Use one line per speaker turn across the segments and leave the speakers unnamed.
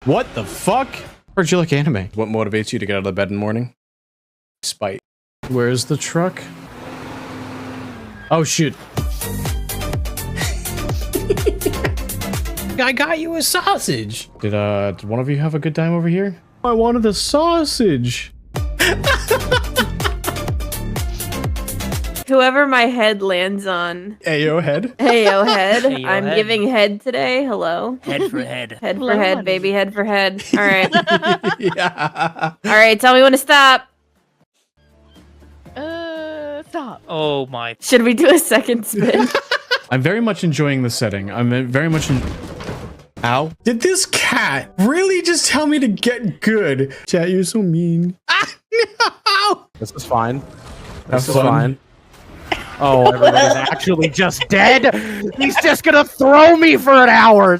What the fuck? Where'd you like anime? What motivates you to get out of the bed in the morning? Spite. Where's the truck? Oh shoot. I got you a sausage. Did one of you have a good time over here? I wanted a sausage.
Whoever my head lands on.
Ayo head.
Heyo head.
Heyo
I'm
head.
giving head today. Hello.
Head for head.
Head
Hello,
for head,
honey.
baby. Head for head. All right.
Yeah.
All right. Tell me when to stop.
Stop.
Oh my.
Should we do a second spin?
I'm very much enjoying the setting. I'm very much in. Ow. Did this cat really just tell me to get good? Chat, you're so mean. Ah, no!
This is fine.
Have
This is
fun.
fine. Oh, everybody's actually just dead. He's just gonna throw me for an hour.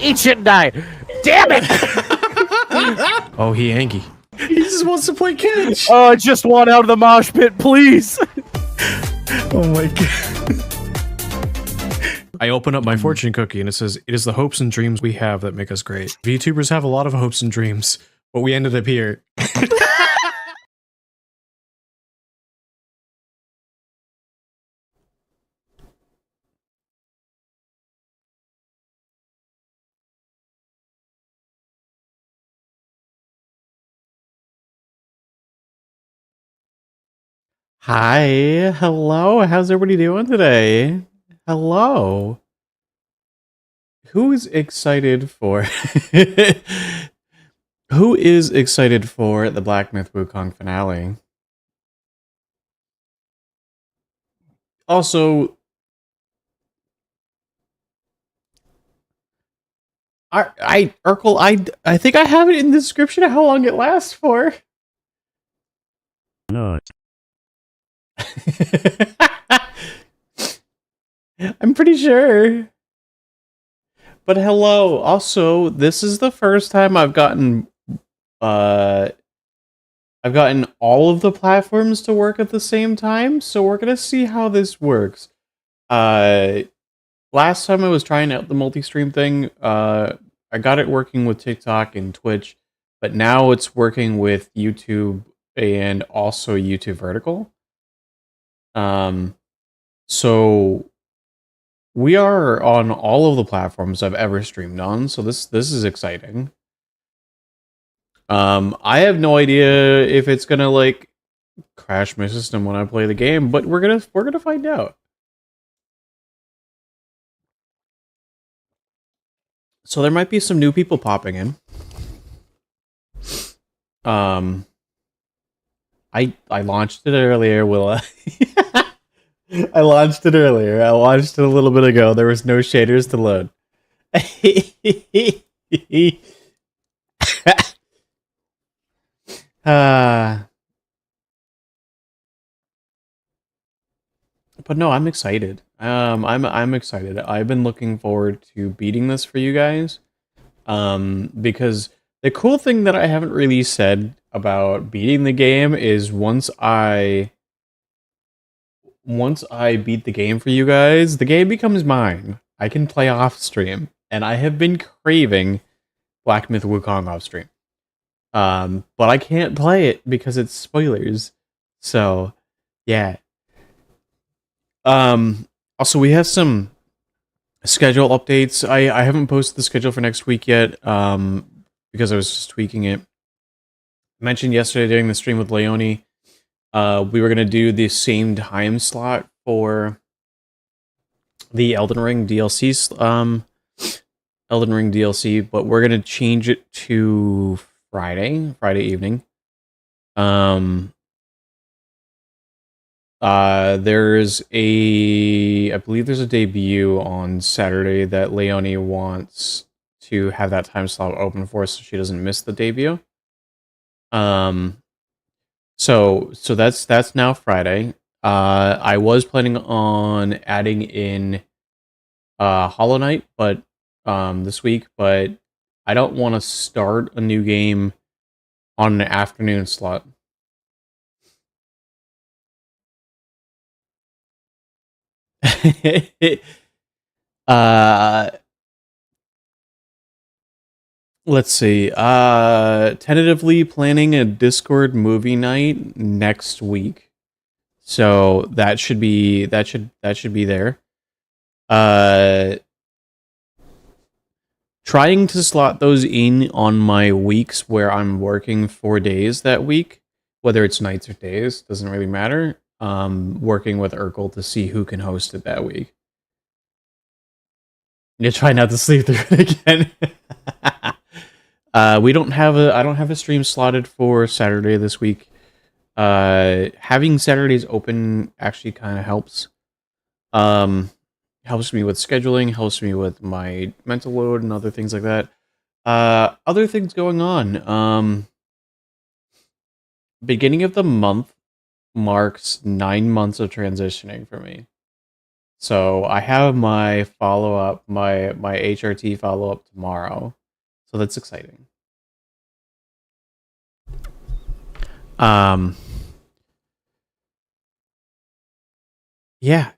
Eat shit and die. Damn it!
Oh, he angry. He just wants to play catch.
Oh, I just want out of the mosh pit, please.
Oh my god. I open up my fortune cookie and it says, "It is the hopes and dreams we have that make us great." VTubers have a lot of hopes and dreams, but we ended up here. Hi, hello, how's everybody doing today? Hello. Who is excited for Who is excited for the Black Myth Wukong finale? Also, Urkel, I think I have it in the description of how long it lasts for.
No.
I'm pretty sure. But hello. Also, this is the first time I've gotten all of the platforms to work at the same time, so we're gonna see how this works. Last time I was trying out the multi-stream thing, I got it working with TikTok and Twitch, but now it's working with YouTube and also YouTube Vertical. So we are on all of the platforms I've ever streamed on, so this is exciting. I have no idea if it's gonna like crash my system when I play the game, but we're gonna find out. So there might be some new people popping in. I launched it earlier, Willa. I launched it earlier. I launched it a little bit ago. There was no shaders to load. But no, I'm excited. I'm excited. I've been looking forward to beating this for you guys. Because the cool thing that I haven't really said about beating the game is once I beat the game for you guys, the game becomes mine. I can play off stream, and I have been craving Black Myth Wukong off stream. But I can't play it because it's spoilers. So, yeah. Also, we have some schedule updates. I haven't posted the schedule for next week yet, because I was just tweaking it. I mentioned yesterday during the stream with Leone, we were going to do the same time slot for the Elden Ring DLC, but we're going to change it to Friday evening. There's I believe there's a debut on Saturday that Leone wants to have that time slot open for so she doesn't miss the debut. So that's now Friday. I was planning on adding in Hollow Knight, but this week, but I don't want to start a new game on an afternoon slot. let's see. Tentatively planning a Discord movie night next week. So that should be there. Uh Trying to slot those in on my weeks where I'm working 4 days that week, whether it's nights or days, doesn't really matter. Working with Urkel to see who can host it that week. You try not to sleep through it again. I don't have a stream slotted for Saturday this week. Having Saturdays open actually kind of helps. Helps me with scheduling, helps me with my mental load and other things like that. Other things going on. Beginning of the month marks 9 months of transitioning for me. So I have my follow-up, my HRT follow-up tomorrow. So that's exciting. Yeah.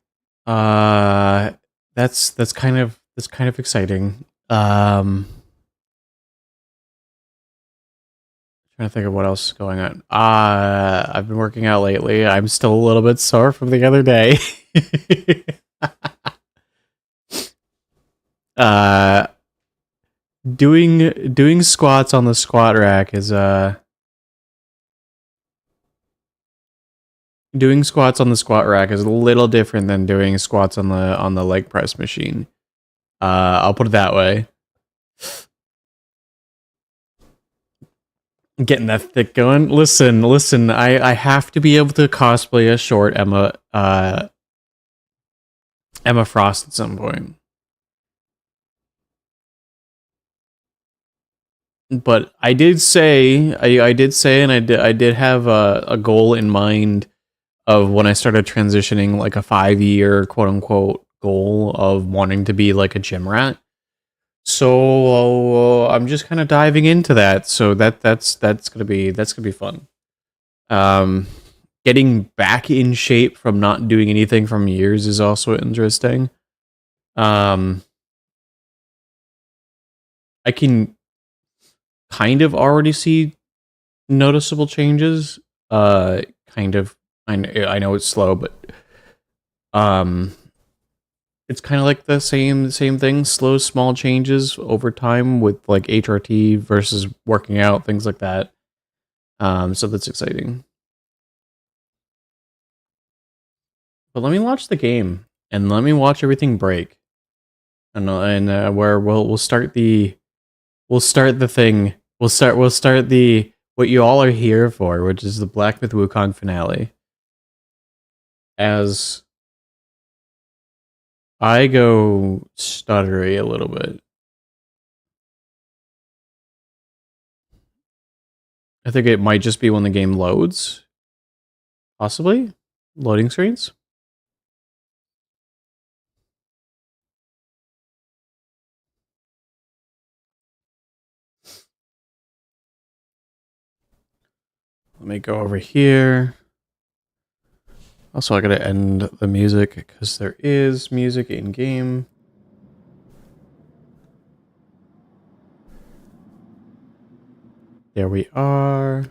That's kind of exciting. Trying to think of what else is going on. I've been working out lately. I'm still a little bit sore from the other day. Doing squats on the squat rack is doing squats on the squat rack is a little different than doing squats on the leg press machine. I'll put it that way. Getting that thick going. Listen. I have to be able to cosplay a short Emma Frost at some point. But I did say, and I did have a goal in mind of when I started transitioning, like a 5-year quote unquote goal of wanting to be like a gym rat. So I'm just kind of diving into that. So that's gonna be fun. Getting back in shape from not doing anything from years is also interesting. I can kind of already see noticeable changes. Kind of. I know it's slow, but it's kind of like the same thing. Slow, small changes over time with like HRT versus working out, things like that. So that's exciting. But let me watch the game and let me watch everything break, and where we'll start the thing. We'll start the what you all are here for, which is the Black Myth Wukong finale. As I go stuttery a little bit. I think it might just be when the game loads. Possibly? Loading screens? Let me go over here. Also, I gotta end the music because there is music in game. There we are.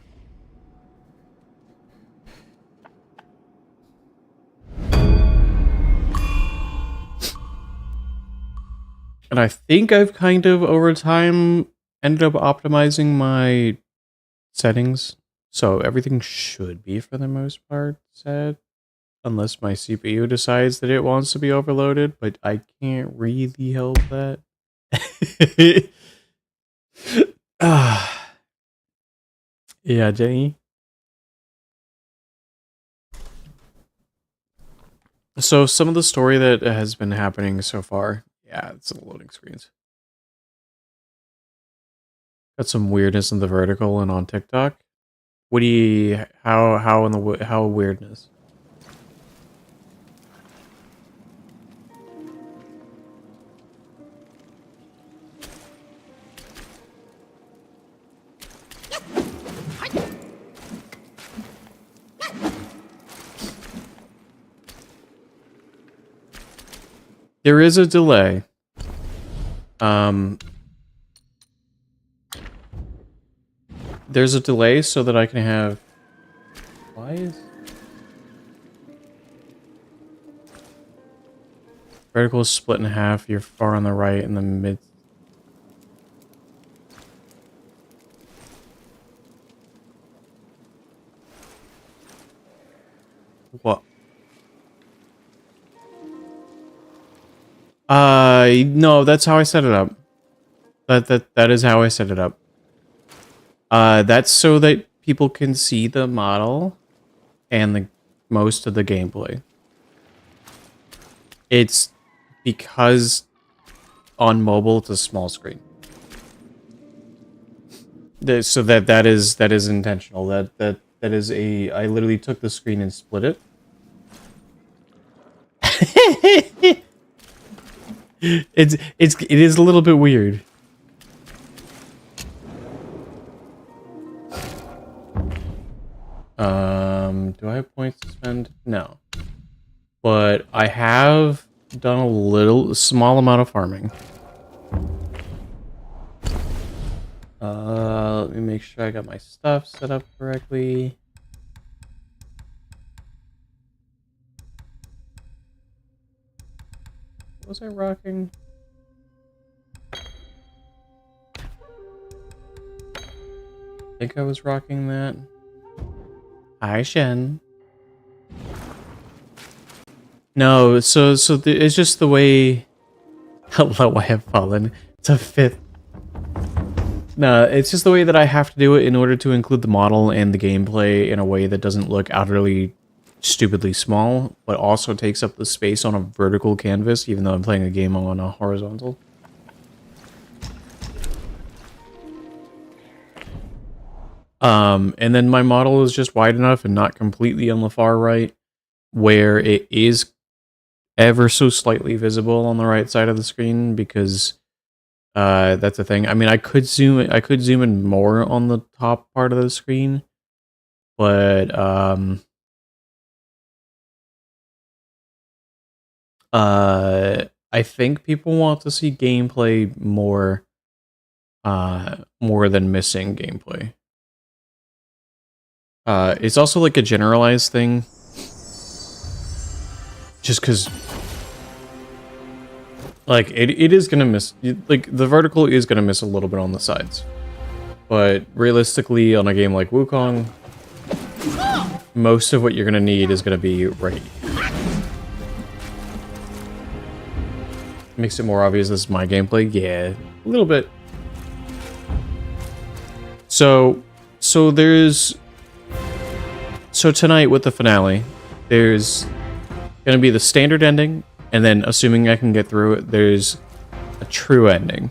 And I think I've kind of over time ended up optimizing my settings. So everything should be for the most part set. Unless my CPU decides that it wants to be overloaded, but I can't really help that. Yeah, Jenny. So some of the story that has been happening so far, yeah, it's the loading screens. Got some weirdness in the vertical and on TikTok. What do you? How weirdness? There is a delay. there's a delay so that I can have... Why is... Vertical is split in half, you're far on the right in the mid... What? No, that's how I set it up. That is how I set it up. That's so that people can see the model and the most of the gameplay. It's because on mobile it's a small screen. So that is intentional. That is a... I literally took the screen and split it. It is a little bit weird. Do I have points to spend? No. But I have done a small amount of farming. Let me make sure I got my stuff set up correctly. Was I rocking? I think I was rocking that. Hi, Shen. No, it's just the way... Hello, I have fallen. It's a 5th. No, it's just the way that I have to do it in order to include the model and the gameplay in a way that doesn't look utterly stupidly small, but also takes up the space on a vertical canvas, even though I'm playing a game on a horizontal. And then my model is just wide enough and not completely on the far right, where it is ever so slightly visible on the right side of the screen, because that's the thing. I mean, I could zoom in more on the top part of the screen, but I think people want to see gameplay more than missing gameplay. It's also like a generalized thing, just because like it is gonna miss, like the vertical is gonna miss a little bit on the sides, but realistically on a game like Wukong, most of what you're gonna need is gonna be right. Makes it more obvious this is my gameplay, yeah, a little bit. So tonight with the finale, there's gonna be the standard ending, and then assuming I can get through it, there's a true ending.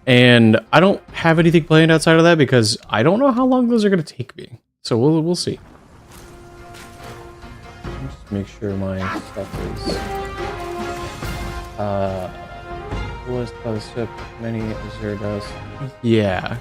And I don't have anything planned outside of that because I don't know how long those are gonna take me. So we'll see. Just make sure my stuff is was by the ship many Azure does. Yeah.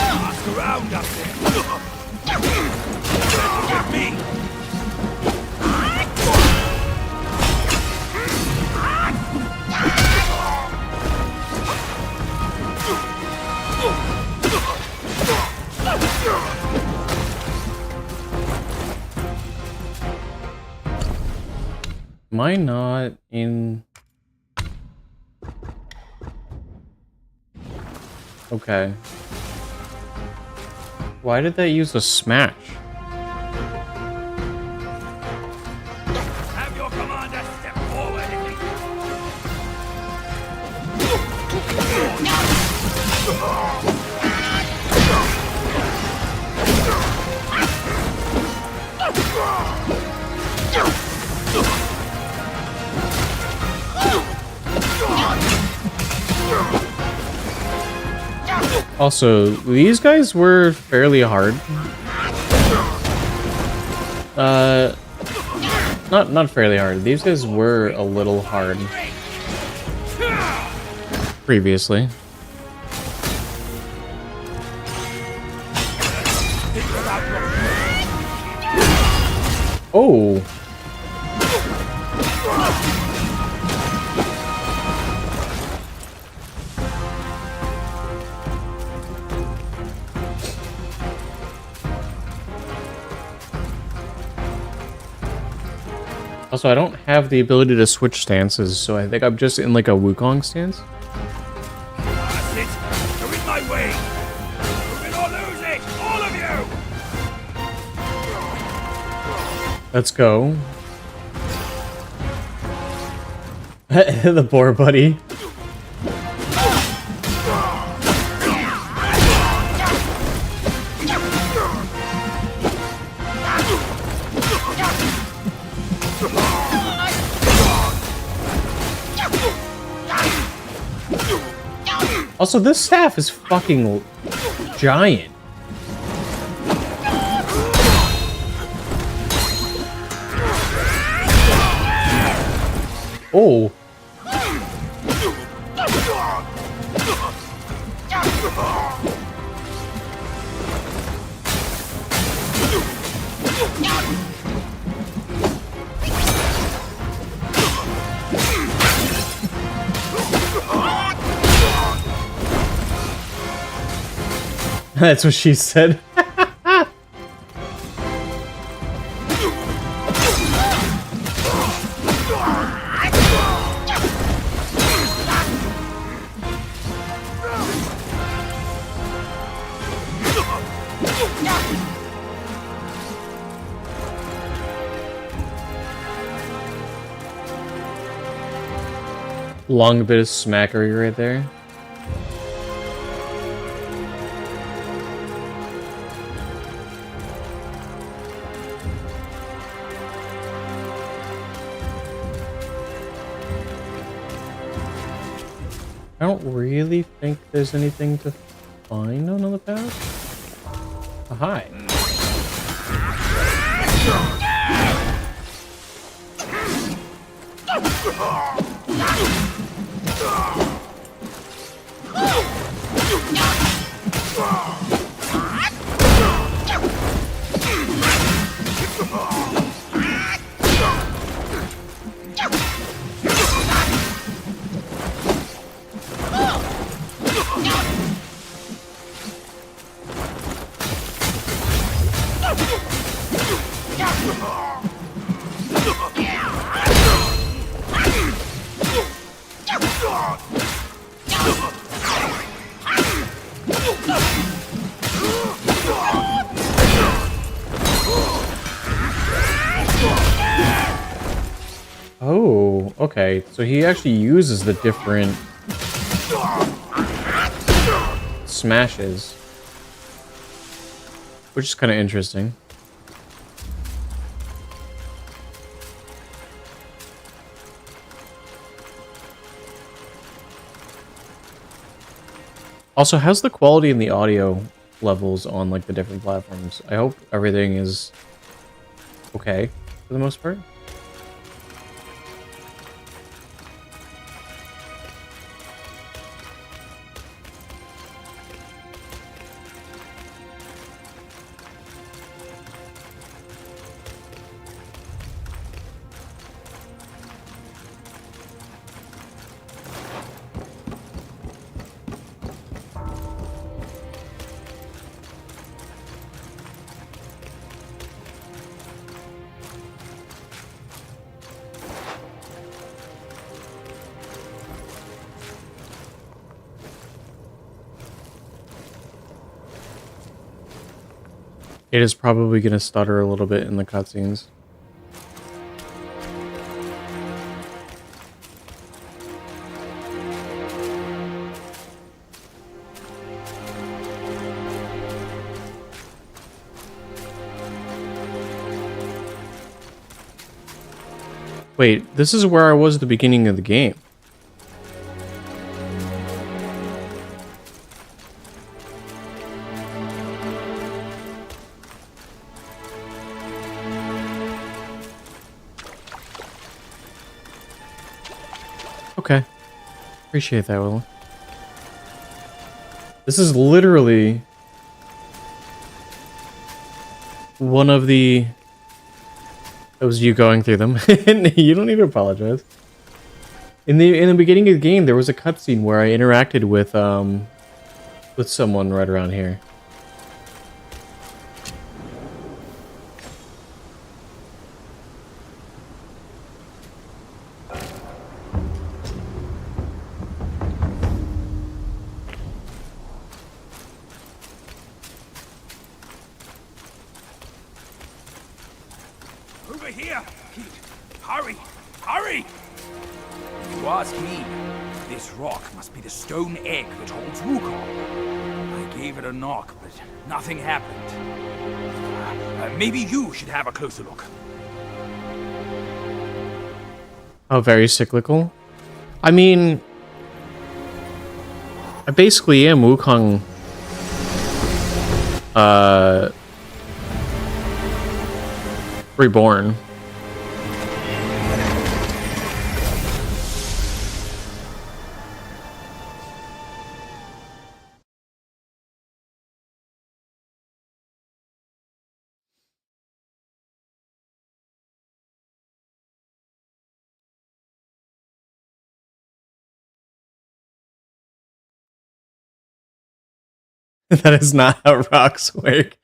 Ask around up there. Get me.
Am I not in... Okay. Why did they use a smash?
Have your commander step forward.
Also, these guys were fairly hard. Not fairly hard. These guys were a little hard previously. Oh. Also, I don't have the ability to switch stances, so I think I'm just in like a Wukong stance.
That's it! You're in my way! Move it or lose it! All of you!
Let's go. The poor buddy. Also, this staff is fucking giant. Oh. That's what she said. Long bit of smackery right there. I don't really think there's anything to find on the path. A hi. Oh, okay. So he actually uses the different smashes, which is kind of interesting. Also, how's the quality in the audio levels on like the different platforms? I hope everything is okay for the most part. It is probably going to stutter a little bit in the cutscenes. Wait, this is where I was at the beginning of the game. Okay. Appreciate that, Will. This is literally one of the... That was you going through them. You don't need to apologize. In the beginning of the game, there was a cutscene where I interacted with someone right around here.
Over here! Hurry! Hurry! If you ask me, this rock must be the stone egg that holds Wukong. I gave it a knock, but nothing happened. Maybe you should have a closer look.
Oh, very cyclical. I mean, I basically am Wukong. Reborn. That is not how rocks work.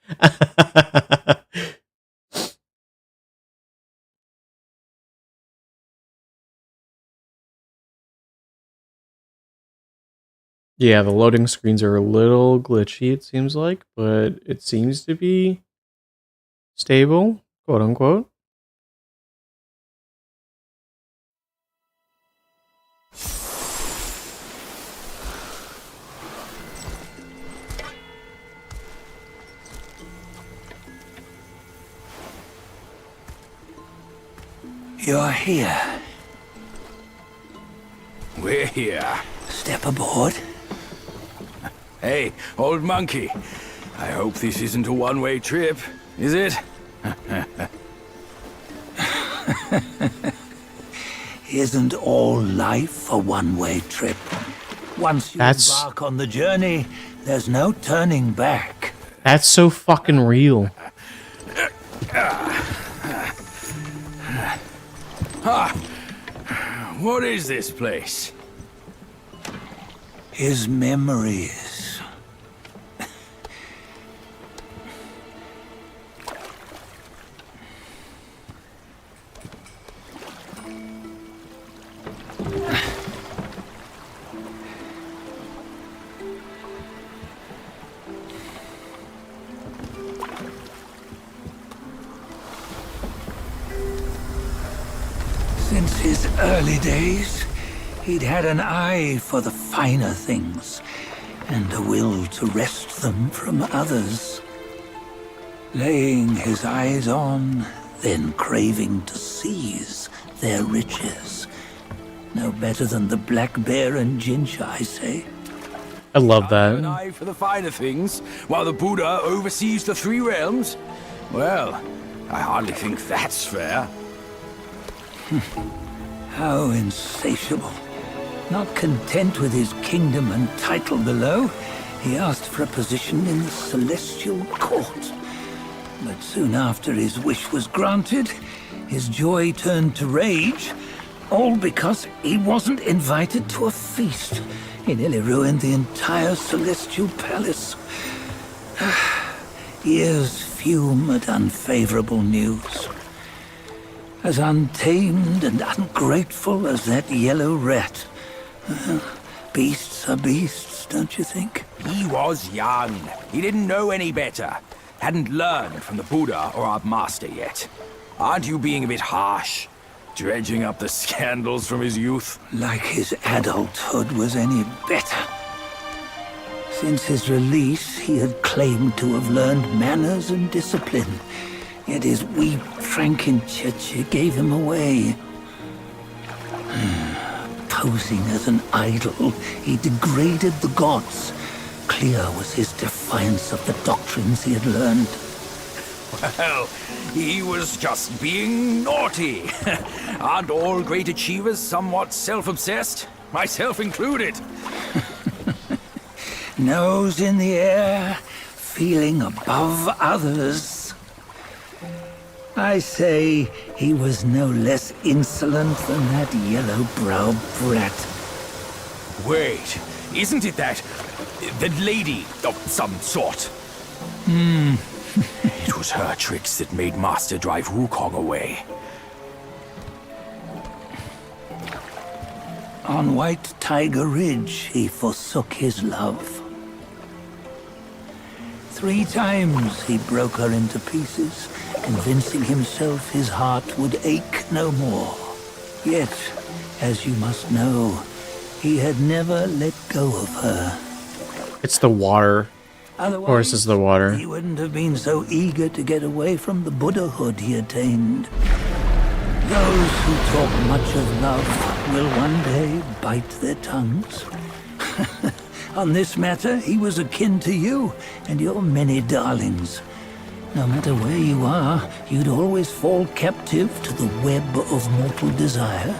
Yeah, the loading screens are a little glitchy, it seems like, but it seems to be stable, quote unquote.
You're here.
We're here.
Step aboard.
Hey, old monkey. I hope this isn't a one-way trip, is it?
Isn't all life a one-way trip? Once you embark on the journey, there's no turning back.
That's so fucking real.
What is this place?
His memories. Since his early days, he'd had an eye for the finer things, and a will to wrest them from others. Laying his eyes on, then craving to seize their riches. No better than the black bear and ginger, I say.
I love
An
that.
eye for the finer things, while the Buddha oversees the three realms? Well, I hardly think that's fair.
How insatiable. Not content with his kingdom and title below, he asked for a position in the celestial court. But soon after his wish was granted, his joy turned to rage, all because he wasn't invited to a feast. He nearly ruined the entire celestial palace. Ears fume at unfavorable news. As untamed and ungrateful as that yellow rat. Beasts are beasts, don't you think?
He was young. He didn't know any better. Hadn't learned from the Buddha or our master yet. Aren't you being a bit harsh? Dredging up the scandals from his youth?
Like his adulthood was any better. Since his release, he had claimed to have learned manners and discipline. Yet his weak Frankenchurch gave him away. Posing as an idol, he degraded the gods. Clear was his defiance of the doctrines he had learned.
Well, he was just being naughty. Aren't all great achievers somewhat self-obsessed? Myself included.
Nose in the air, feeling above others. I say he was no less insolent than that yellow-browed brat.
Wait, isn't it that lady of some sort? It was her tricks that made Master drive Wukong away.
On White Tiger Ridge, he forsook his love. 3 times he broke her into pieces, convincing himself his heart would ache no more. Yet, as you must know, he had never let go of her.
It's the water.
Otherwise,
Horse is the water.
he wouldn't have been so eager to get away from the Buddhahood he attained. Those who talk much of love will one day bite their tongues. On this matter, he was akin to you and your many darlings. No matter where you are, you'd always fall captive to the web of mortal desire.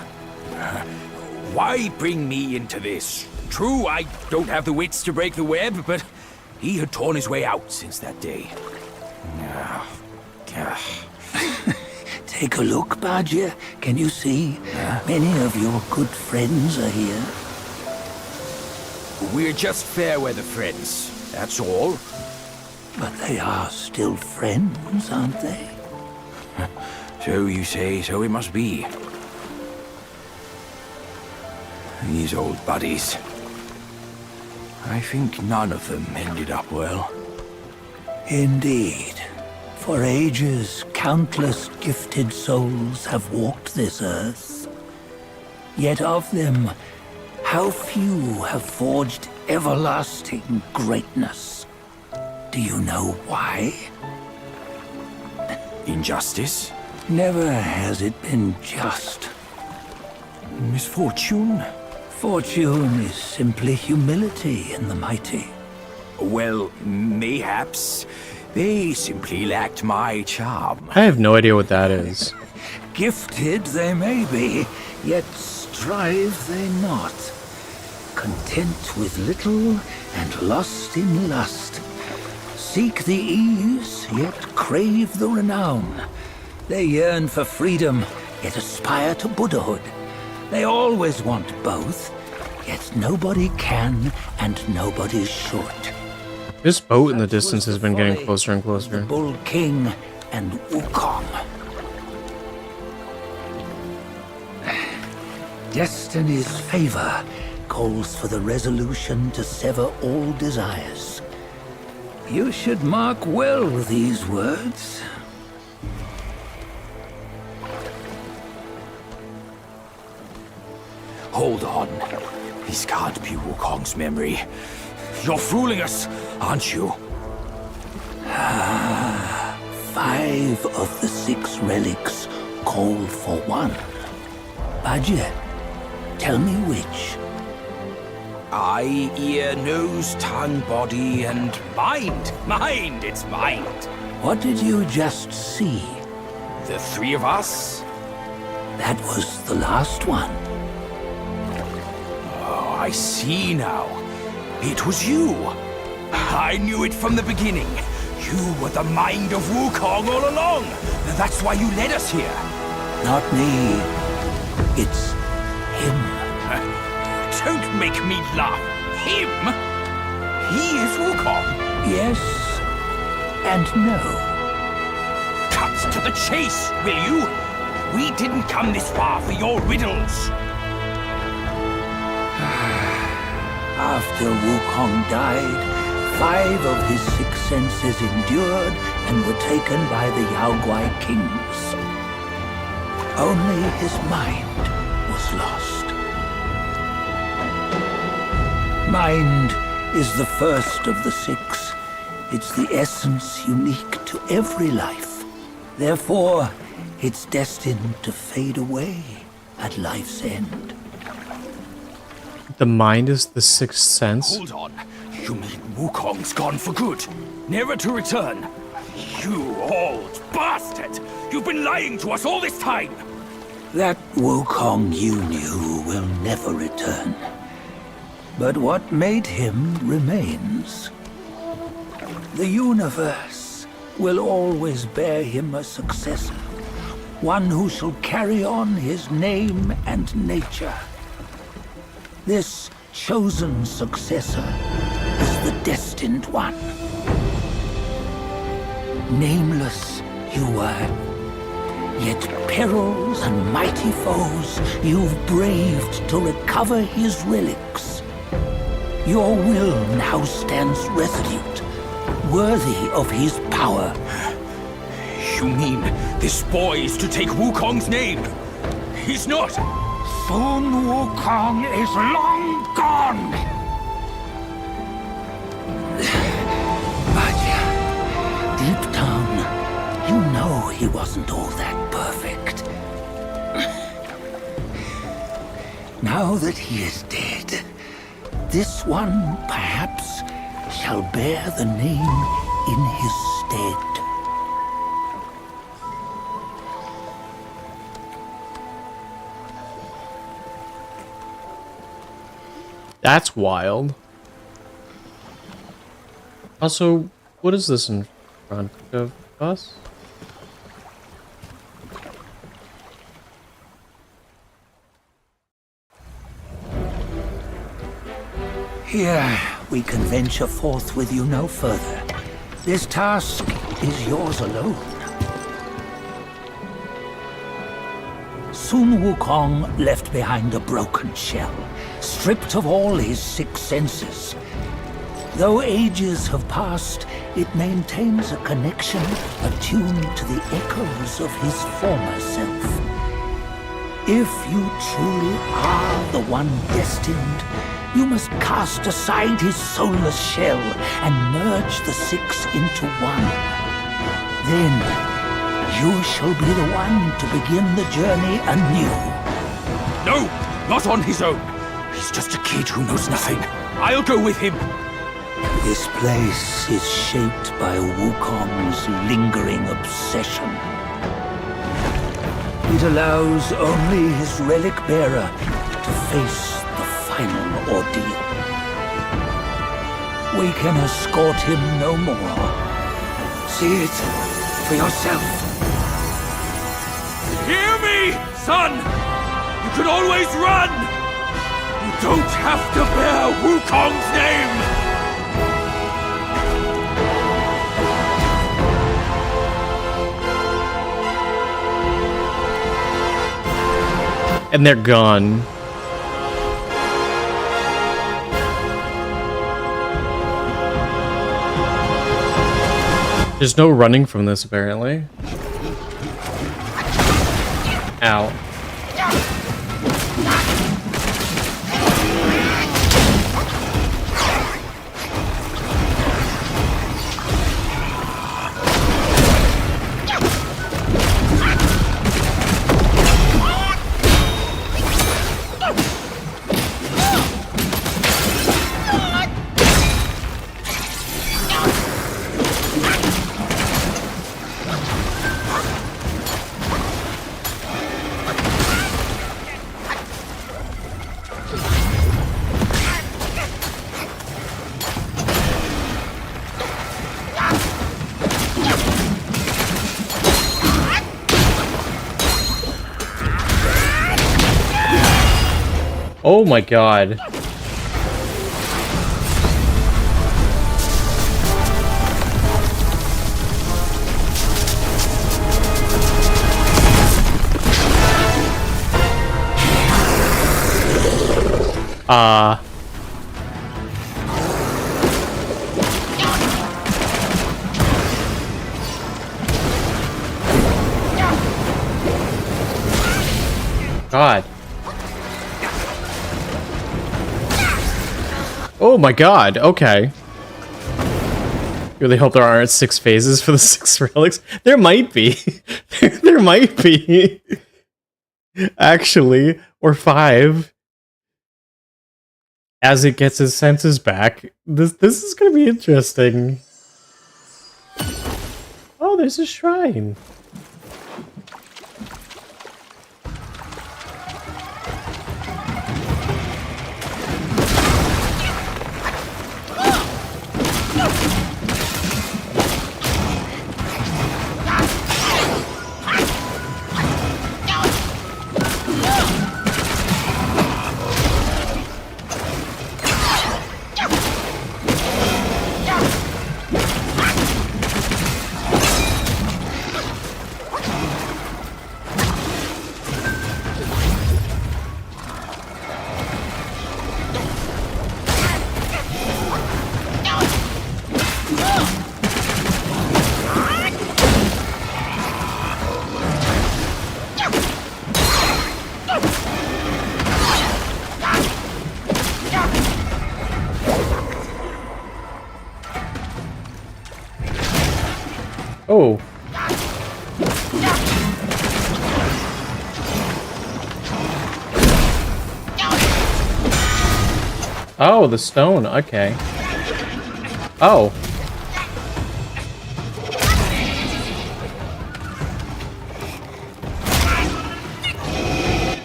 Why bring me into this? True, I don't have the wits to break the web, but he had torn his way out since that day.
Take a look, Badger. Can you see? Many of your good friends are here.
We're just fair-weather friends, that's all.
But they are still friends, aren't they?
So you say, so it must be. These old buddies. I think none of them ended up well.
Indeed. For ages, countless gifted souls have walked this earth. Yet of them, how few have forged everlasting greatness? Do you know why?
Injustice?
Never has it been just.
Misfortune?
Fortune is simply humility in the mighty.
Well, mayhaps. They simply lacked my charm.
I have no idea what that is.
Gifted they may be, yet strive they not. Content with little and lost in lust. Seek the ease, yet crave the renown. They yearn for freedom, yet aspire to Buddhahood. They always want both, yet nobody can and nobody should.
This boat in the distance has been getting closer and closer.
The Bull King and Wukong. Destiny's favor calls for the resolution to sever all desires. You should mark well these words.
Hold on. This can't be Wukong's memory. You're fooling us, aren't you?
5 of the 6 relics call for one. Badger, tell me which.
Eye, ear, nose, tongue, body, and mind. Mind, it's mind.
What did you just see?
The 3 of us?
That was the last one.
Oh, I see now. It was you. I knew it from the beginning. You were the mind of Wukong all along. That's why you led us here.
Not me. It's him.
Don't make me laugh. Him? He is Wukong.
Yes and no.
Cut to the chase, will you? We didn't come this far for your riddles.
After Wukong died, 5 of his 6 senses endured and were taken by the Yaoguai kings. Only his mind was lost. Mind is the first of the 6. It's the essence unique to every life. Therefore, it's destined to fade away at life's end.
The mind is the 6th sense.
Hold on. You mean Wukong's gone for good? Never to return? You old bastard! You've been lying to us all this time!
That Wukong you knew will never return. But what made him remains. The universe will always bear him a successor. One who shall carry on his name and nature. This chosen successor is the destined one. Nameless you were, yet perils and mighty foes you've braved to recover his relics. Your will now stands resolute, worthy of his power.
You mean this boy is to take Wukong's name? He's not!
Sun Wukong is long gone! But deep down, you know he wasn't all that perfect. Now that he is dead, this one, perhaps, shall bear the name in his stead.
That's wild. Also, what is this in front of us?
Here, we can venture forth with you no further. This task is yours alone. Sun Wukong left behind a broken shell, stripped of all his 6 senses. Though ages have passed, it maintains a connection attuned to the echoes of his former self. If you truly are the one destined, you must cast aside his soulless shell and merge the 6 into one. Then, you shall be the one to begin the journey anew.
No! Not on his own! He's just a kid who knows nothing. I'll go with him!
This place is shaped by Wukong's lingering obsession. It allows only his relic bearer to face the final ordeal. We can escort him no more. See it for yourself.
Hear me, son! You can always run! You don't have to bear Wukong's name!
And they're gone. There's no running from this, apparently. Ow. Oh my god. God. Oh my god, okay. Really hope there aren't 6 phases for the 6 relics. There might be. There might be. Actually, or 5. As it gets his senses back. This is gonna be interesting. Oh, there's a shrine. Oh. Oh, the stone. Okay. Oh.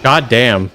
God damn.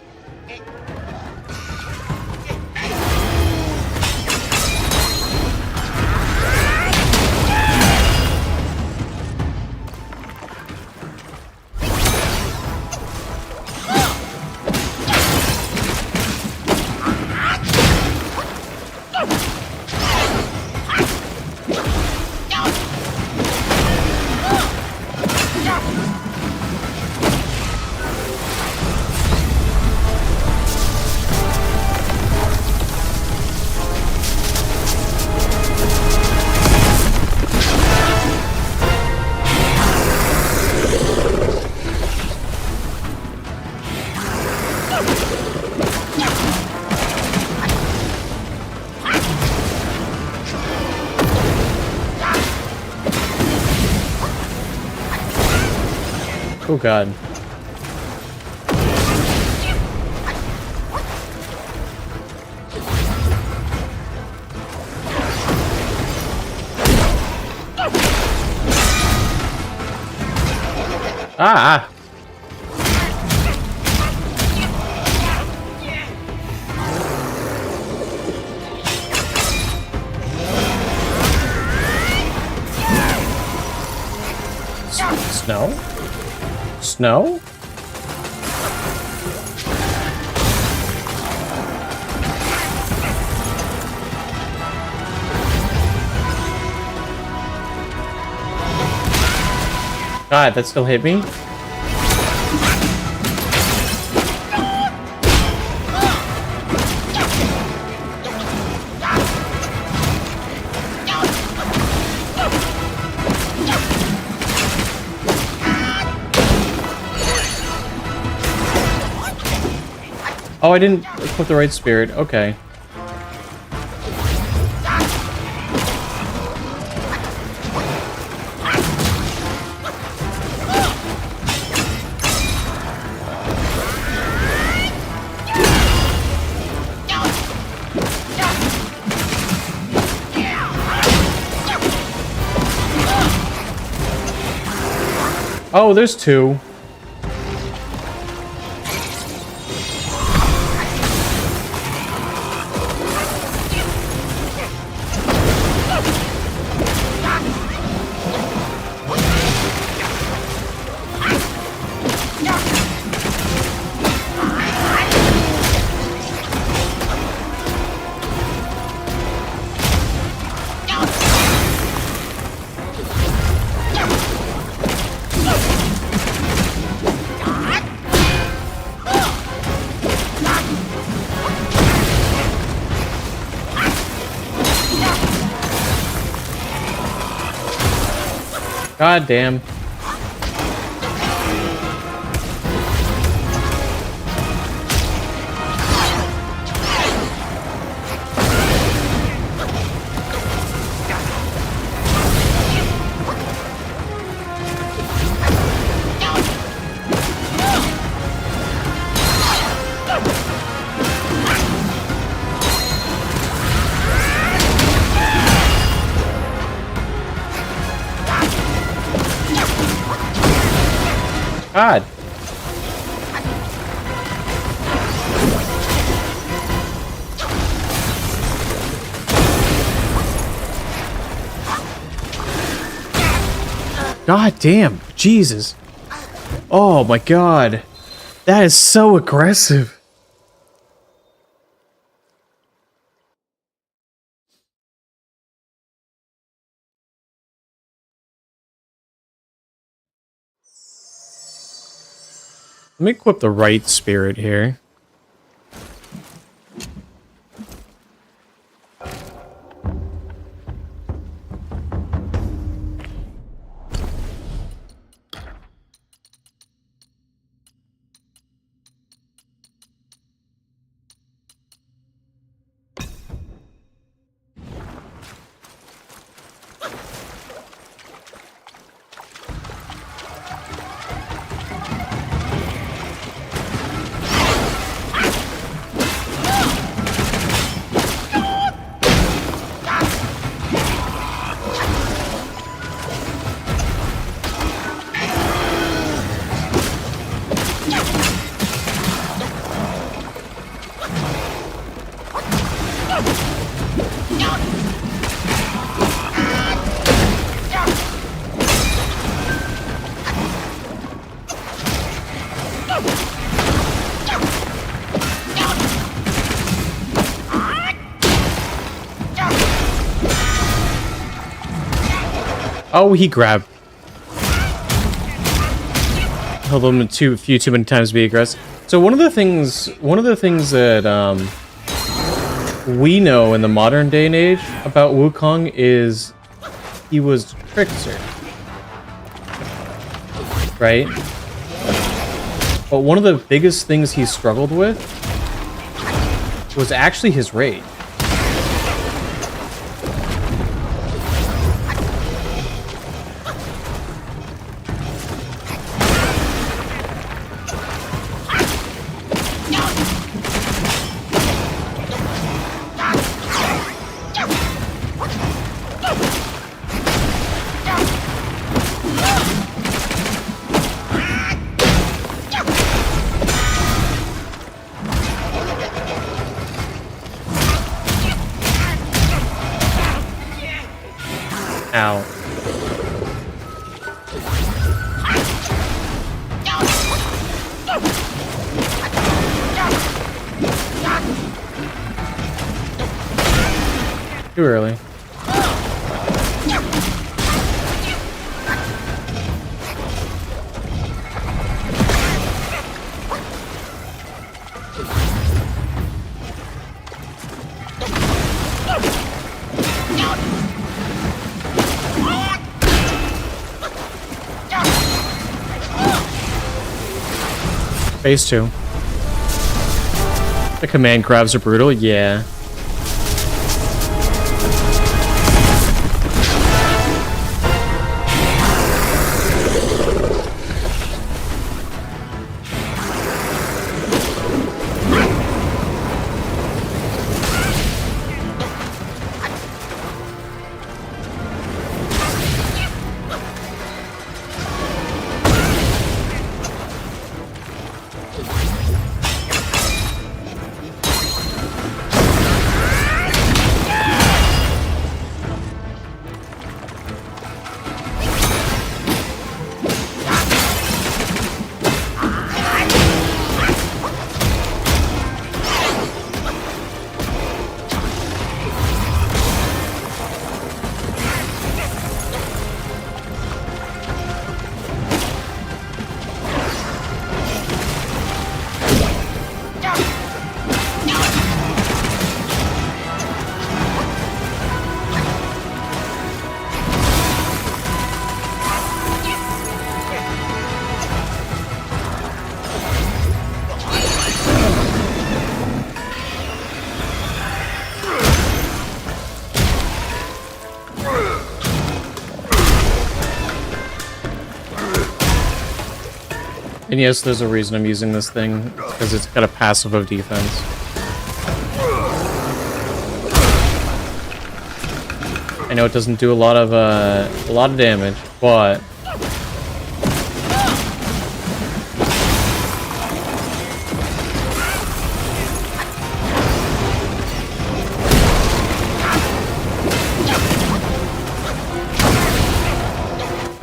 Oh god. Ah! Snow? Snow? God, that still hit me? Oh, I didn't equip the right spirit. Okay. Oh, there's two. God damn. God. God damn. Jesus. Oh my god. That is so aggressive. Let me equip the right spirit here. Oh, he grabbed. Held him a few too many times to be aggressive. So one of the things that we know in the modern day and age about Wukong is he was trickster, right? But one of the biggest things he struggled with was actually his rage. Ow. Too early. Phase 2. The command grabs are brutal, yeah. And yes, there's a reason I'm using this thing, because it's got a passive of defense. I know it doesn't do a lot of damage, but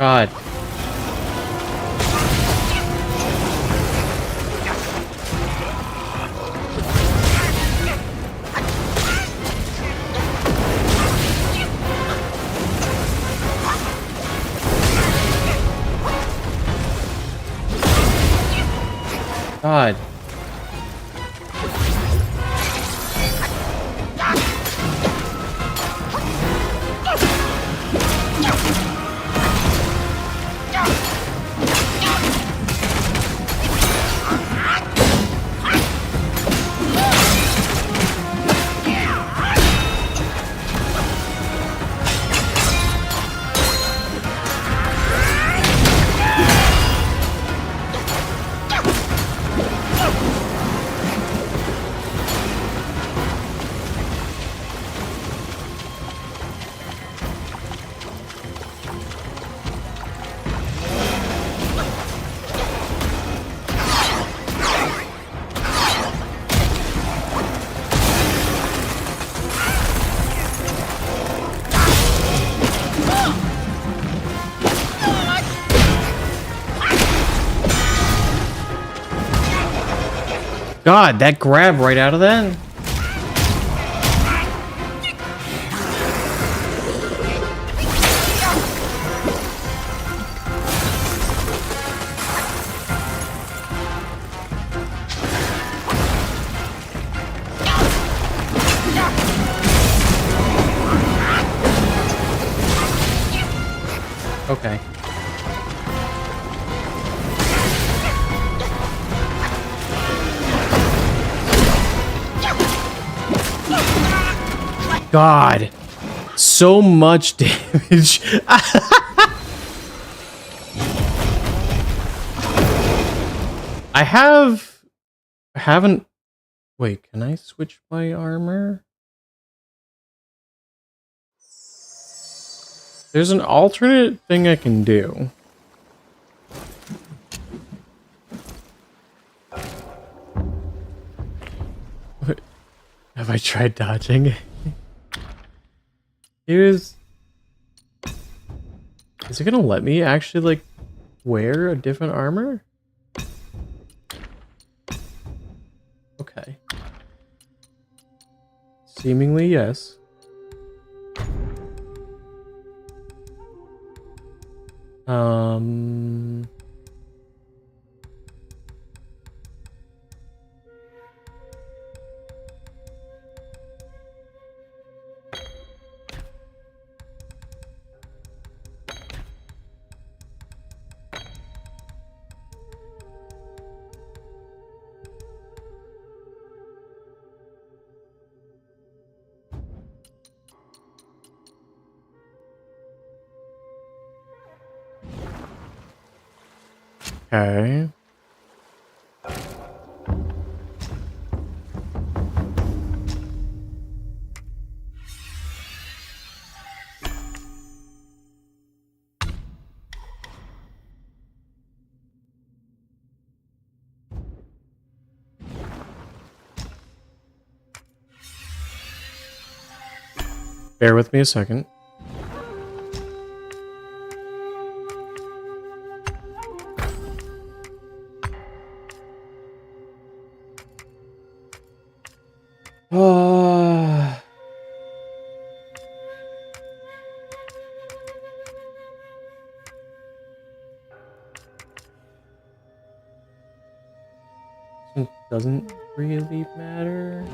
God. God. God, that grab right out of that? Okay. God. So much damage. I haven't. Wait, can I switch my armor? There's an alternate thing I can do. Wait, have I tried dodging? Is it gonna let me actually, like, wear a different armor? Okay. Seemingly, yes. Okay. Bear with me a second. It doesn't really matter.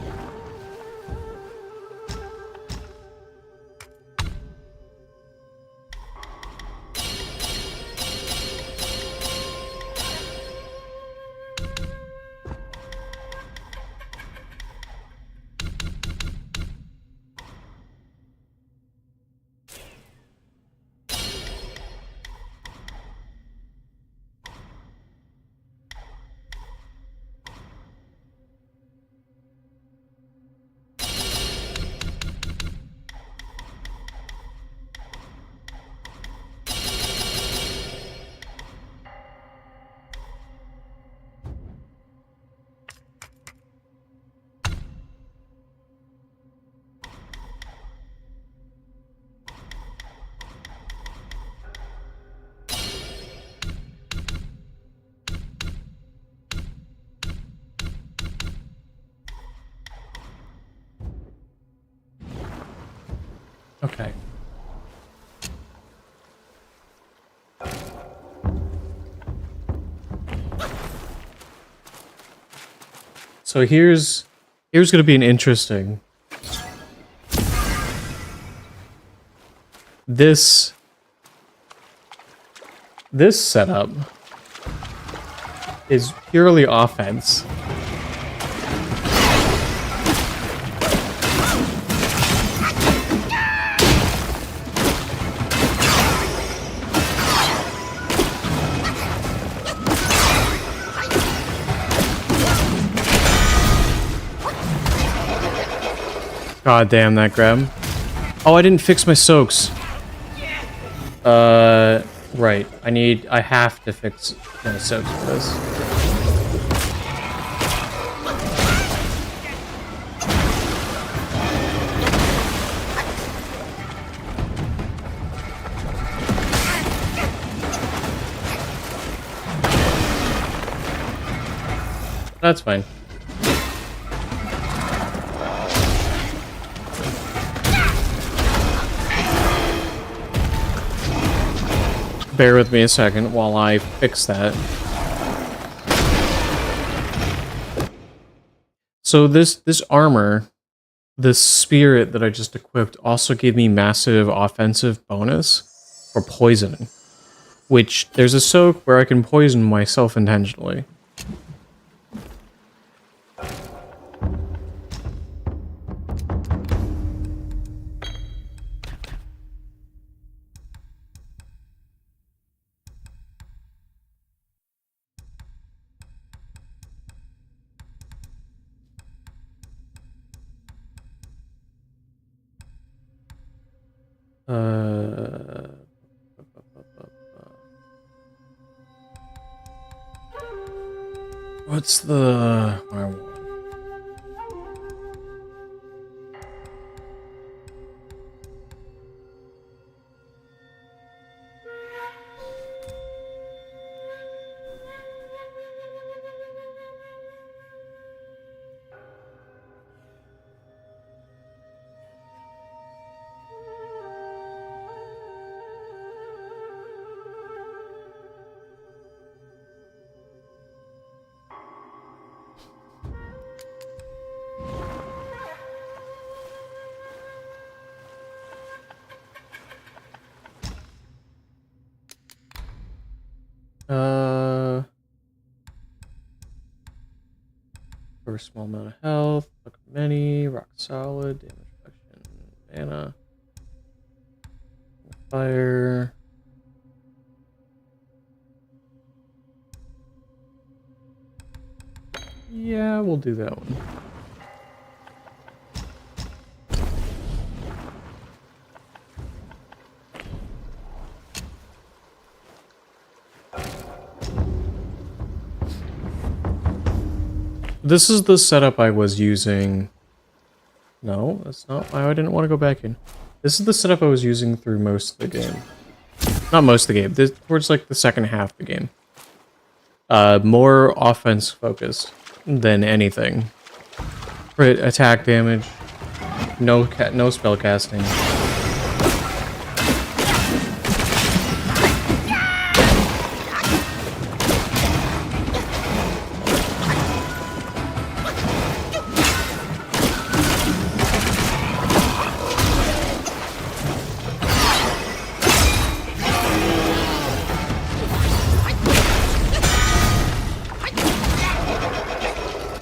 Okay. So here's going to be an interesting. This setup is purely offense. God damn that grab. Oh, I didn't fix my soaks. Right. I have to fix my soaks for this. That's fine. Bear with me a second while I fix that. So this armor, this spirit that I just equipped, also gave me massive offensive bonus for poisoning. Which, there's a soak where I can poison myself intentionally. What's the... I want? For a small amount of health, book of many, rock solid, damage reduction, mana, fire. Yeah, we'll do that one. This is the setup I was using. No, that's not why I didn't want to go back in. This is the setup I was using through most of the game. Not most of the game, towards like the second half of the game. More offense focused than anything. Crit attack damage, no spell casting.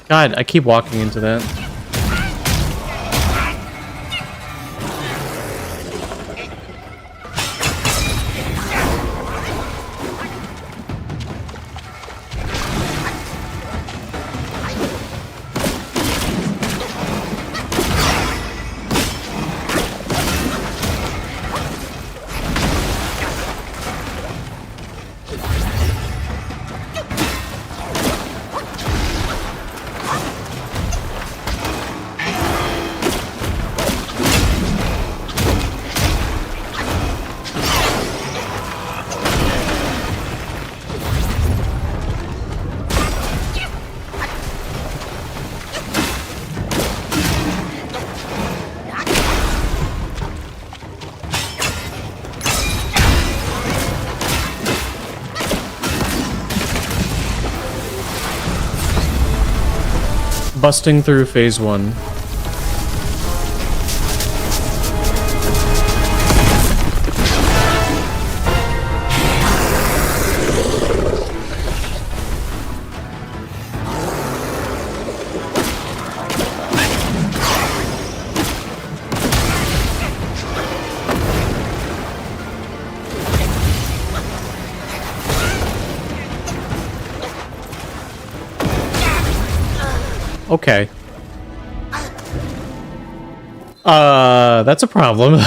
God, I keep walking into that. busting through phase 1. Okay. That's a problem.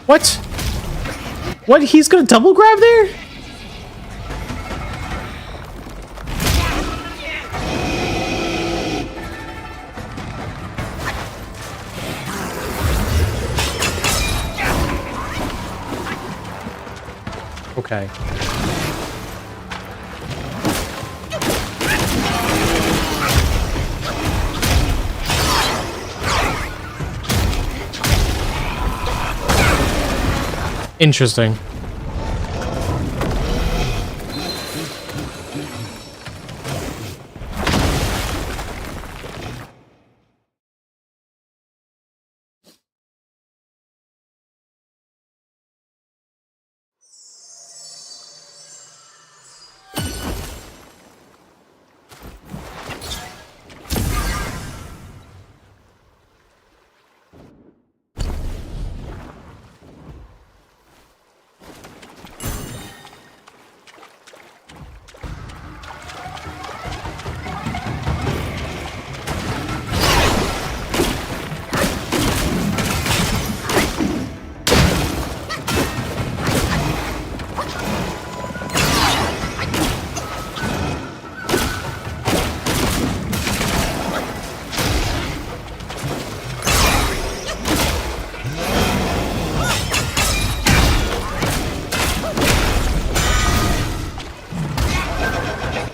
What? What? He's gonna double grab there? Okay. Interesting.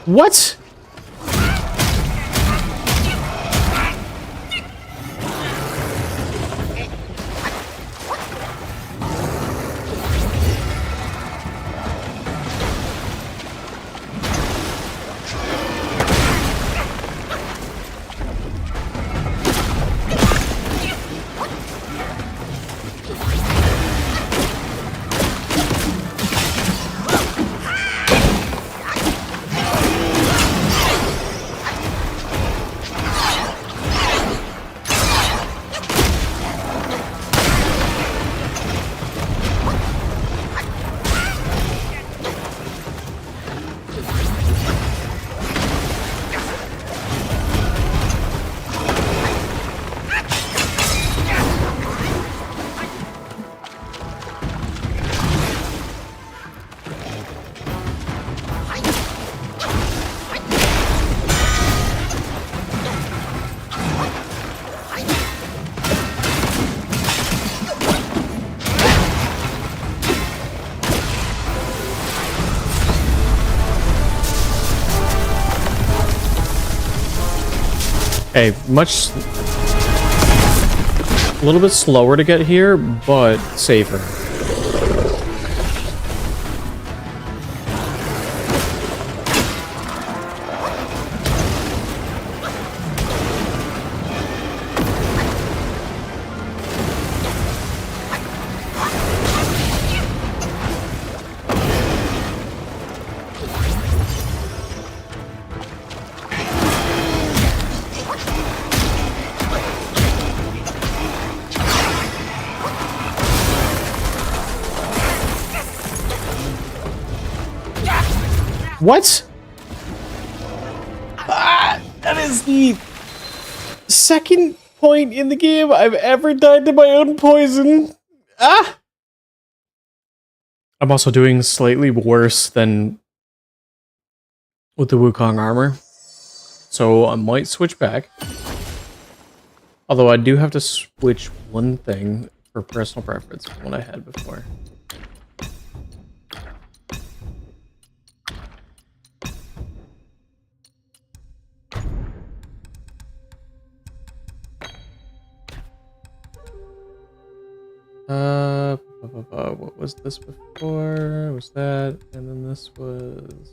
What? Okay, a little bit slower to get here, but safer. What? Ah, that is the second point in the game I've ever died to my own poison. Ah! I'm also doing slightly worse than with the Wukong armor. So I might switch back. Although I do have to switch one thing for personal preference from what I had before. What was this before? Was that, and then this was...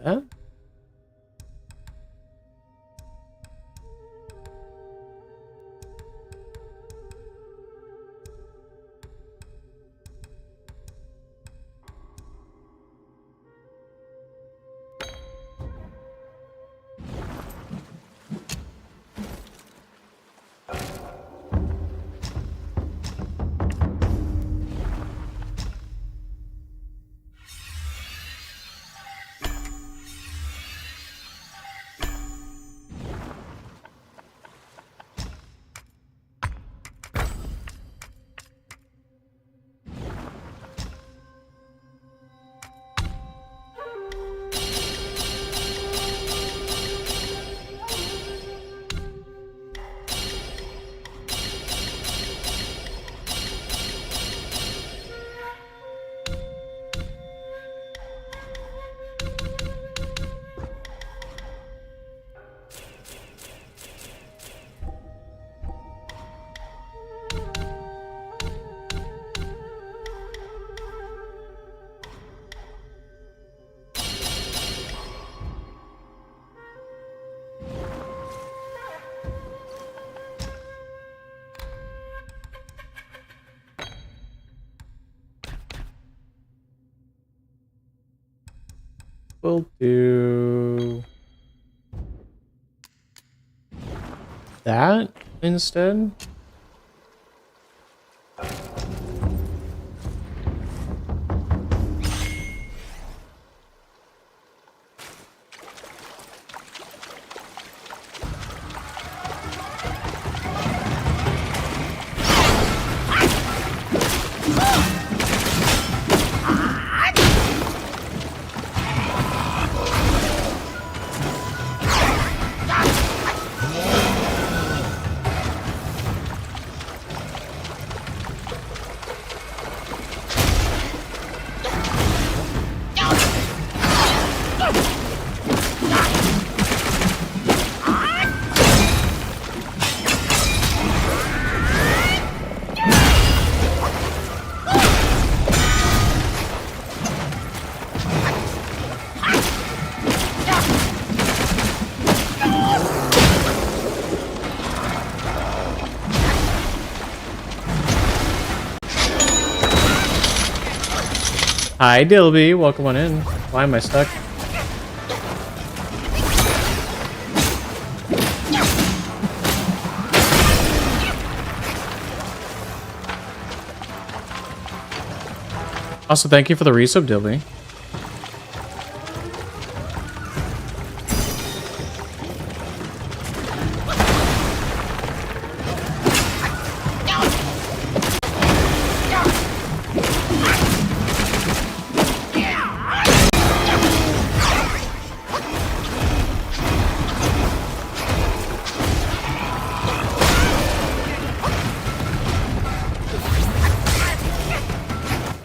that? We'll do that instead. Hi, Dilby. Welcome on in. Why am I stuck? Also, thank you for the resub, Dilby.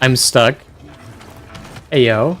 I'm stuck. Hey, yo.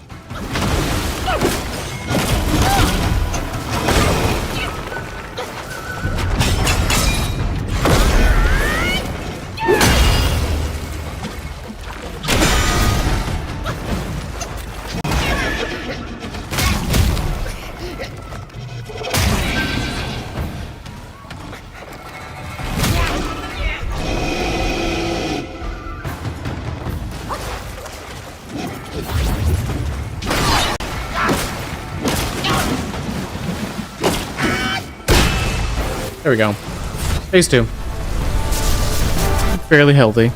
There we go. Phase 2. Fairly healthy.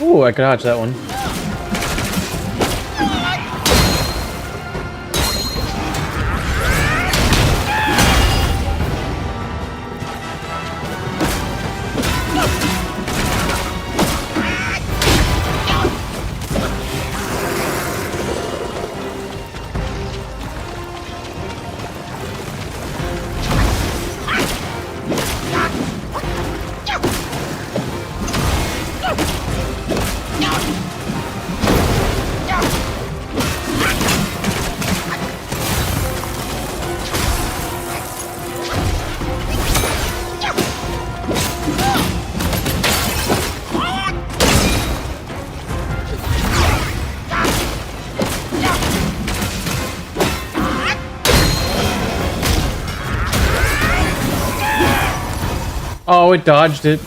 Ooh, I could dodge that one. Oh, it dodged it.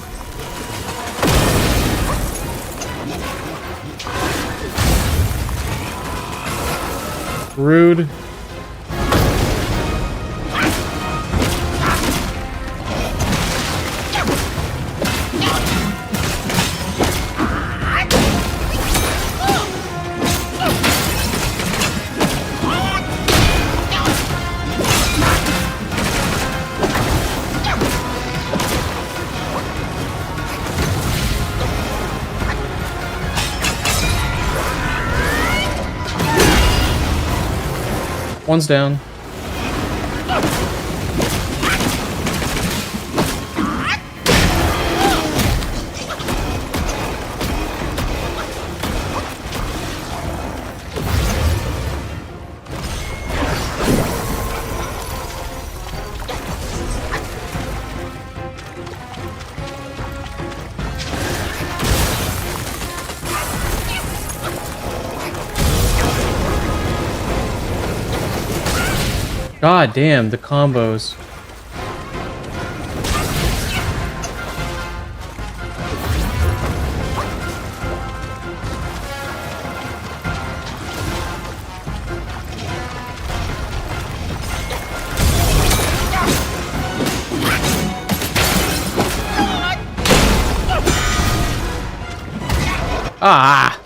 Rude. One's down. God damn, the combos. Ah!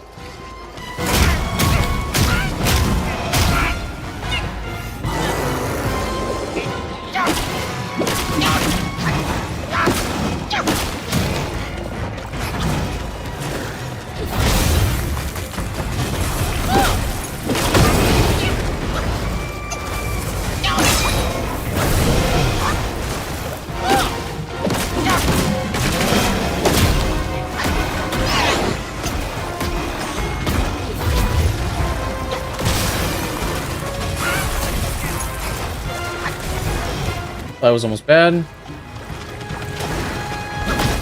That was almost bad.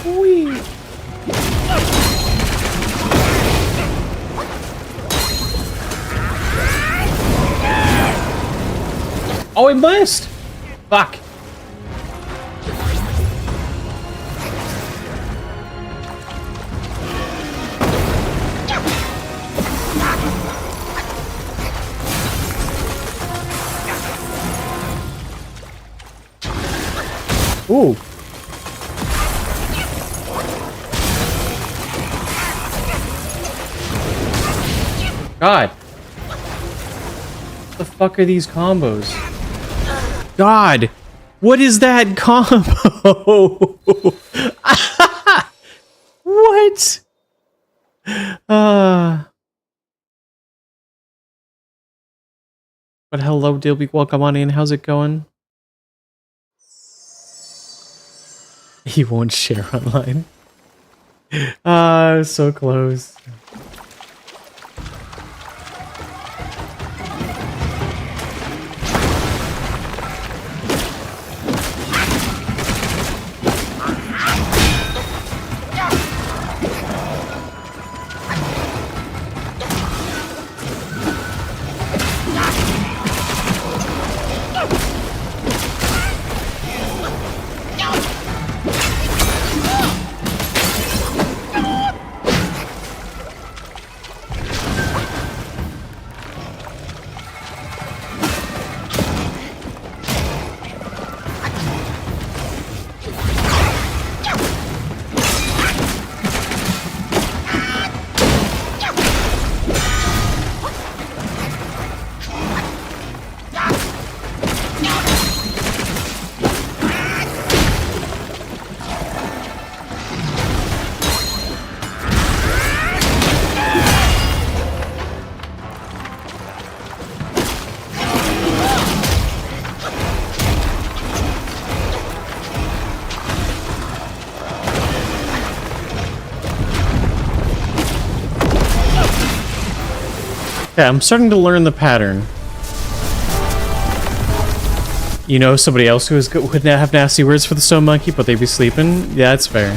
Whee. Oh, he missed! Fuck. Ooh. God. What the fuck are these combos? God. What is that combo? What? But hello, Dilby. Welcome on in. How's it going? He won't share online. So close. Yeah, I'm starting to learn the pattern. You know, somebody else who would have nasty words for the stone monkey, but they'd be sleeping? Yeah, that's fair.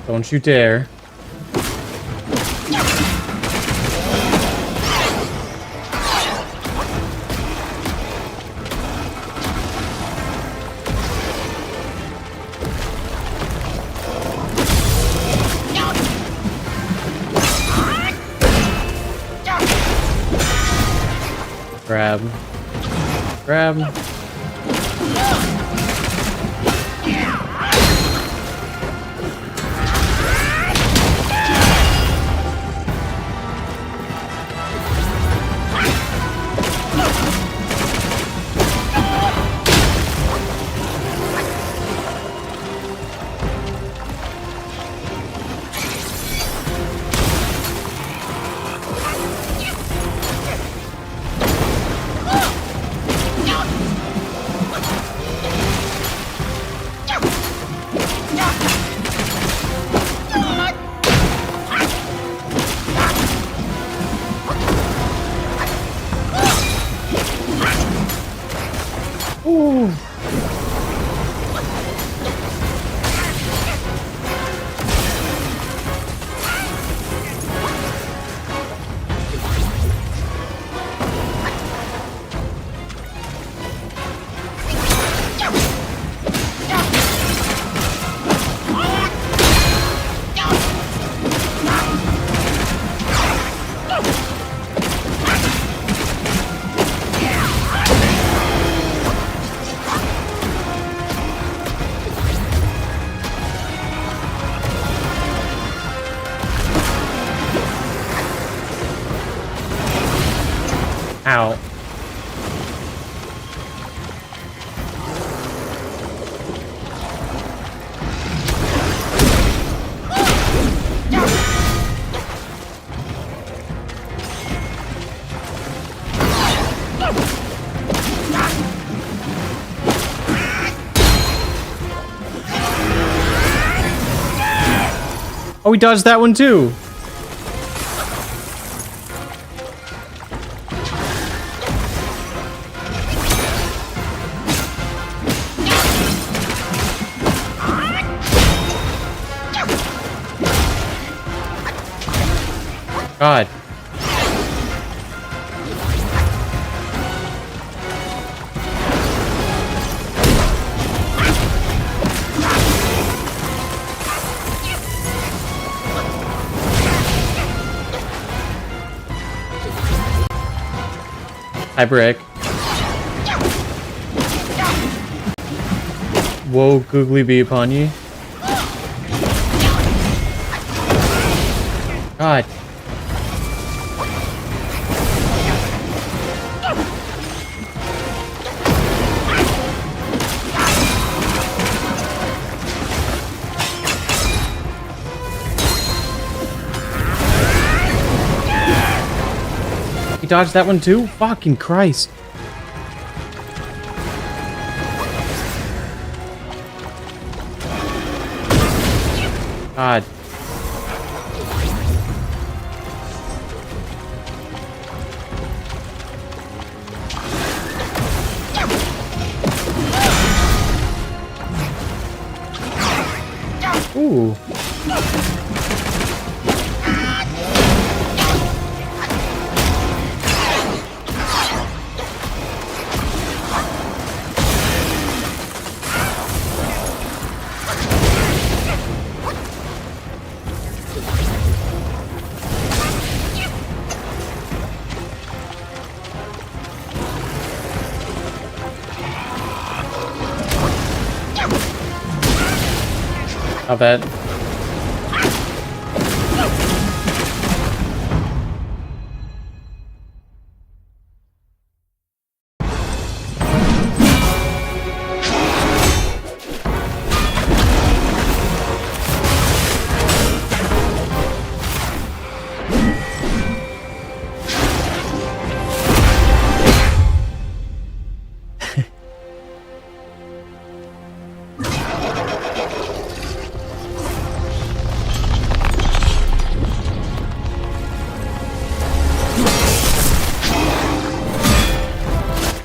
Don't you dare. Grab. Grab. Ooh. Ow. Oh, we dodged that one too. God. Hi, Brick. Woe googly be upon ye. God. He dodged that one too? Fucking Christ. God. Ooh. Not bad.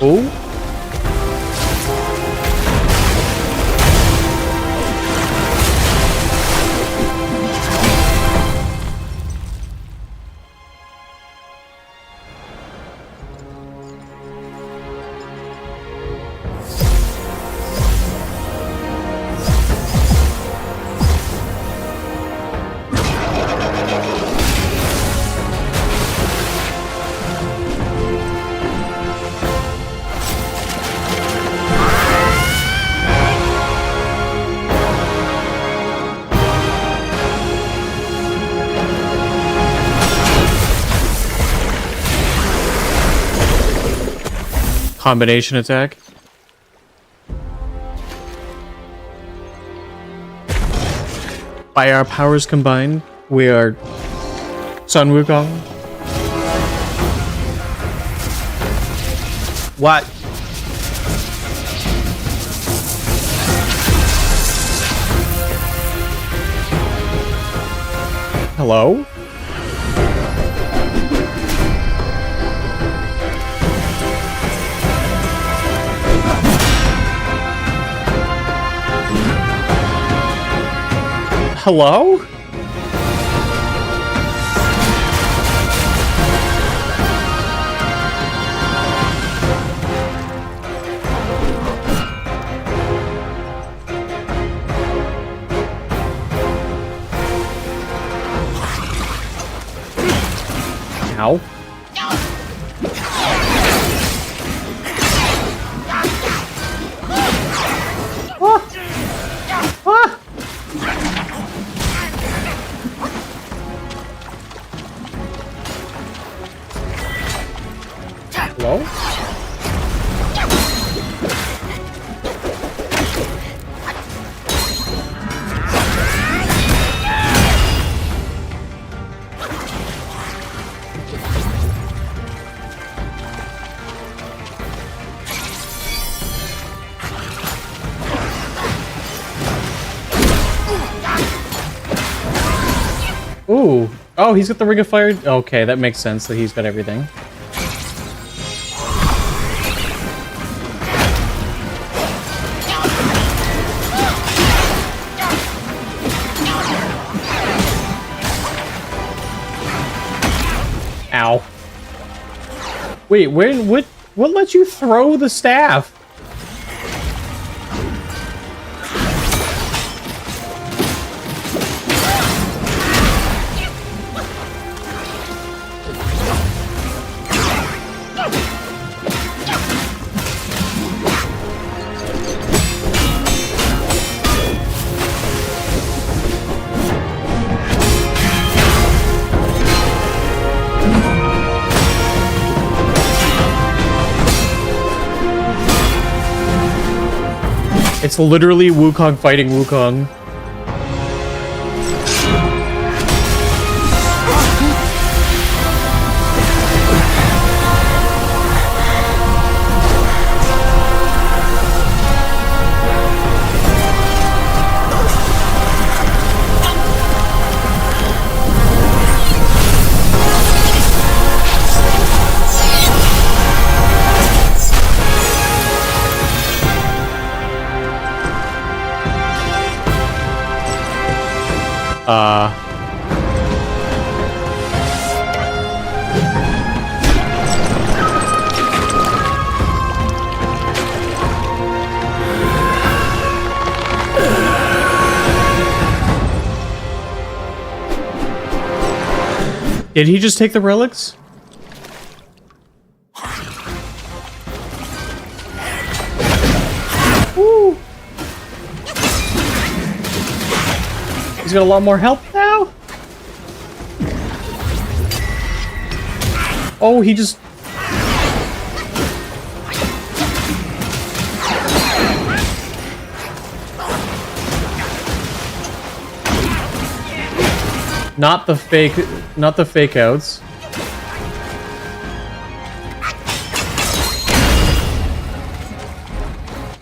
Oh. Combination attack. By our powers combined, we are Sun Wukong.
What?
Hello? Hello? Ow. Hello? Ooh. Oh, he's got the Ring of Fire. Okay, that makes sense that he's got everything. Ow. Wait, what let you throw the staff? It's literally Wukong fighting Wukong. Did he just take the relics? Woo! He's got a lot more health now? Oh, he just... Not the fake outs.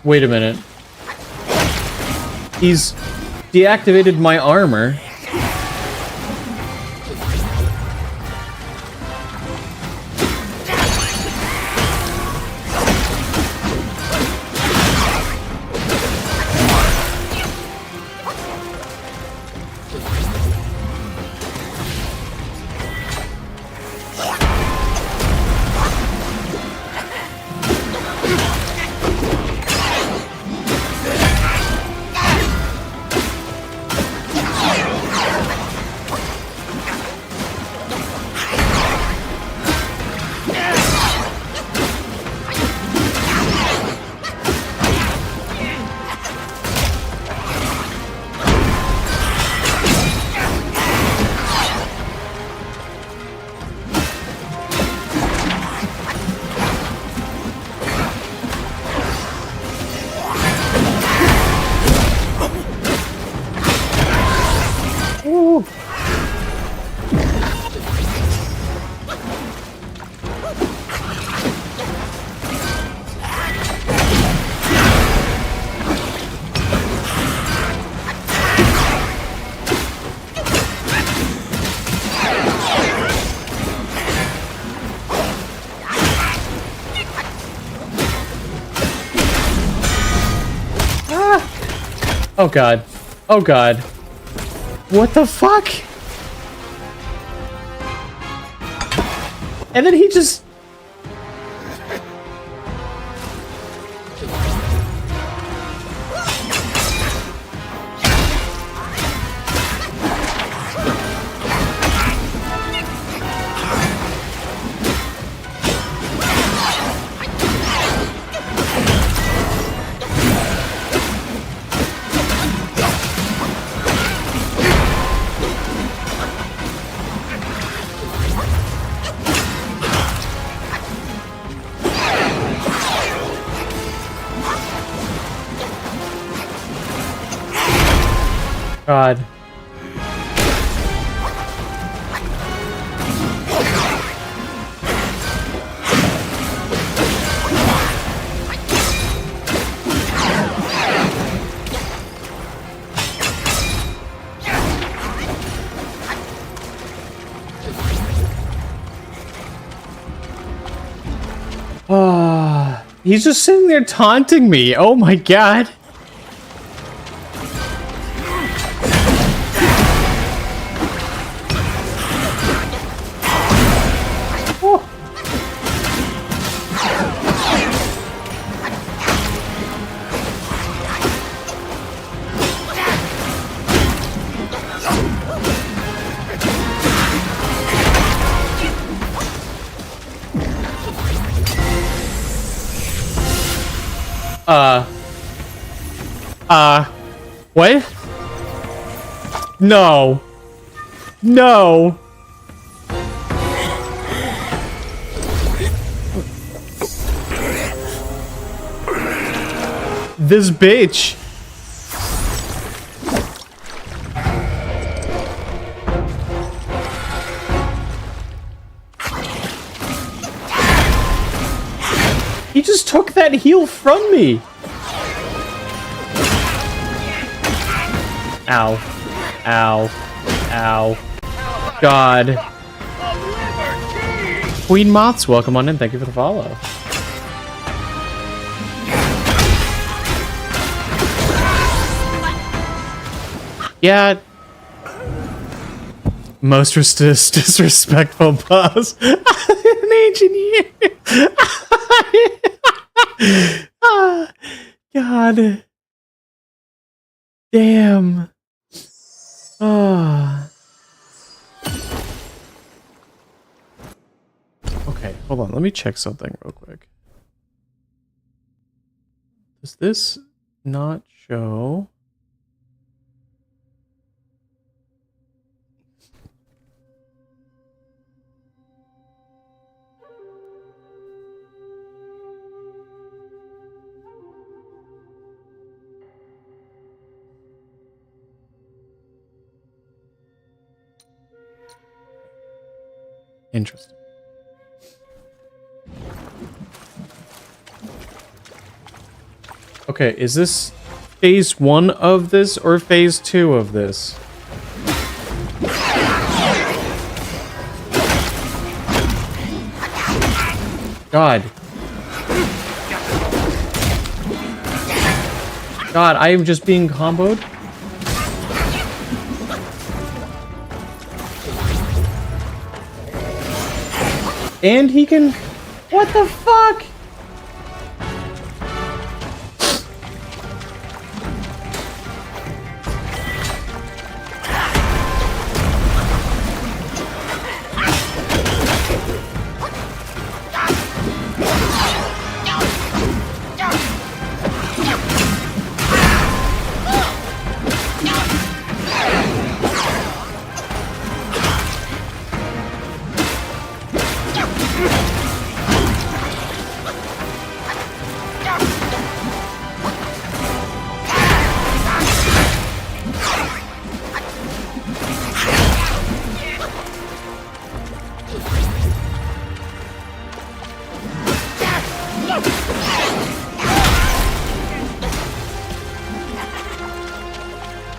Wait a minute. He's deactivated my armor. Oh god. Oh god. What the fuck? And then he just... God. He's just sitting there taunting me. Oh my god. What? No. No. This bitch. He just took that heal from me. Ow. Ow. Ow. God. Queen Moths, welcome on in. Thank you for the follow. Yeah. Most disrespectful boss in ancient years. Ah, God. Damn. Ah. Okay, hold on. Let me check something real quick. Does this not show? Interesting. Okay, is this phase 1 of this or phase 2 of this? God. God, I am just being comboed. And he can... What the fuck?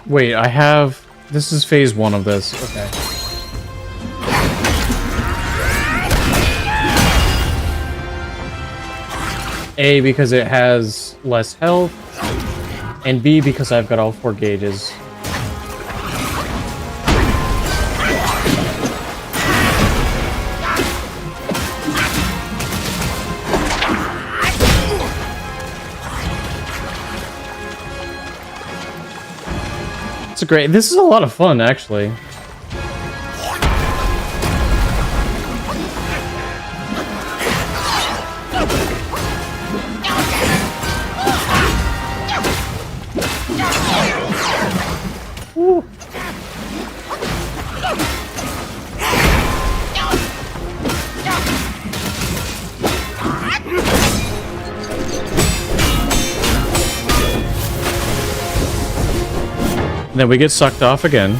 Wait, I have... This is phase 1 of this. Okay. A, because it has less health. And B, because I've got all 4 gauges. It's a great... This is a lot of fun, actually. Woo. Then we get sucked off again.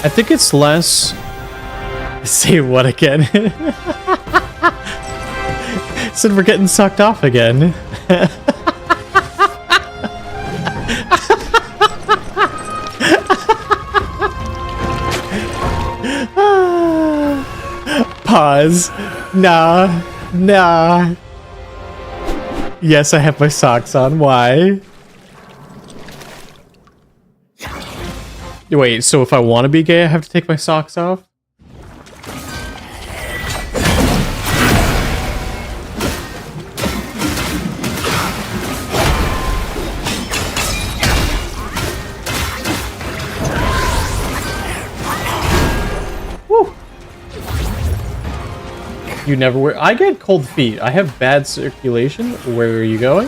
I think it's less... Say what again? Said we're getting sucked off again. Pause. Nah. Nah. Yes, I have my socks on. Why? Wait, so if I want to be gay, I have to take my socks off? You never wear. I get cold feet. I have bad circulation. Where are you going?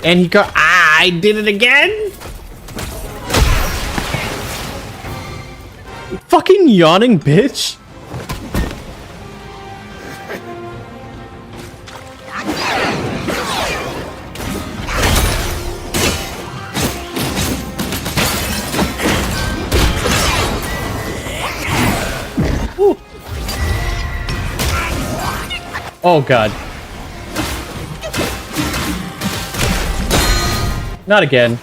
And he got. Ah! I did it again. Fucking yawning bitch. Ooh. Oh god. Not again.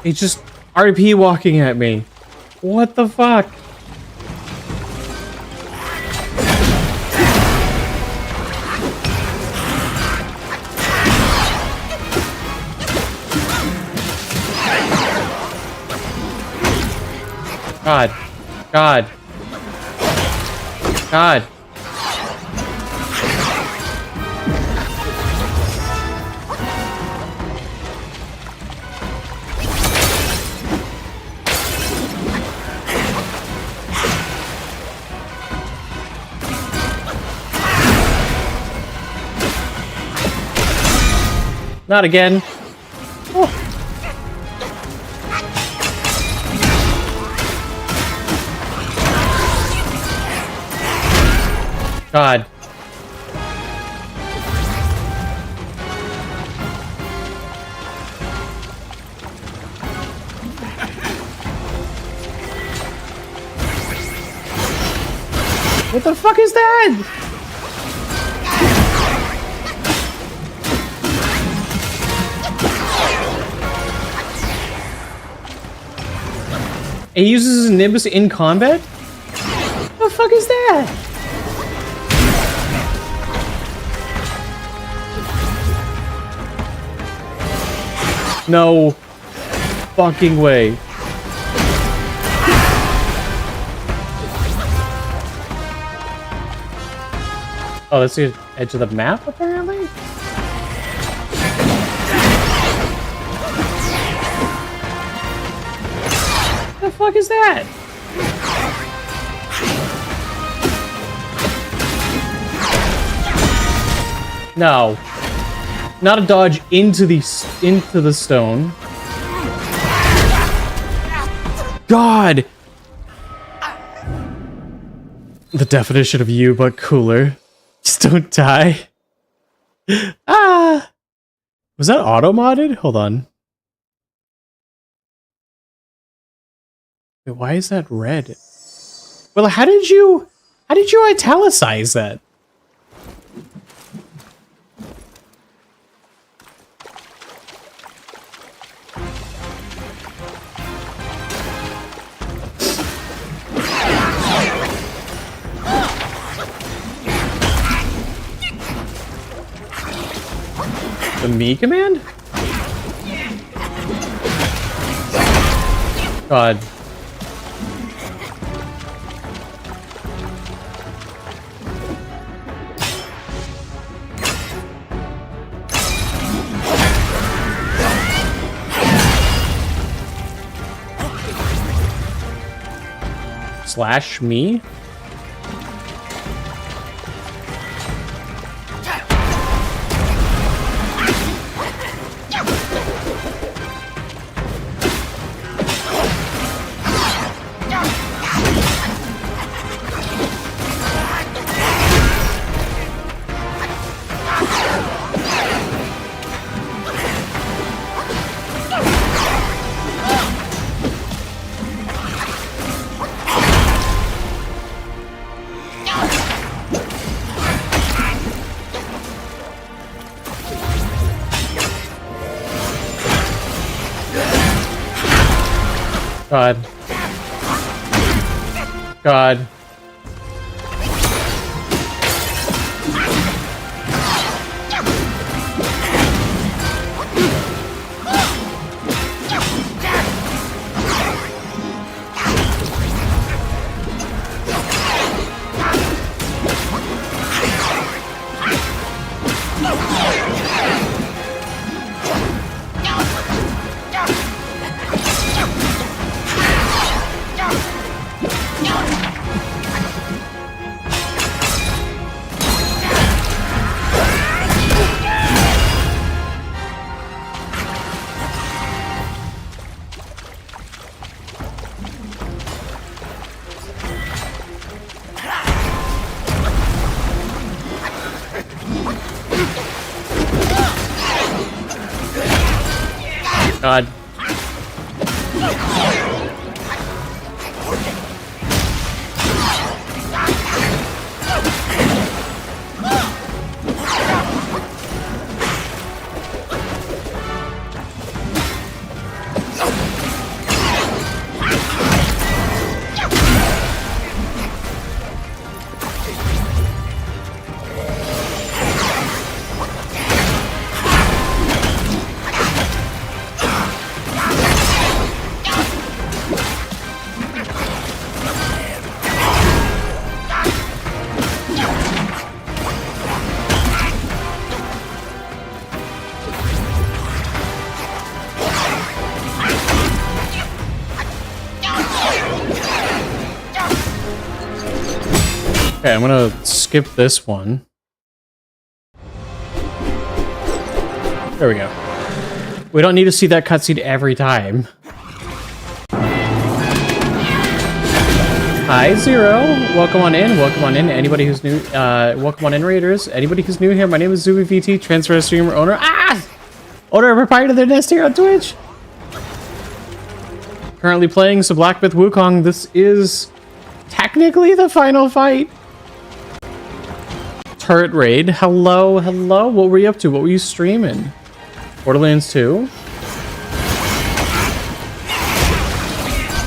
He's just RP walking at me. What the fuck? God. God. God. Not again. Oh. God. What the fuck is that? He uses his Nimbus in combat? What the fuck is that? No fucking way. Oh, that's the edge of the map, apparently? What the fuck is that? No. Not a dodge into the stone. God! The definition of you, but cooler. Just don't die. Ah! Was that auto-modded? Hold on. Wait, why is that red? Well, how did you italicize that? The me command? God. Slash me? God. God. God. Okay, I'm gonna skip this one. There we go. We don't need to see that cutscene every time. Hi, Zero. Welcome on in. Welcome on in. Anybody who's new, welcome on in, Raiders. Anybody who's new here, my name is ZubiVT, transfer streamer owner. Owner of proprietor of their nest here on Twitch. Currently playing some Black Myth Wukong. This is technically the final fight. Turret raid. Hello, hello. What were you up to? What were you streaming? Borderlands 2?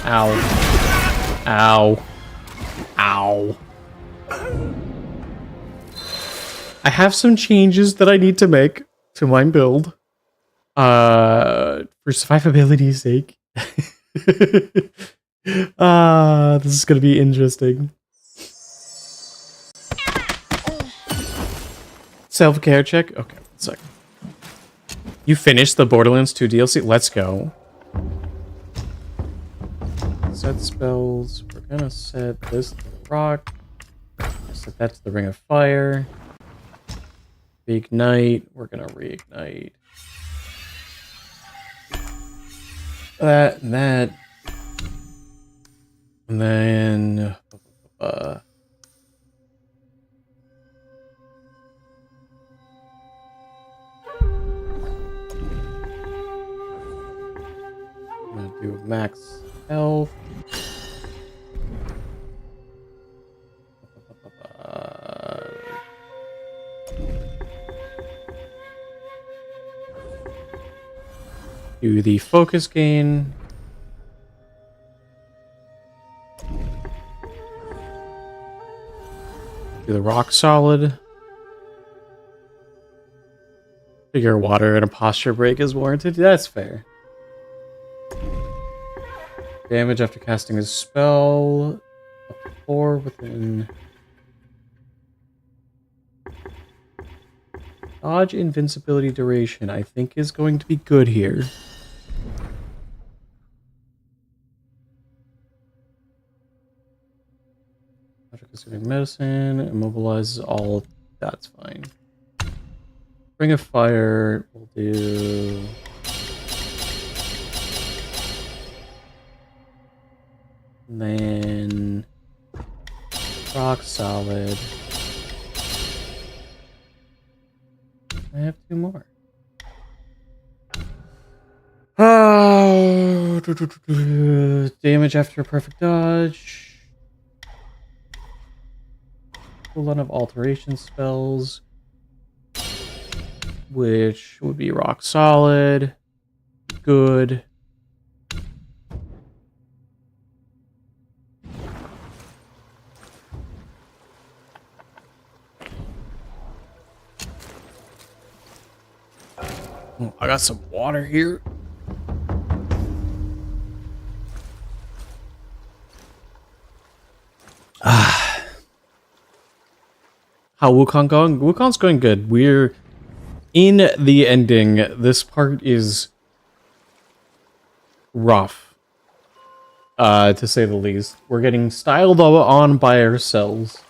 Ow. Ow. Ow. I have some changes that I need to make to my build. For survivability's sake. This is gonna be interesting. Self-care check? Okay, 1 second. You finished the Borderlands 2 DLC? Let's go. Set spells. We're gonna set this to the rock. Set that to the Ring of Fire. Reignite. We're gonna reignite. That and that. And then... I'm gonna do max health. Do the focus gain. Do the rock solid. Figure water and a posture break is warranted. That's fair. Damage after casting a spell. Up to 4 within. Dodge invincibility duration, I think, is going to be good here. After consuming medicine, immobilizes all. That's fine. Ring of Fire will do. And then rock solid. I have 2 more. Oh, damage after a perfect dodge. Cooldown of alteration spells, which would be rock solid. Good. Oh, I got some water here. How Wukong going? Wukong's going good. We're in the ending. This part is rough, to say the least. We're getting styled on by ourselves.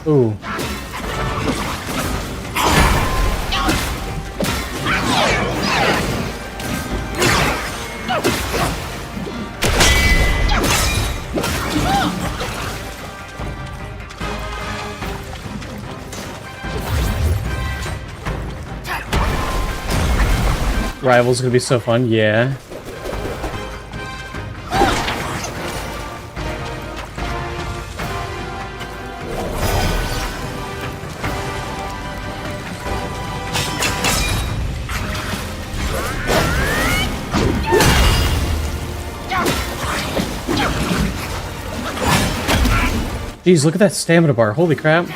Ooh. Rival's gonna be so fun, yeah. Jeez, look at that stamina bar. Holy crap.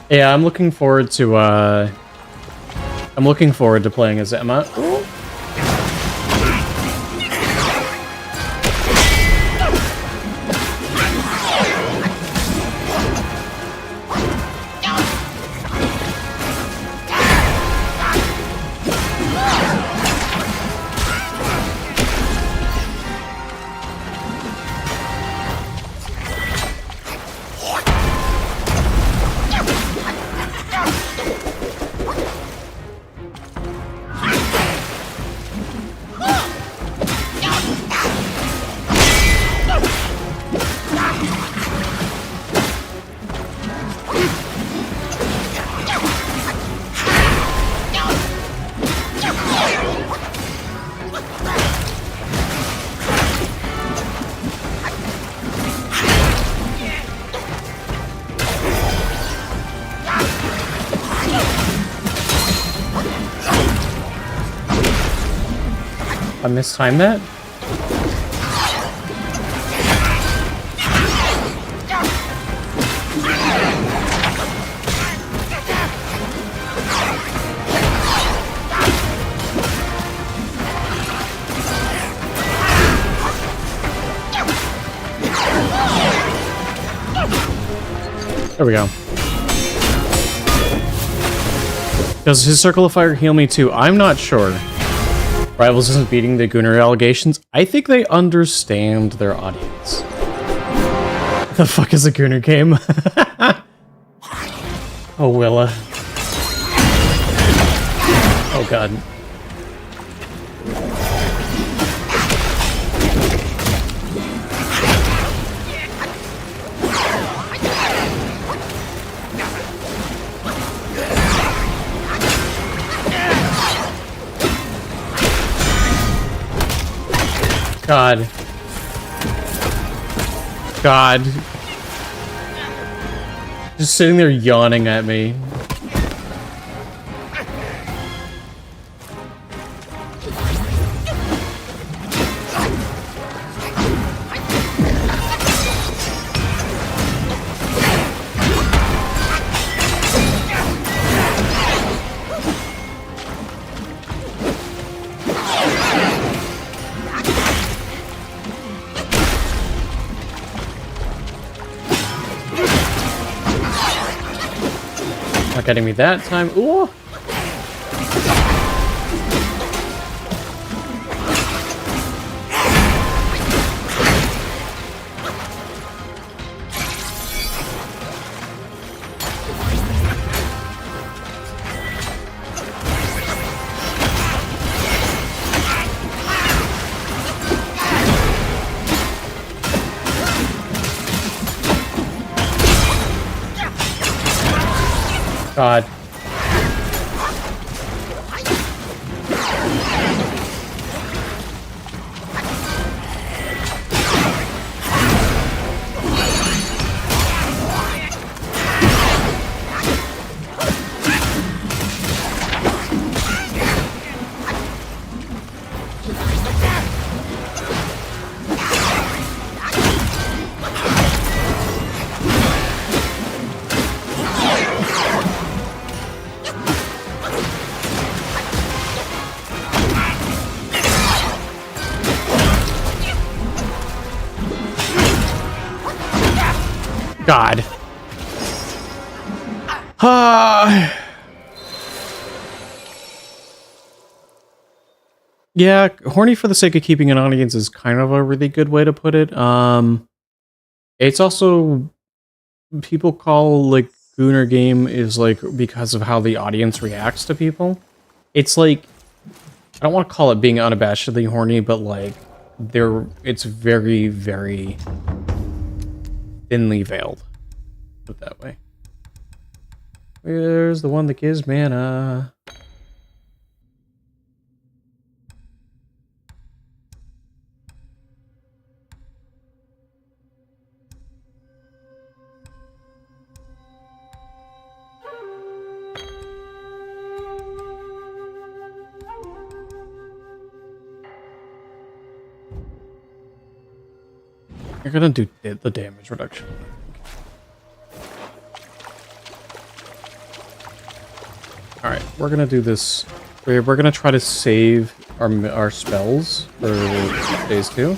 Yeah, I'm looking forward to playing as Emma. I mistimed that? There we go. Does his Circle of Fire heal me too? I'm not sure. Rivals isn't beating the Gunnar allegations. I think they understand their audience. The fuck is a Gunnar game? Oh, Willa. Oh, God. God. God. Just sitting there yawning at me. Not getting me that time. Ooh. God. God. Yeah, horny for the sake of keeping an audience is kind of a really good way to put it. It's also people call like Gooner game is like because of how the audience reacts to people. It's like I don't want to call it being unabashedly horny, but like it's very, very thinly veiled. Put it that way. Where's the one that gives mana? You're gonna do the damage reduction. Alright, we're gonna do this. We're gonna try to save our spells for phase 2.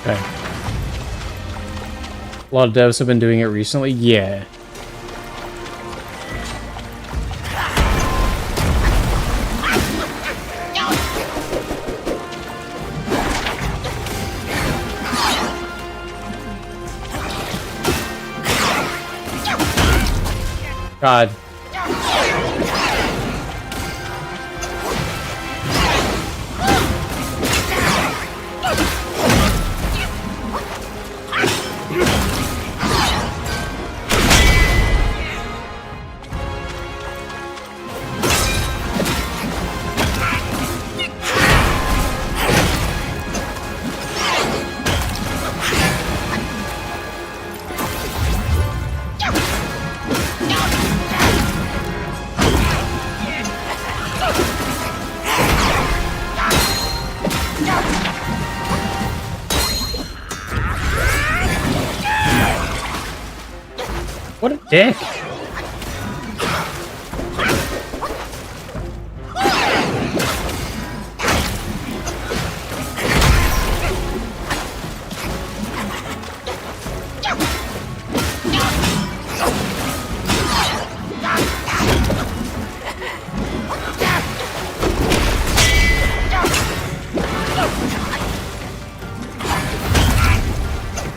Okay. A lot of devs have been doing it recently. Yeah. God. What a dick.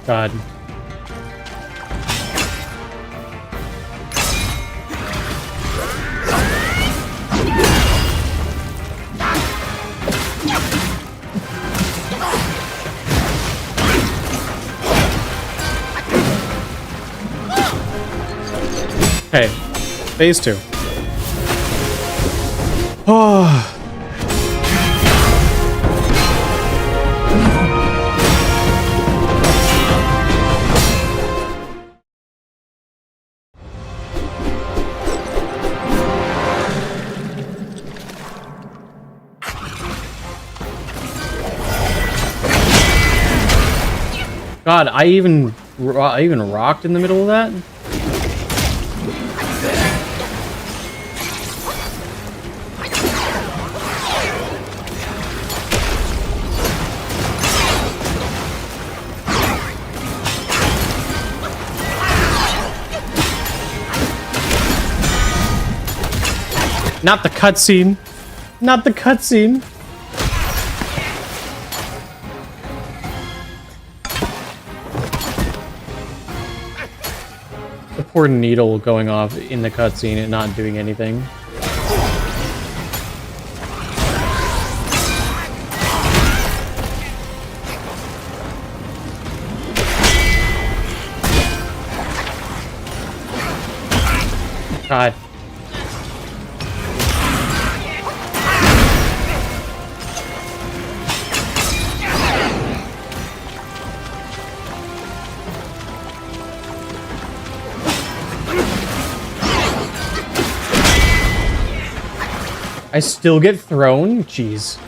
God. Okay, phase 2. Oh. God, I even rocked in the middle of that? Not the cutscene. Not the cutscene. The poor needle going off in the cutscene and not doing anything. God. I still get thrown? Jeez.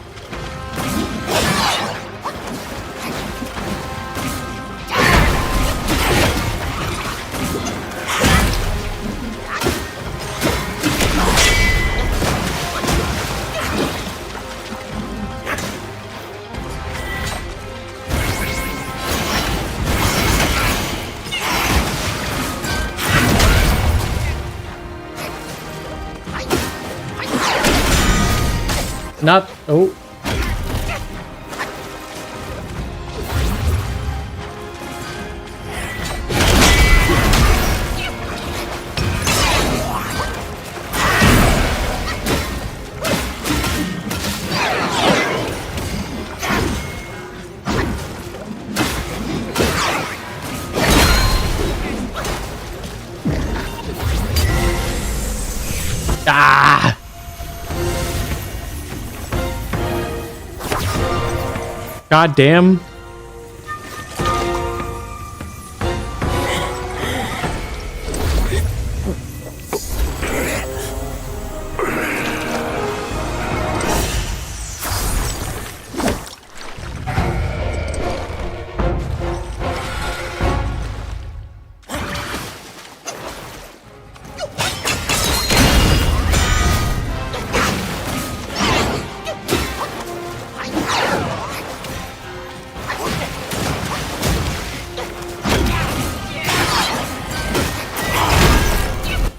Not. Oh. Ah! God damn.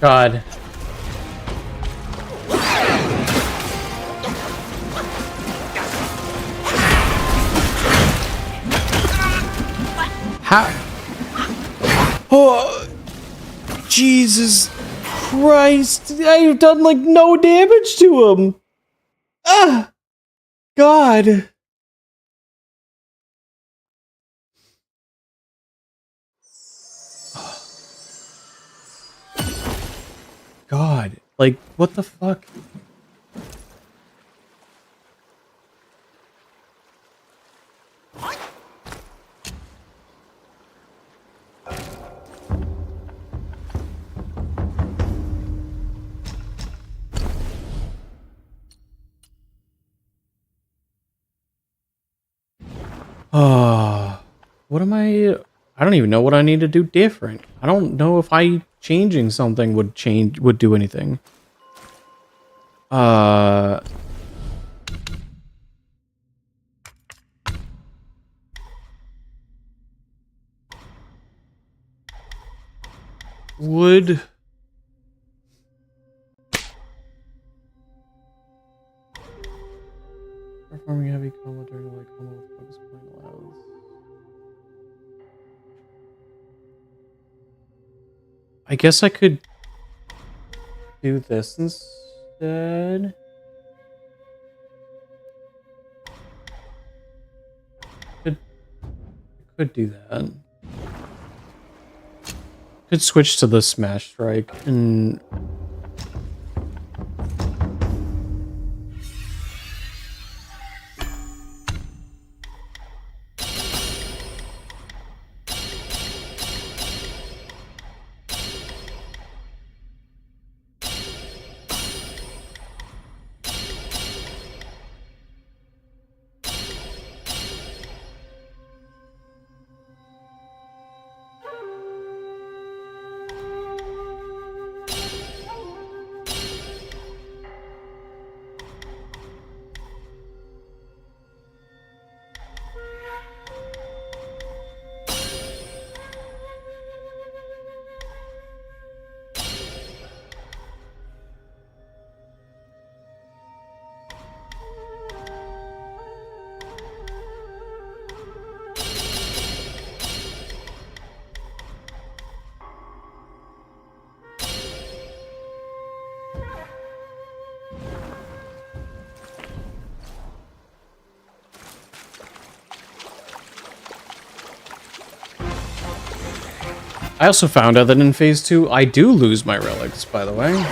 God. How? Oh, Jesus Christ! I've done like no damage to him. Ah, God. God, like, what the fuck? What am I don't even know what I need to do different. I don't know if changing something would do anything. Would performing heavy combo during like combo with focus point allows. I guess I could do this instead. Could do that. Could switch to the smash strike and I also found out that in Phase 2, I do lose my relics, by the way.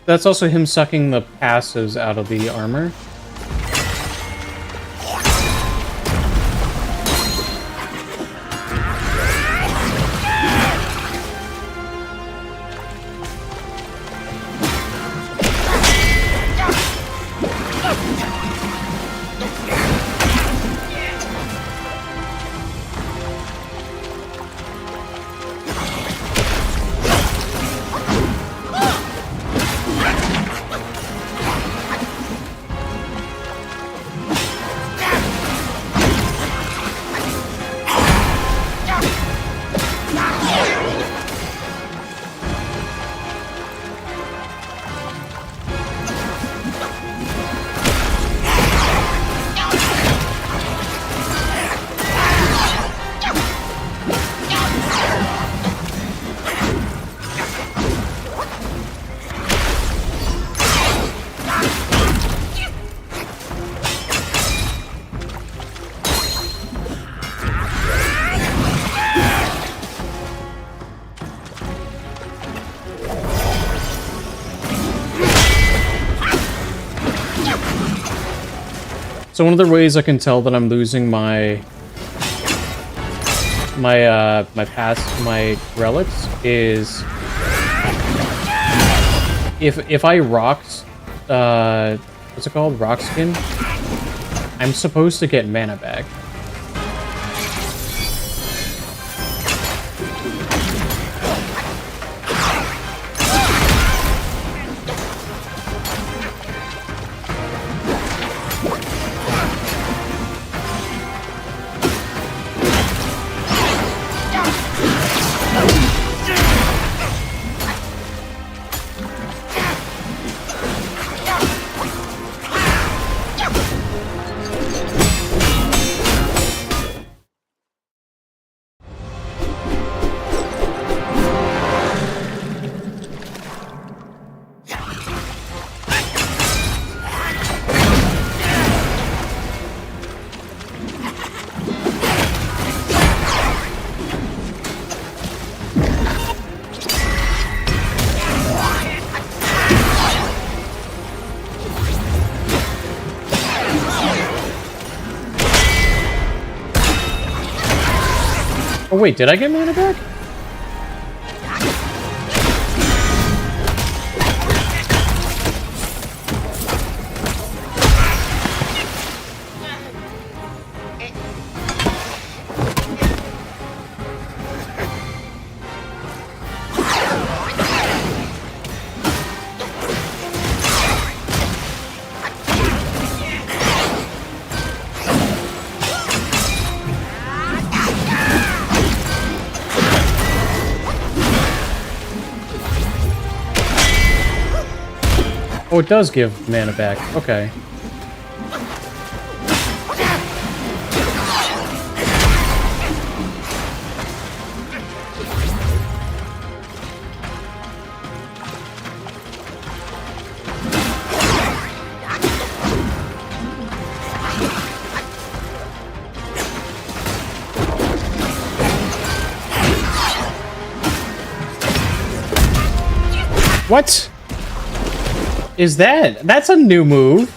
That's also him sucking the passives out of the armor. So one of the ways I can tell that I'm losing my relics is if I rocked what's it called? Rock skin? I'm supposed to get mana back. Oh wait, did I get mana back? Oh, it does give mana back. Okay. What is that? That's a new move.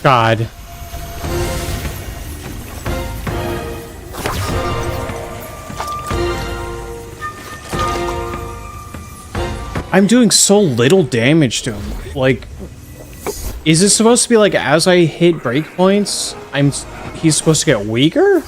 God.
I'm doing so little damage to him. Like, is this supposed to be like as I hit breakpoints, he's supposed to get weaker?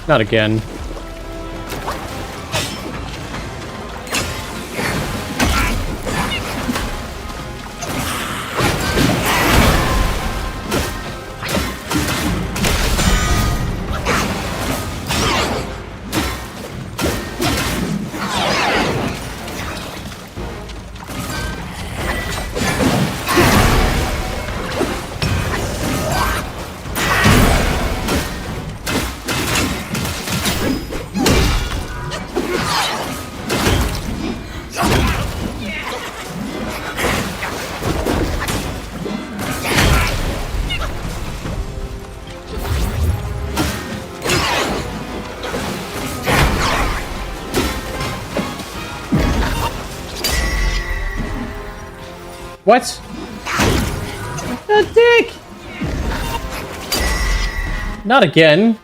Not again. What? The dick! Not again.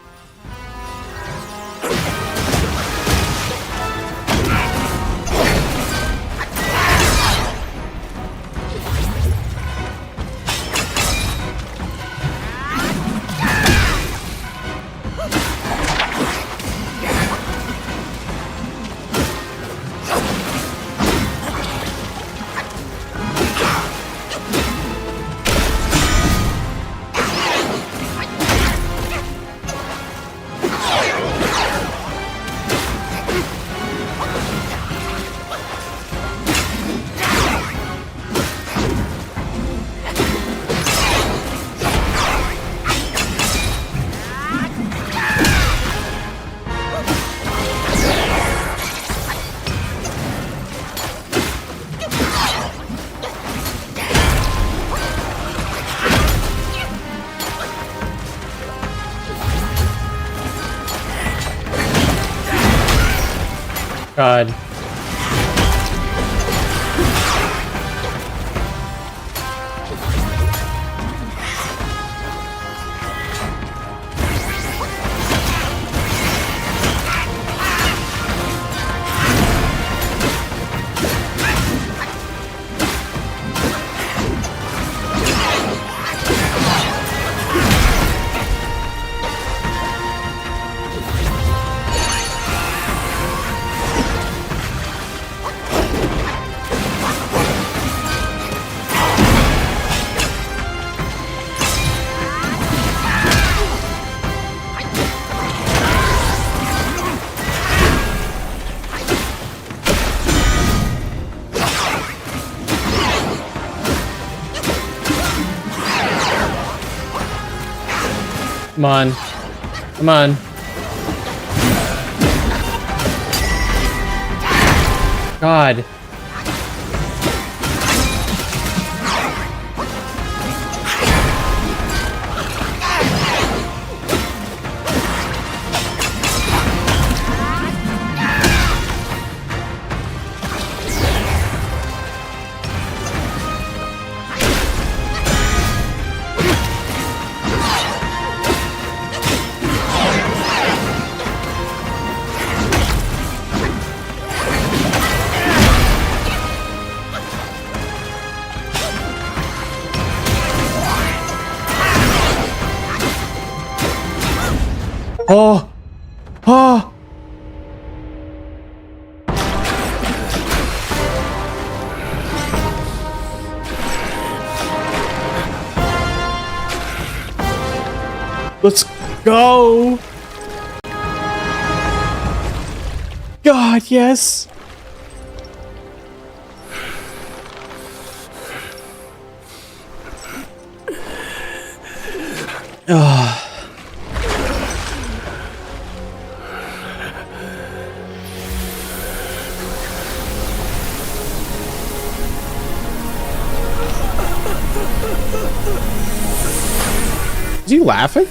God. Come on. Come on. God. Oh! Oh! Let's go! God, yes! Ah. Is he laughing?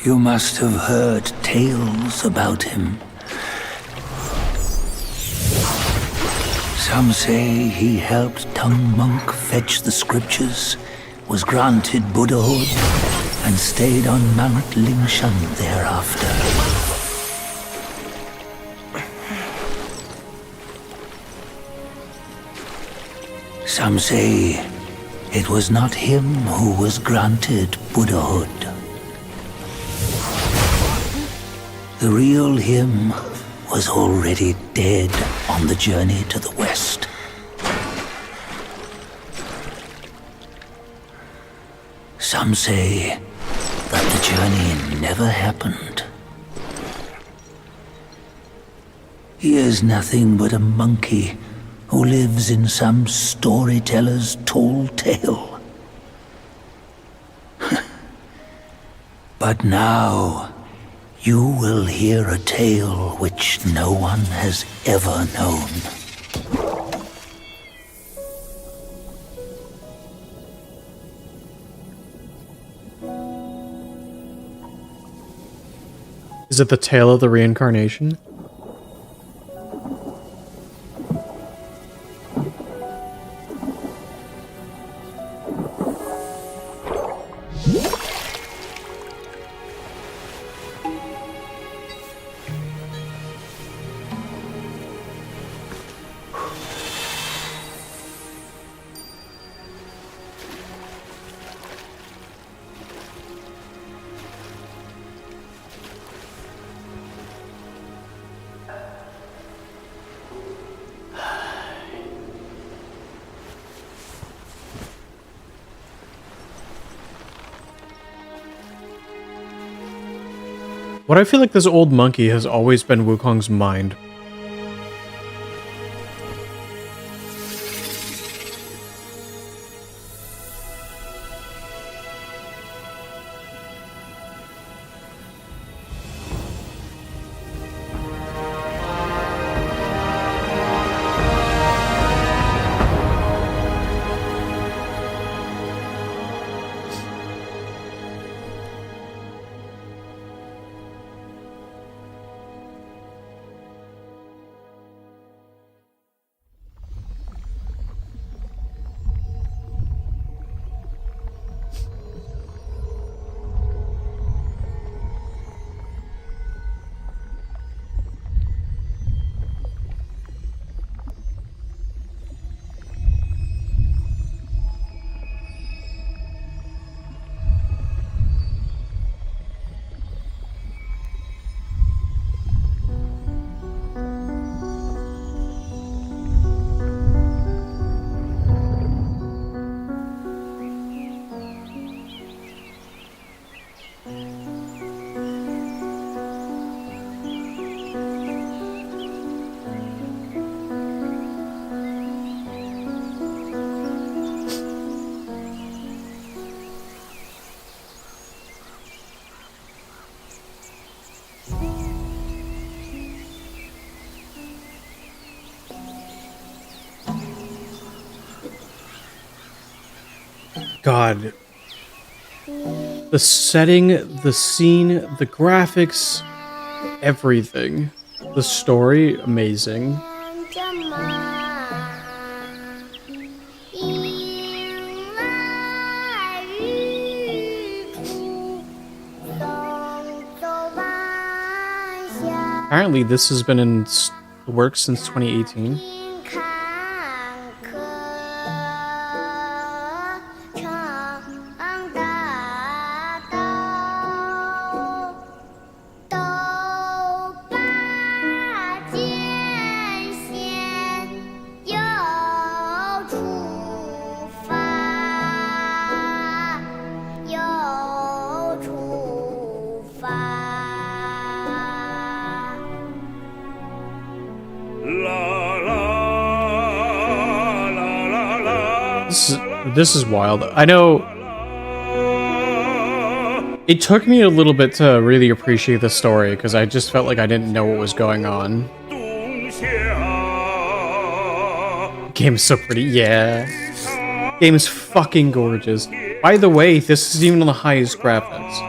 You must have heard tales about him. Some say he helped Tung Monk fetch the scriptures, was granted Buddhahood, and stayed on Mount Lingshan thereafter. Some say it was not him who was granted Buddhahood. The real him was already dead on the journey to the west. Some say that the journey never happened. He is nothing but a monkey who lives in some storyteller's tall tale. But now, you will hear a tale which no one has ever known.
Is it the tale of the reincarnation? What I feel like this old monkey has always been Wukong's mind. God. The setting, the scene, the graphics, everything. The story, amazing. Apparently, this has been in the works since 2018.
看客闯大道，斗把剑线又出发，又出发。
This is wild. I know it took me a little bit to really appreciate the story because I just felt like I didn't know what was going on. Game's so pretty, yeah. Game is fucking gorgeous. By the way, this is even on the highest graphics.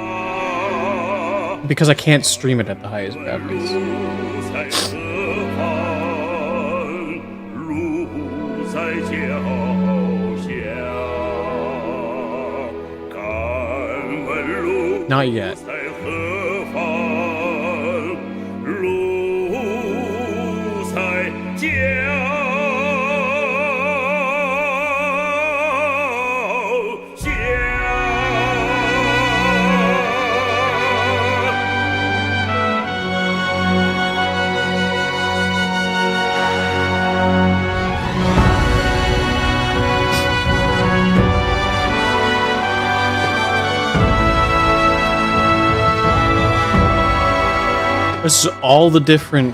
Because I can't stream it at the highest graphics. Not yet. This is all the different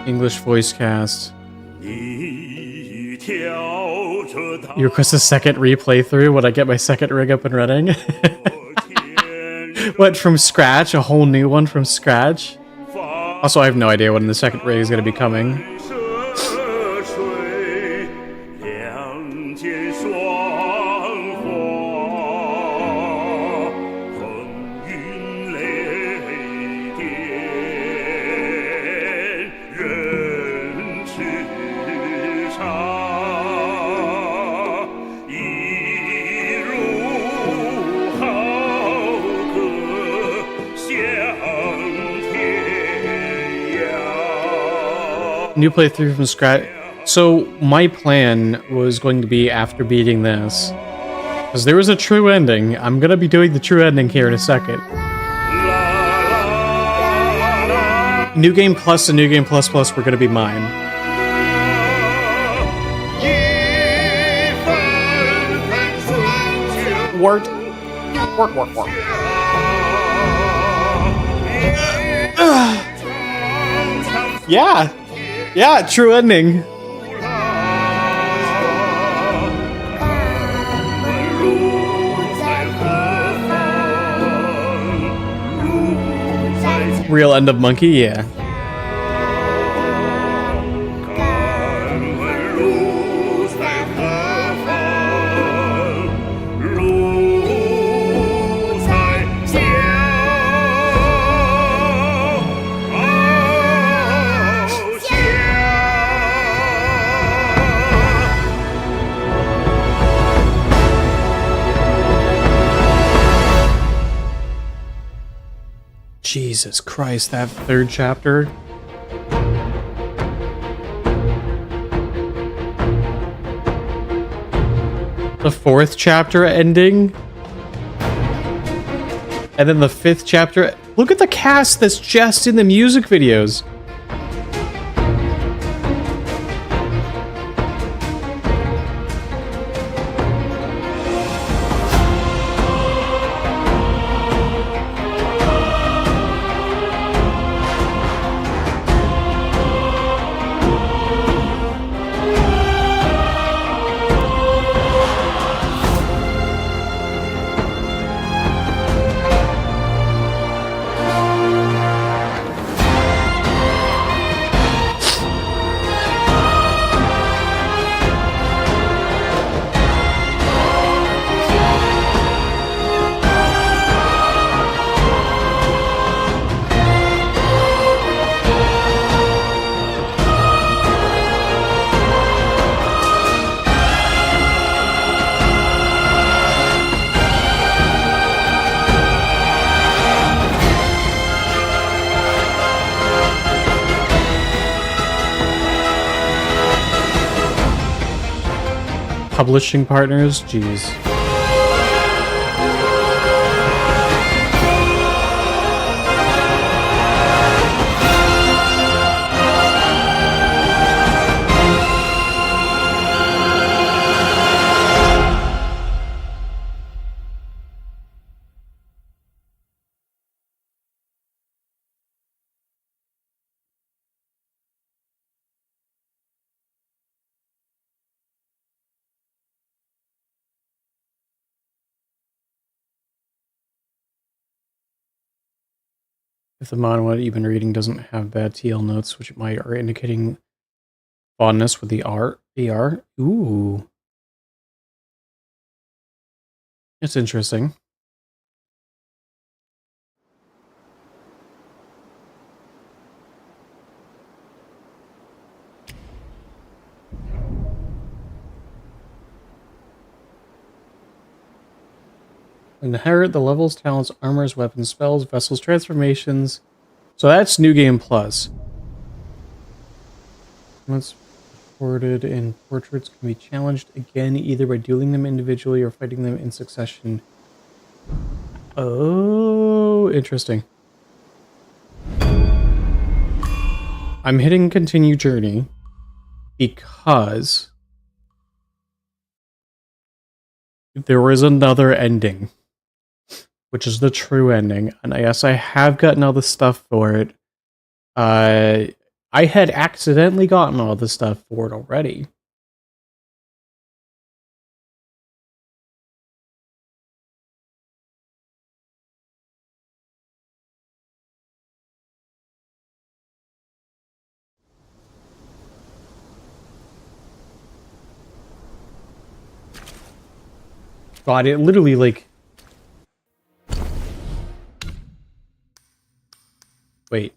English voice cast. You request a second replay through when I get my second rig up and running? What, from scratch? A whole new one from scratch? Also, I have no idea when the second rig is going to be coming. New playthrough from scratch. So my plan was going to be after beating this, because there was a true ending. I'm gonna be doing the true ending here in a second. New Game Plus and New Game Plus Plus were gonna be mine. Wart. Yeah. Yeah, true ending. Real end of monkey, yeah. Jesus Christ, that third chapter. The fourth chapter ending. And then the fifth chapter. Look at the cast that's just in the music videos. publishing partners. Jeez. If the manhwa you've been reading doesn't have bad TL notes, which it might, are indicating fondness with the AR. Ooh. It's interesting. Inherit the levels, talents, armors, weapons, spells, vessels, transformations. So that's New Game Plus. Once recorded in portraits can be challenged again either by dueling them individually or fighting them in succession. Oh, interesting. I'm hitting continue journey because there is another ending, which is the true ending. And yes, I have gotten all the stuff for it. I had accidentally gotten all the stuff for it already. God, it literally, like... Wait.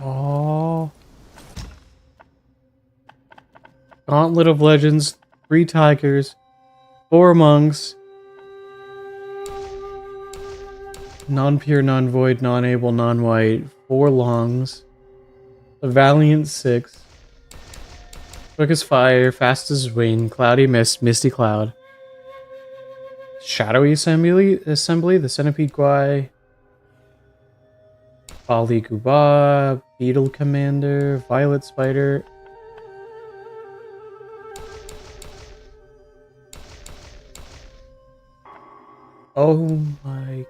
Oh. Gauntlet of Legends, 3 tigers, 4 monks, non-pure, non-void, non-able, non-white, 4 longs, the Valiant 6, quick as fire, fast as wind, cloudy mist, misty cloud, shadowy assembly, the centipede guy, Bali Guba, beetle commander, violet spider. Oh my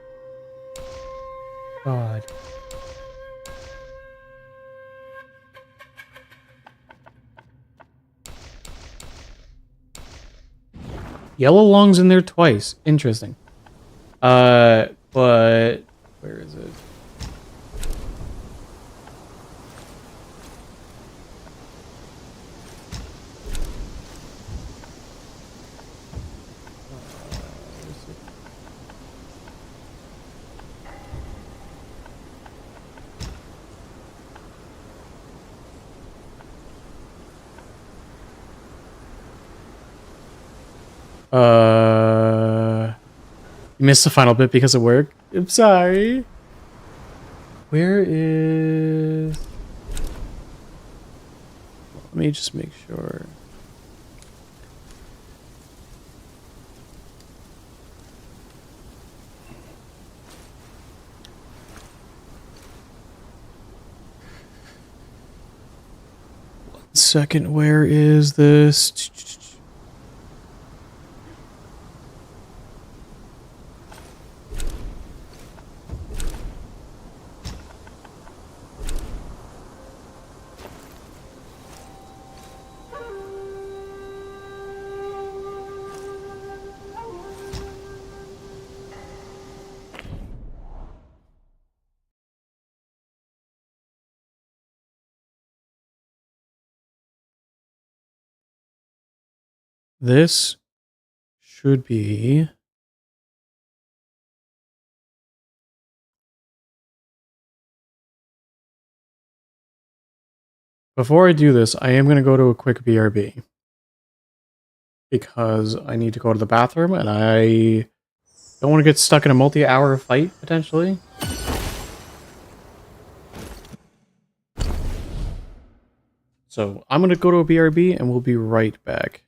god. Yellow Long's in there twice. Interesting. But where is it? You missed the final bit because of work. I'm sorry. Where is... Let me just make sure. One second, where is this? This should be... Before I do this, I am going to go to a quick BRB. Because I need to go to the bathroom, and I don't want to get stuck in a multi-hour fight, potentially. So, I'm going to go to a BRB, and we'll be right back.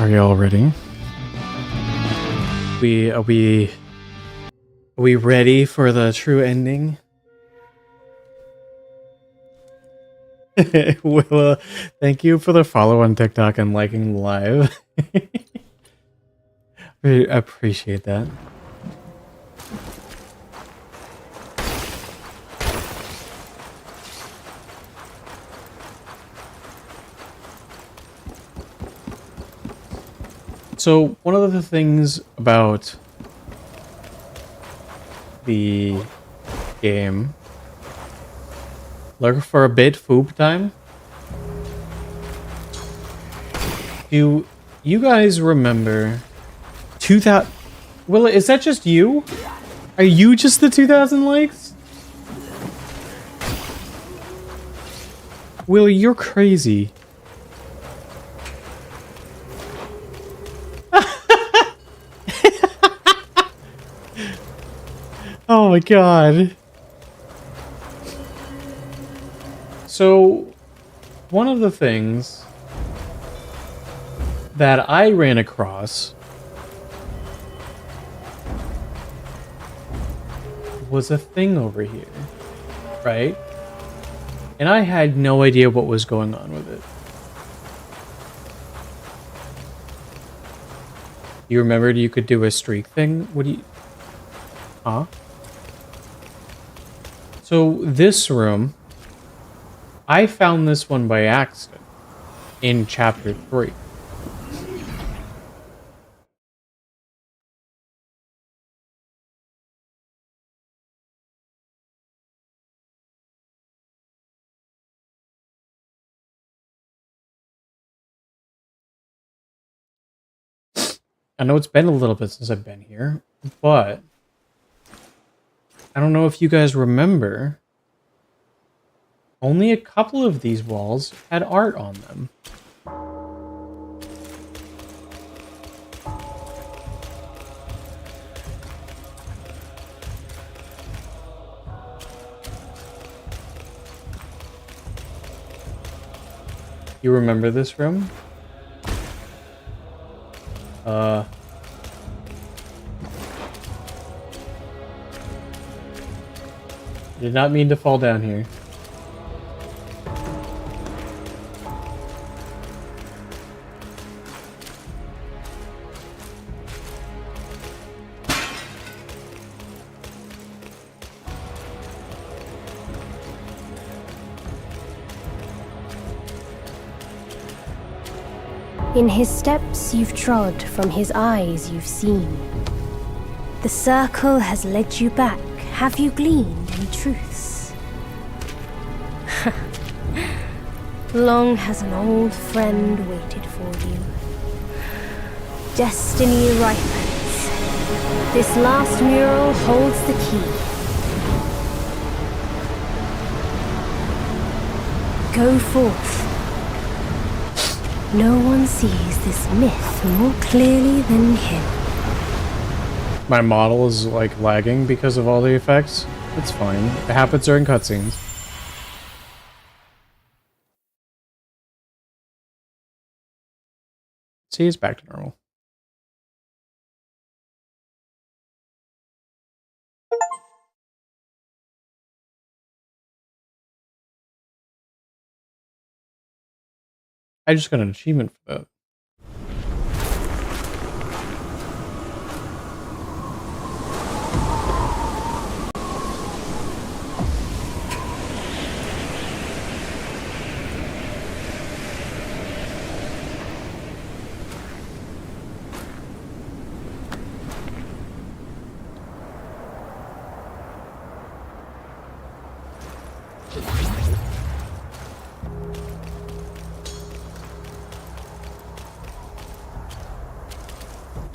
Are y'all ready? Are we ready for the true ending? Willa, thank you for the follow on TikTok and liking live. I appreciate that. So, one of the things about the game, look for a bit Foob time. Do you guys remember 2000? Willa, is that just you? Are you just the 2,000 likes? Willa, you're crazy. Oh my god. So, one of the things that I ran across was a thing over here, right? And I had no idea what was going on with it. You remembered you could do a streak thing? What do you... Huh? So, this room, I found this one by accident in chapter 3. I know it's been a little bit since I've been here, but I don't know if you guys remember, only a couple of these walls had art on them. You remember this room? Did not mean to fall down here.
In his steps you've trod, from his eyes you've seen. The circle has led you back. Have you gleaned any truths? Long has an old friend waited for you. Destiny ripens. This last mural holds the key. Go forth. No one sees this myth more clearly than him.
My model is like lagging because of all the effects. It's fine. It happens during cutscenes. See, it's back to normal. I just got an achievement for that.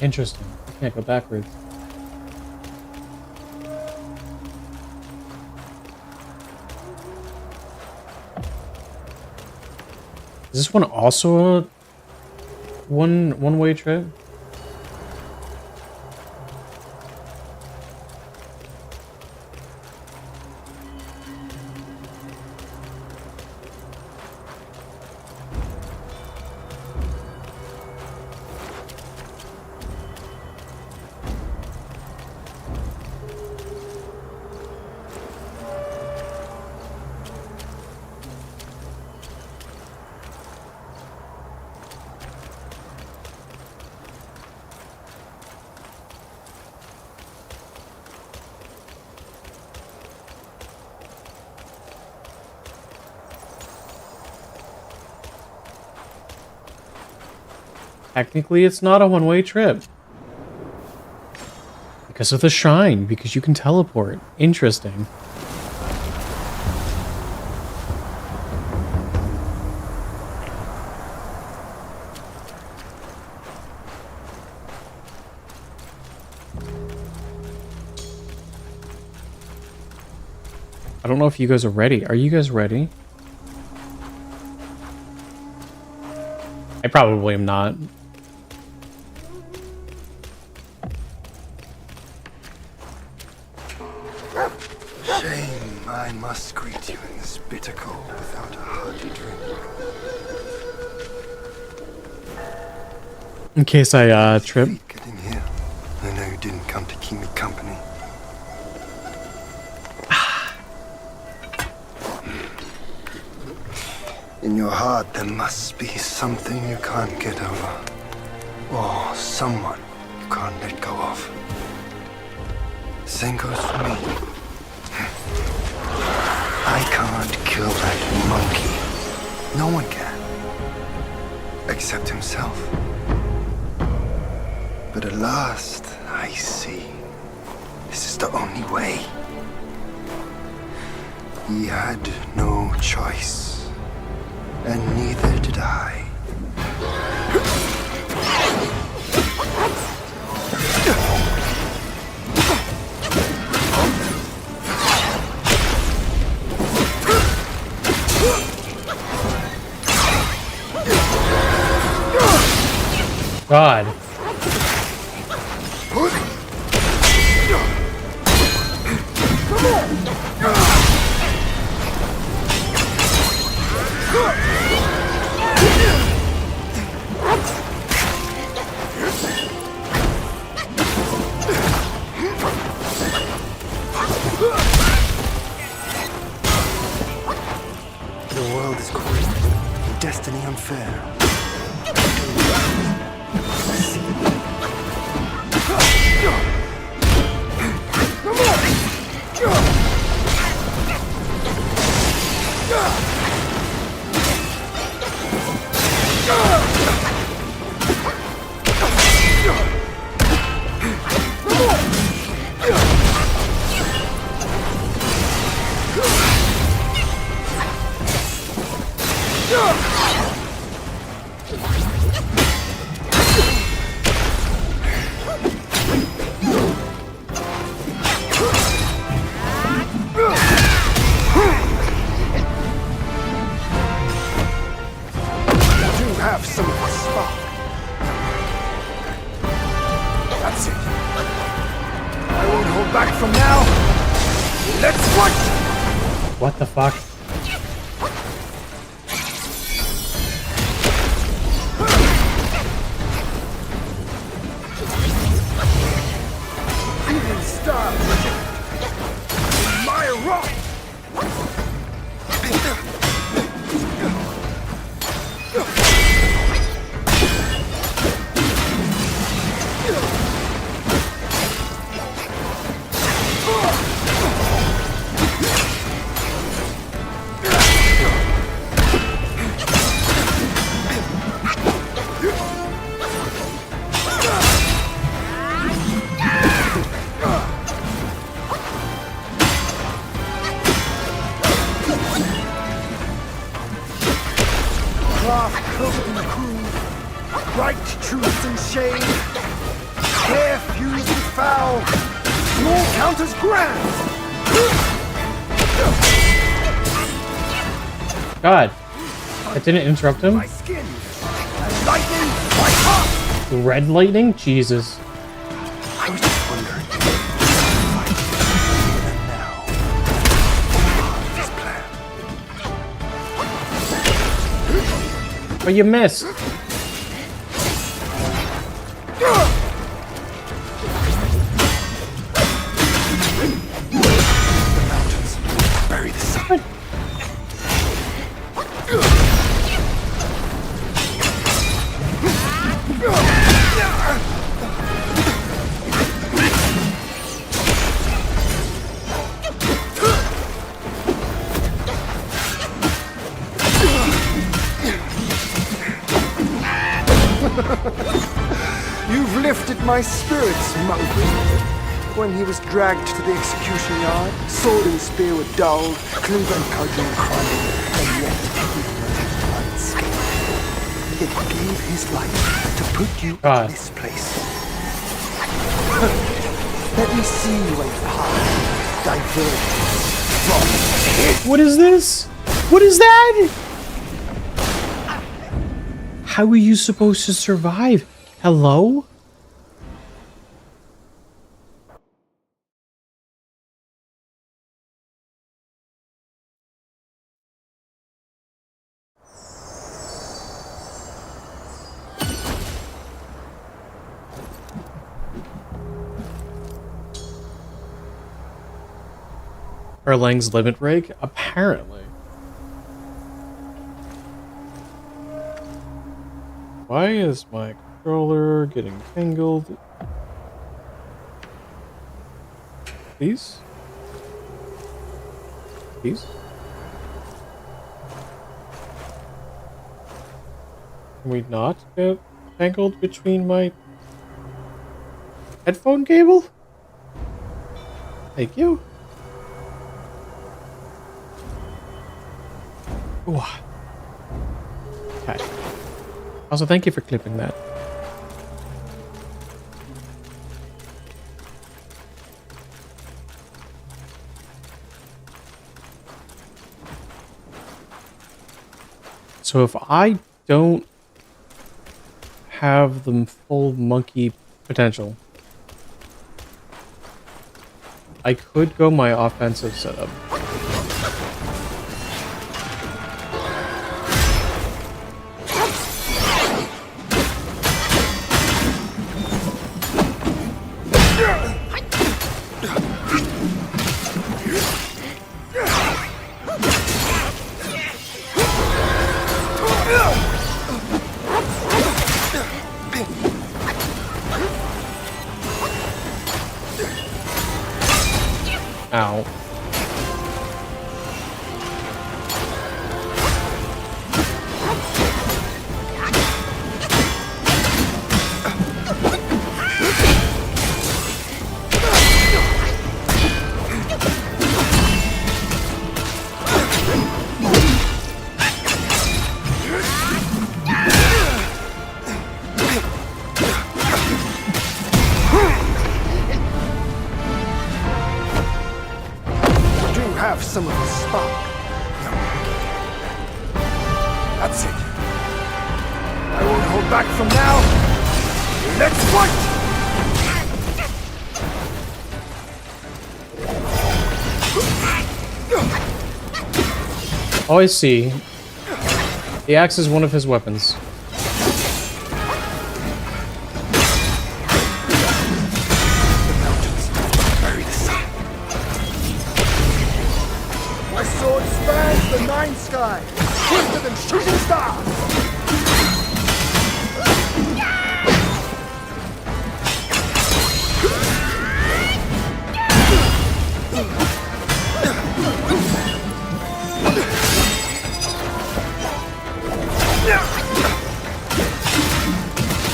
Interesting. I can't go backwards. Is this one also a one-way trip? Technically, it's not a one-way trip. Because of the shrine, because you can teleport. Interesting. I don't know if you guys are ready. Are you guys ready? I probably am not.
Shame I must greet you in this bitter cold without a hearty drink.
In case I trip.
Feet getting here. I know you didn't come to keep me company. In your heart, there must be something you can't get over. Or someone you can't let go of. Same goes for me. I can't kill that monkey. No one can. Except himself. But at last, I see. This is the only way. He had no choice. And neither did I.
God.
The world is cruel, destiny unfair. Have some of the spark. That's it. I won't hold back from now. Let's fight!
What the fuck?
Even stars my rock. Craft, coat, and crew, right truth and shame, fair fused with foul, small counters grand.
God. That didn't interrupt him?
My skin, and lightning, my heart.
Red lightning? Jesus.
I was just wondering. And now, this plan.
Oh, you missed.
Mountains, bury the sun. my spirits, monkey. When he was dragged to the execution yard, sword and spear were dulled, cleaver and cudgel crumbled, and yet he emerged unscathed. Yet he gave his life to put you in this place. Let me see your path diverge from his.
What is this? What is that? How are you supposed to survive? Hello? Erlang's limit break? Apparently. Why is my controller getting tangled? Please? Please? Can we not get tangled between my headphone cable? Thank you. Ooh. Okay. Also, thank you for clipping that. So if I don't have the full monkey potential, I could go my offensive setup. Ow.
Have some of the spark. That's it. I won't hold back from now. Let's fight!
Oh, I see. The axe is one of his weapons.
The nine sky, swifter than shooting stars.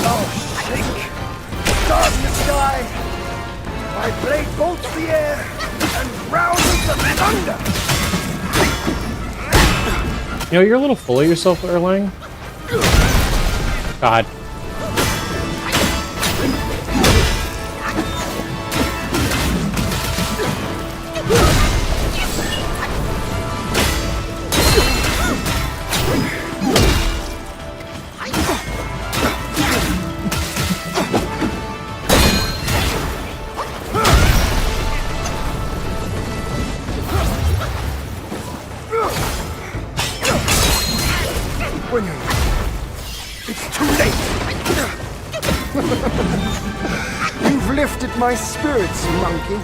Oh, shake! Stars in the sky. My blade bolts the air and rouses the thunder.
You know, you're a little full of yourself, Erlang. God.
When it's too late. You've lifted my spirits, monkey.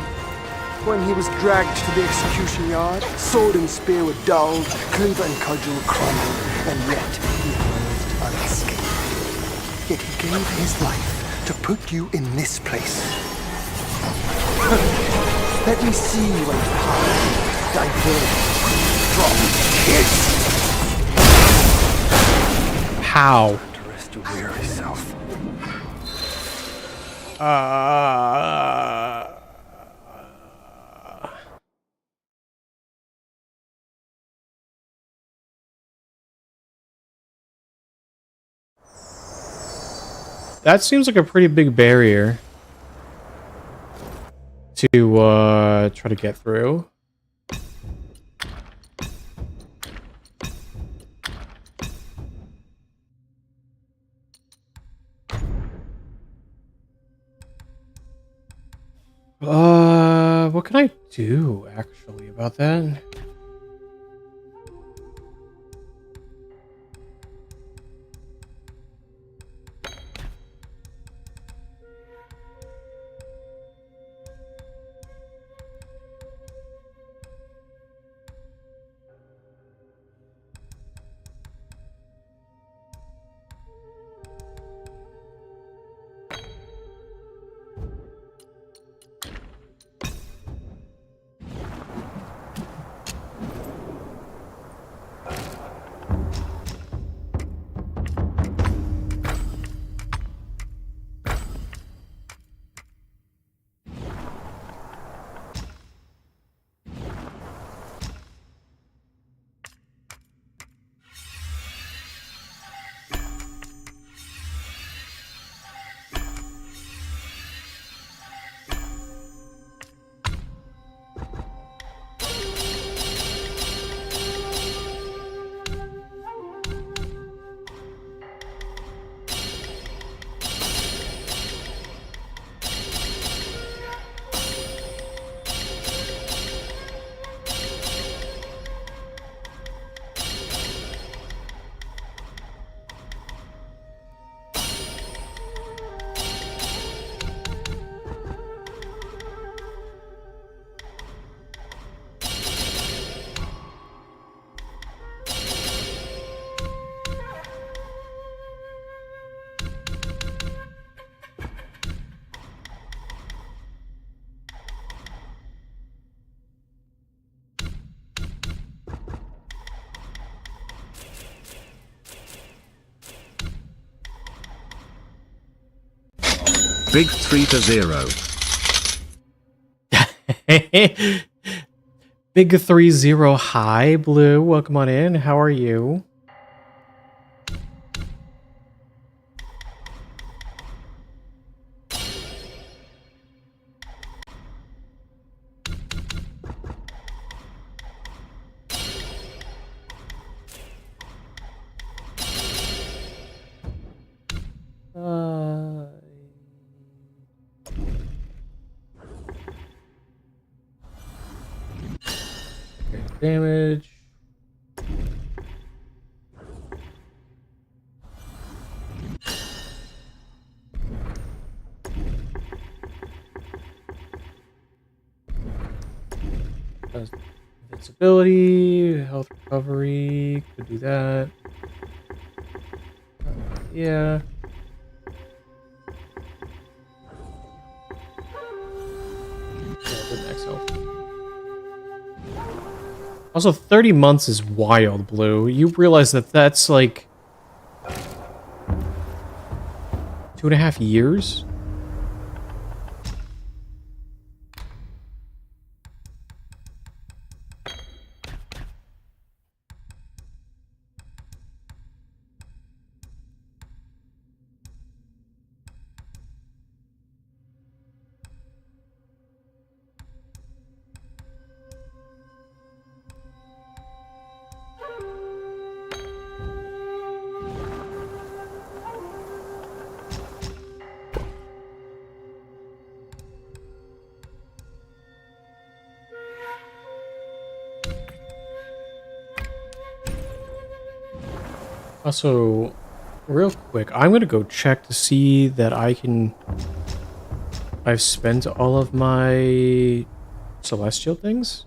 When he was dragged to the execution yard, sword and spear were dulled, cleaver and cudgel crumbled, and yet he emerged unscathed. Yet he gave his life to put you in this place. Let me see your path diverge from his.
How?
To rest a weary self.
That seems like a pretty big barrier to try to get through. What can I do actually about that?
Big 3-0.
Big 3-0. Hi, Blue. Welcome on in. How are you? Okay, damage. Invincibility, health recovery, could do that. Yeah. Good max health. Also, 30 months is wild, Blue. You realize that that's like 2.5 years? Also, real quick, I'm gonna go check to see that I've spent all of my celestial things.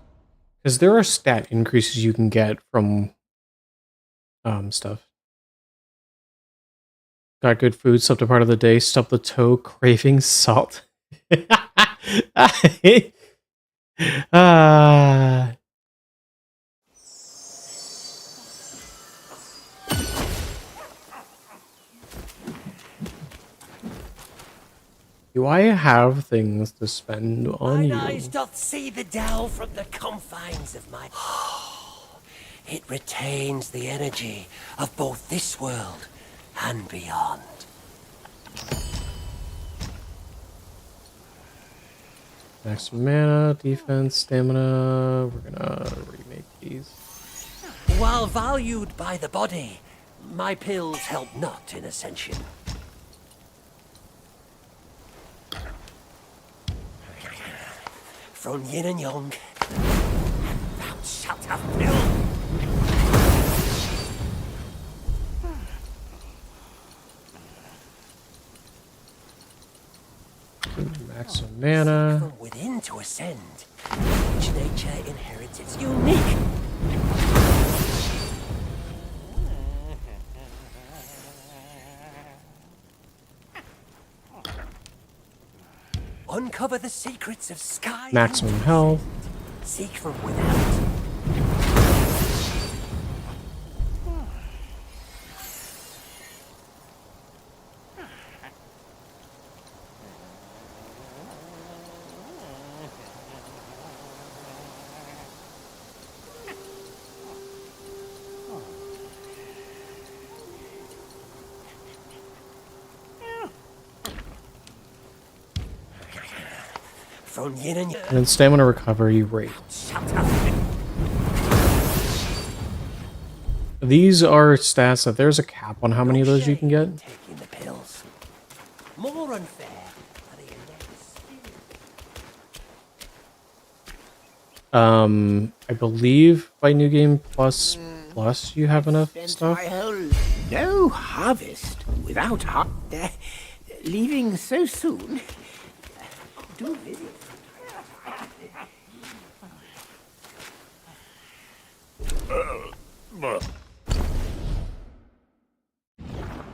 Because there are stat increases you can get from stuff. Got good food, slept a part of the day, stubbed the toe, craving salt. Ah. Do I have things to spend on
Mine
you?
eyes doth see the dell from the confines of my... It retains the energy of both this world and beyond.
Maximum mana, defense, stamina. We're gonna remake these.
While valued by the body, my pills help not in ascension. From yin and yang, thou shalt have pill.
Maximum mana.
From within to ascend. Each nature inherits its unique. Uncover the secrets of sky.
Maximum health.
Seek from without. From yin and yang.
And then stamina recovery rate.
Shut up.
These are stats that there's a cap on how many of those you can get.
Taking the pills. More unfair are the index.
I believe by New Game Plus you have enough stuff.
No harvest without leaving so soon. Do visit.
I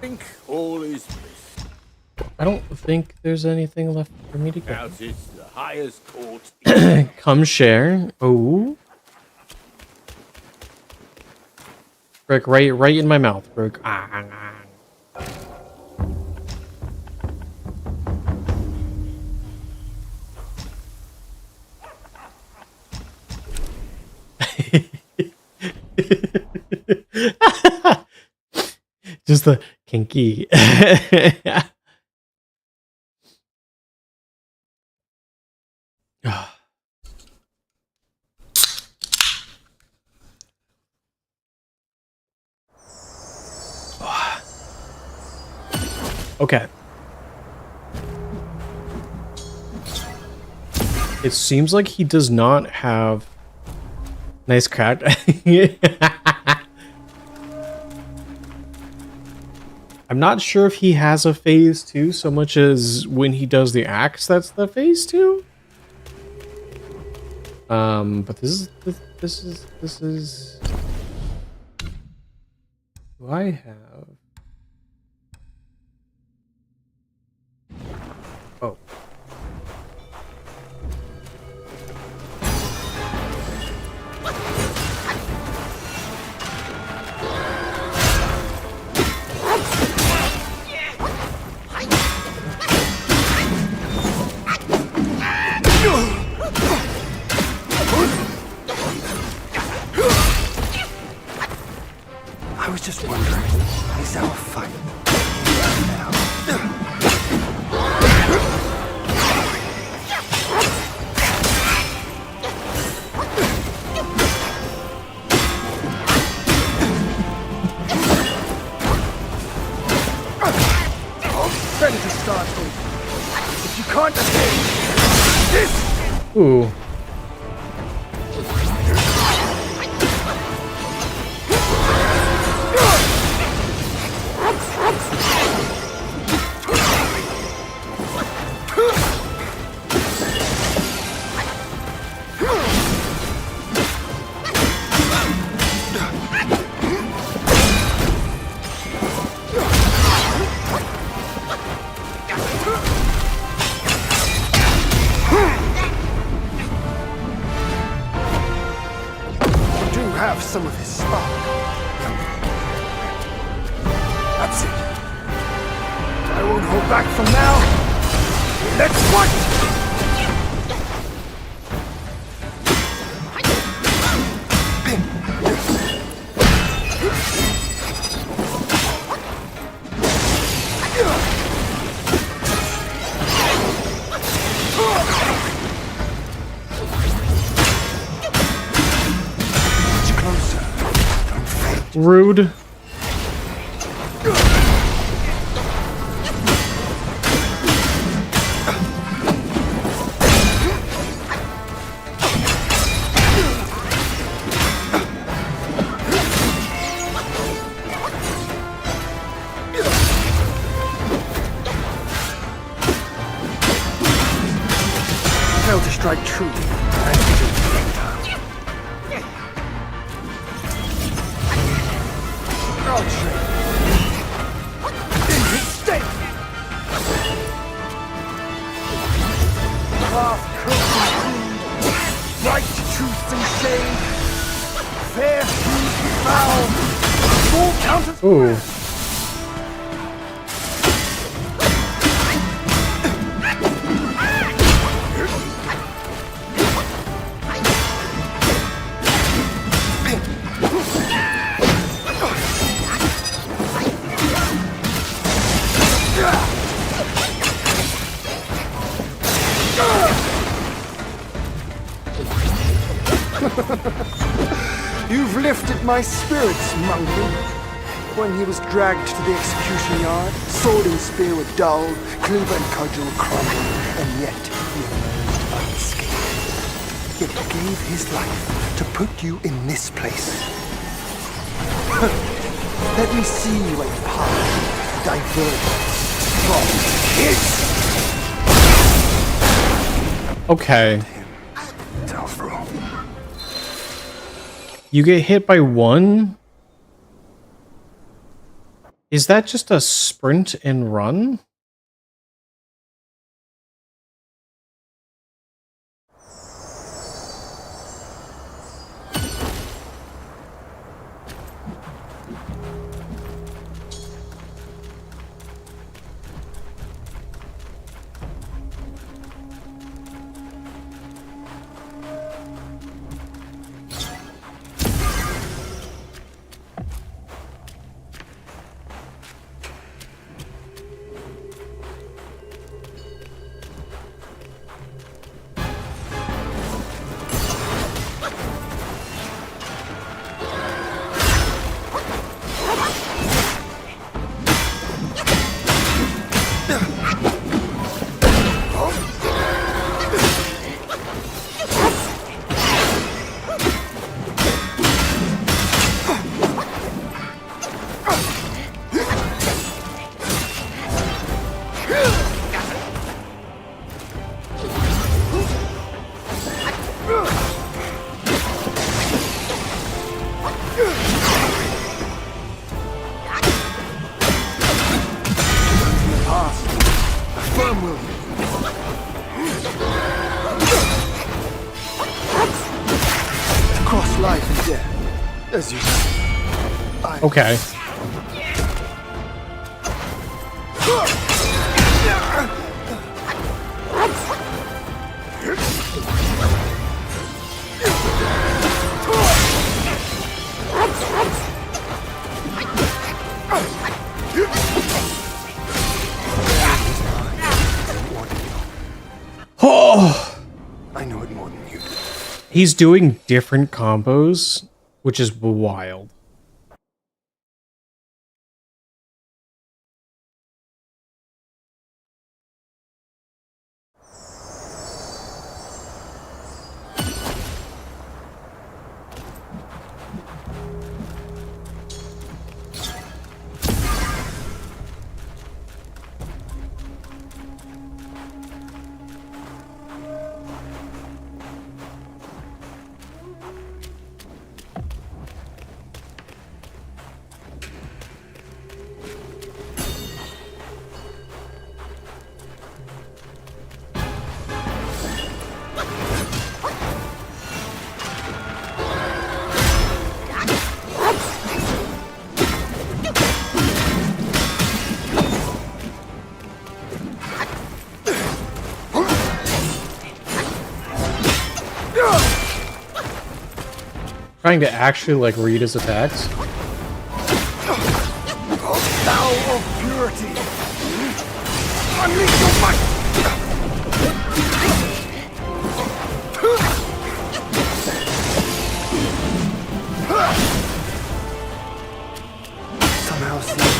think all is bliss.
I don't think there's anything left for me to get.
As is the highest court.
Come share. Oh. Brick, right in my mouth, Brick. Just the kinky. Okay. It seems like he does not have nice cat. I'm not sure if he has a phase 2 so much as when he does the axe that's the phase 2. But this is do I have oh
I was just wondering, is our fight now? Ready to start over. If you can't escape this.
ooh.
Have some of his spark. That's it. I won't hold back from now. Let's fight! Much closer. Don't faint.
Rude.
Failed to strike true. Thank you to the projectile. Archery. In his stead. Craft, curse, and greed. Right, truth, and shade. Fair, truth, foul. All counters.
Ooh.
You've lifted my spirits, monkey. When he was dragged to the execution yard, sword and spear were dulled, cleaver and cudgel were crumbled, and yet he emerged unscathed. Yet he gave his life to put you in this place. Let me see a path divergent from his.
Okay.
Telfro.
You get hit by one? Is that just a sprint and run?
Cross life and death, as you say.
Okay. Oh!
I know it more than you do.
He's doing different combos, which is wild. Trying to actually like read his attacks.
Thou of purity! Unleash your might! Somehow seeing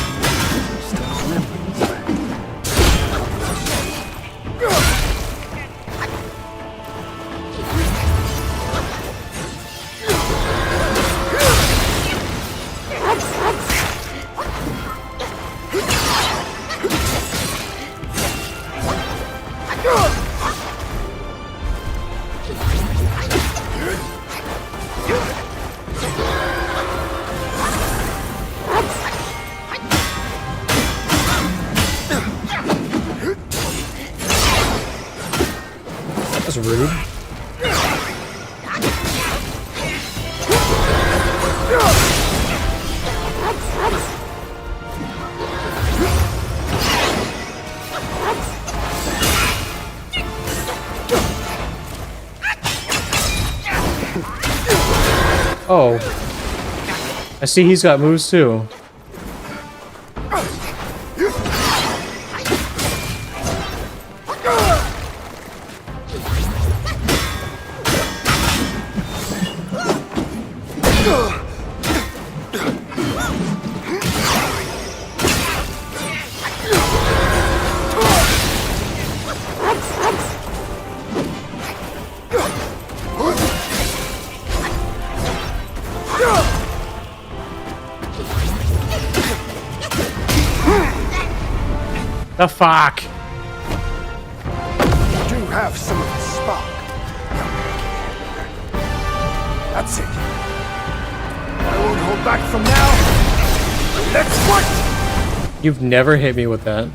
still remembrance back.
That's rude. Oh. I see he's got moves too. The fuck?
You do have some of the spark. That's it. I won't hold back from now. Let's fight!
You've never hit me with that.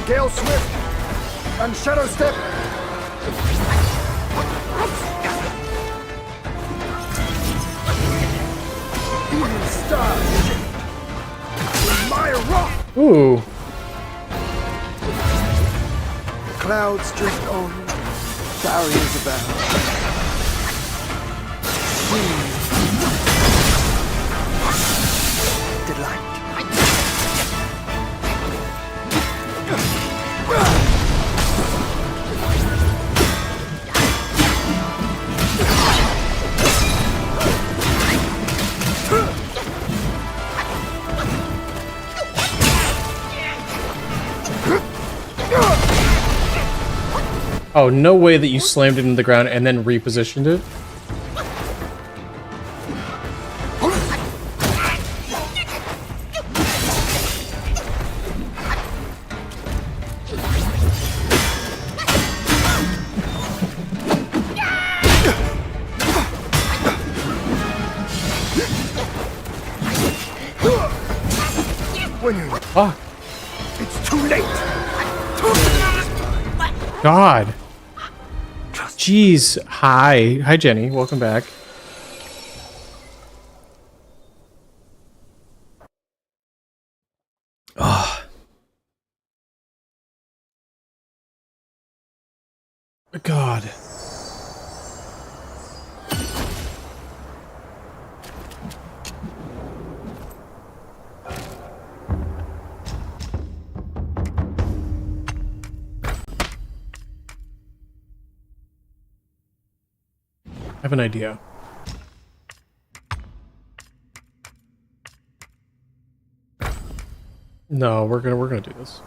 Gale Swift and Shadow Step. Even stars in my rock.
Ooh.
Clouds drift on, barriers abound. Delight.
Oh, no way that you slammed it into the ground and then repositioned it.
When you
Fuck.
it's too late.
God. Jeez. Hi. Hi, Jenny. Welcome back. Oh. God. I have an idea. No, we're gonna do this.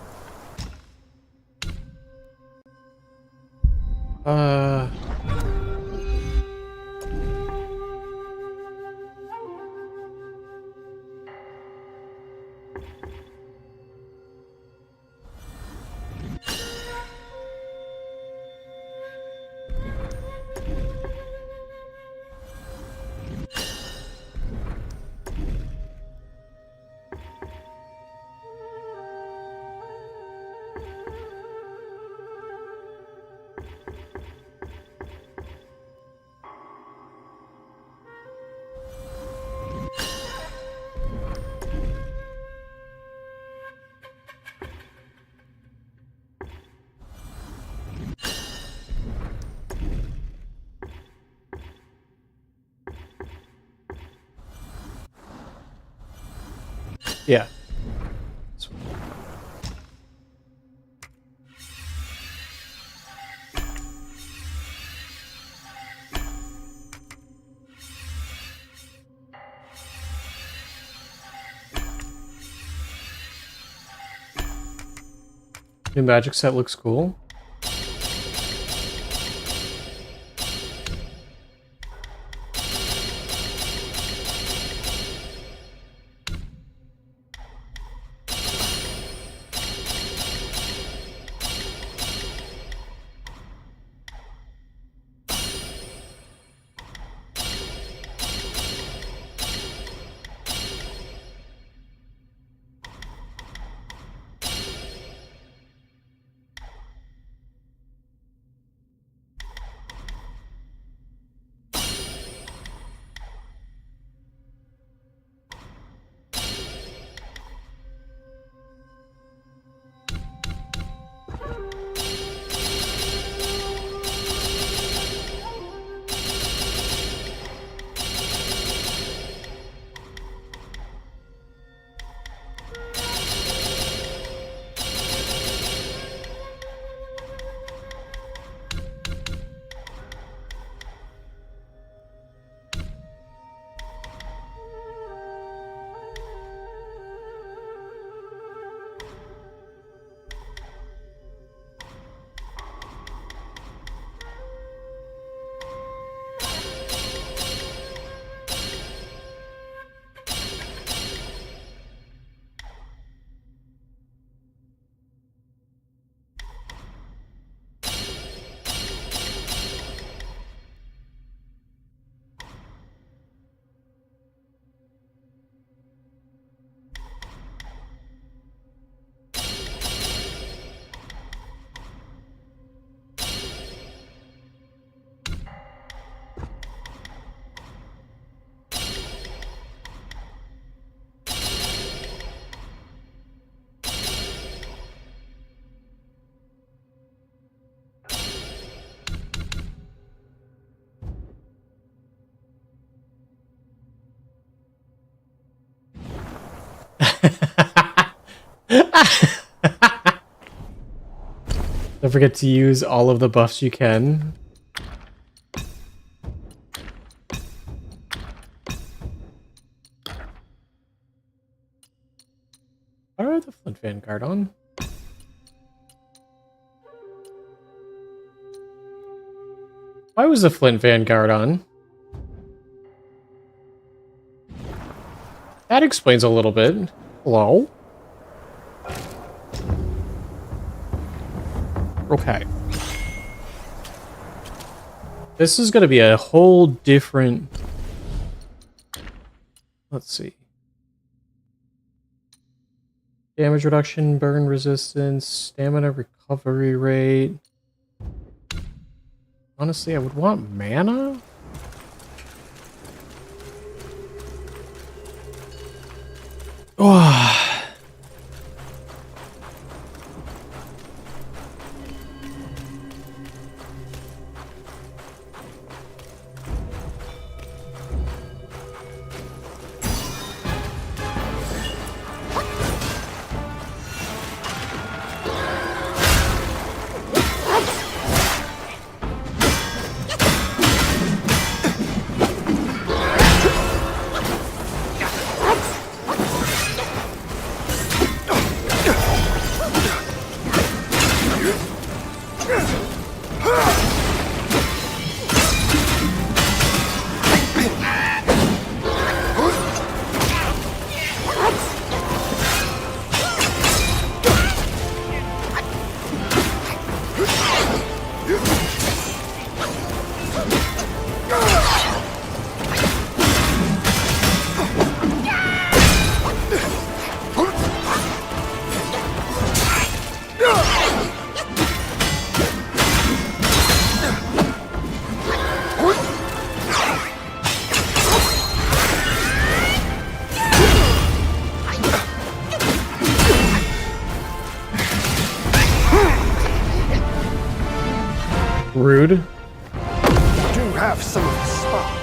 Yeah. New magic set looks cool. Don't forget to use all of the buffs you can. Why are the Flint Vanguard on? Why was the Flint Vanguard on? That explains a little bit. Hello? Okay. This is going to be a whole different... Let's see. Damage reduction, burn resistance, stamina recovery rate. Honestly, I would want mana? Oh. Rude.
You do have some of the spark.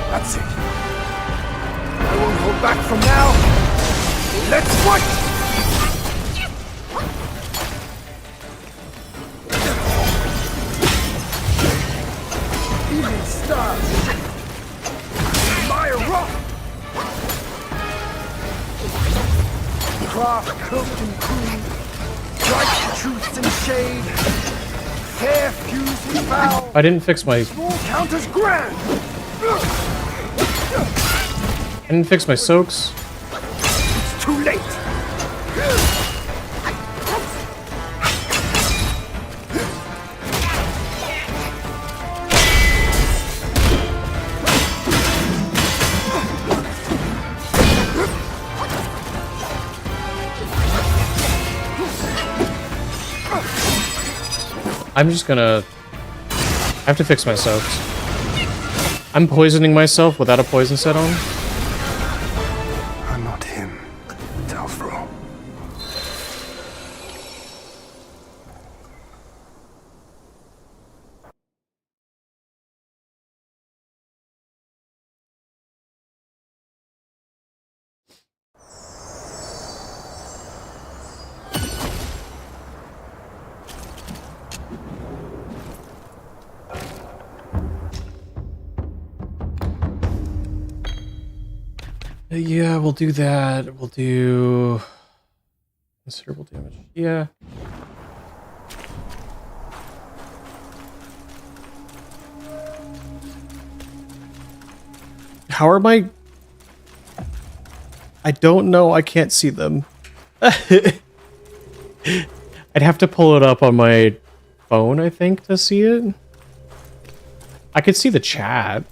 That's it. I will back from now. Let's fight! Evening stars. Fire rock. Craft cloaked in cool. Bright truths in shade. Fair fused with foul.
I didn't fix my...
Small counters grand.
I didn't fix my soaks.
It's too late.
I'm just gonna... I have to fix my soaks. I'm poisoning myself without a poison set on.
I'm not him, Telfro.
Yeah, we'll do that. We'll do... considerable damage. Yeah. How are my... I don't know. I can't see them. I'd have to pull it up on my phone, I think, to see it. I could see the chat.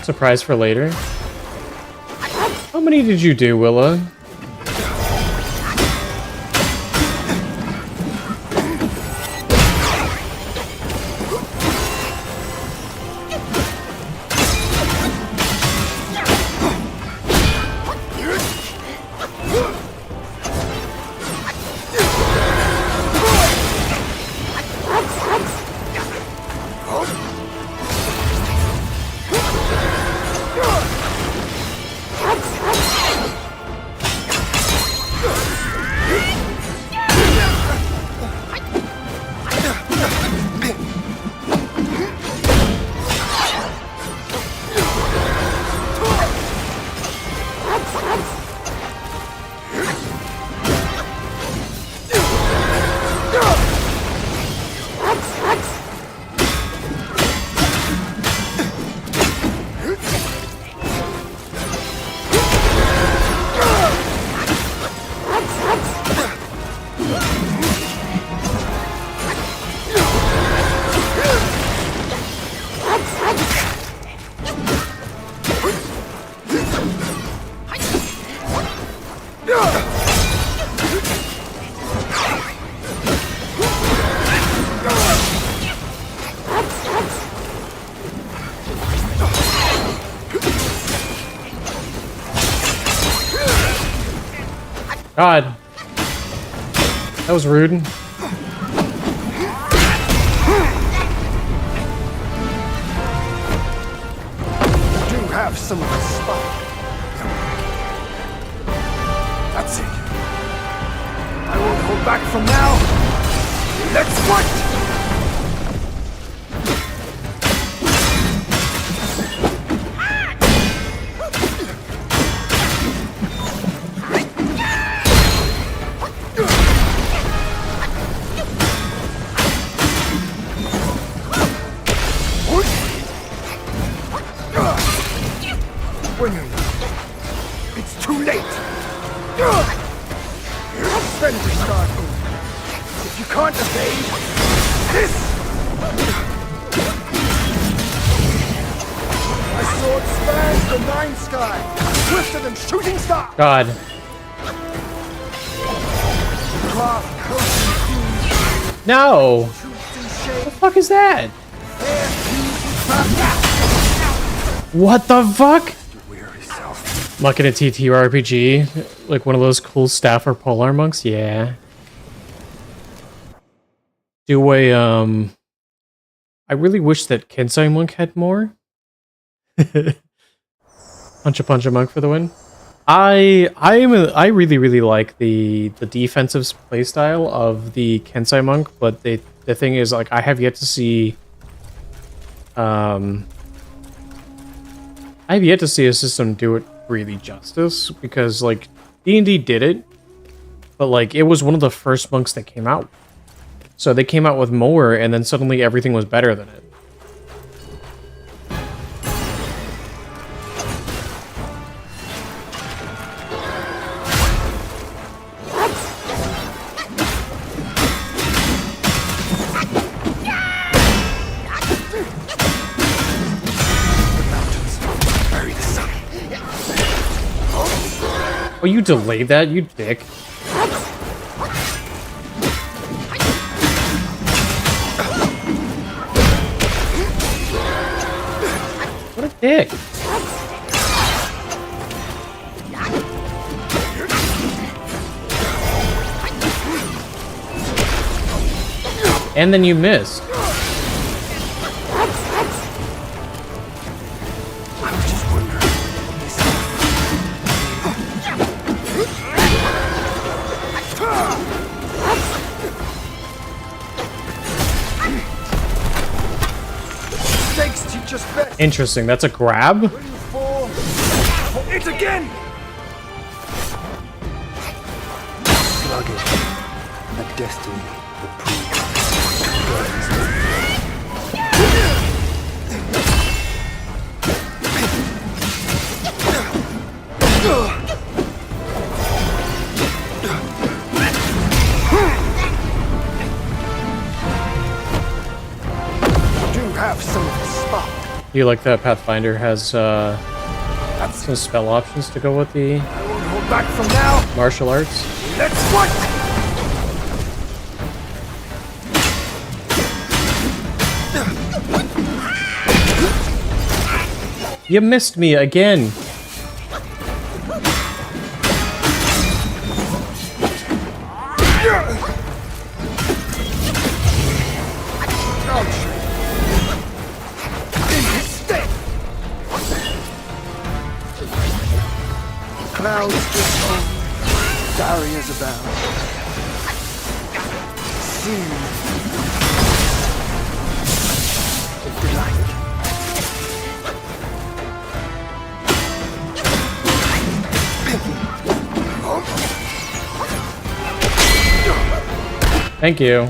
Surprise for later. How many did you do, Willa? God. That was rude.
Do have some of the spark. That's it. I won't hold back from now. Let's fight! It's too late! Spend your start move. If you can't evade, this! My sword spans the nine sky, swifter than shooting star!
God.
Craft, coast, and cruise.
No!
Truths and
What
shade.
the fuck is that? What the fuck?
Weary self.
Mucking a TTRPG, like one of those cool staff or polar monks. Yeah. Do a I really wish that Kensai monk had more. Punch a monk for the win. I really like the defensive playstyle of the Kensai monk, but the thing is, like, I have yet to see I have yet to see a system do it really justice, because like D&D did it, but like it was one of the first monks that came out. So they came out with more, and then suddenly everything was better than it. Oh, you delayed that, you dick. What a dick. And then you missed. Interesting, that's a grab?
It again! Sluggish. A destiny do have some of the spot.
You like that Pathfinder has some spell options to go with the
I won't hold back from now.
martial arts?
Let's fight!
You missed me again.
Clouds just on, barriers abound. Sin. Delight.
Thank you.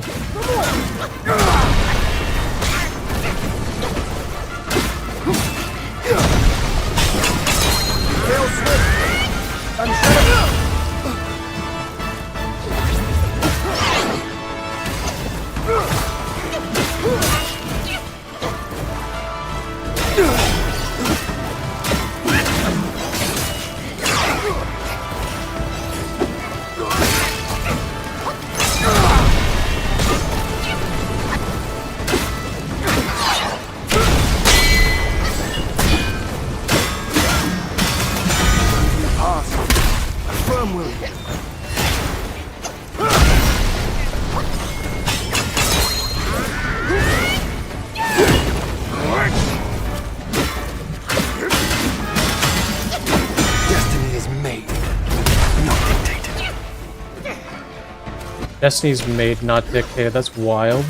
Destiny's made, not dictated. That's wild.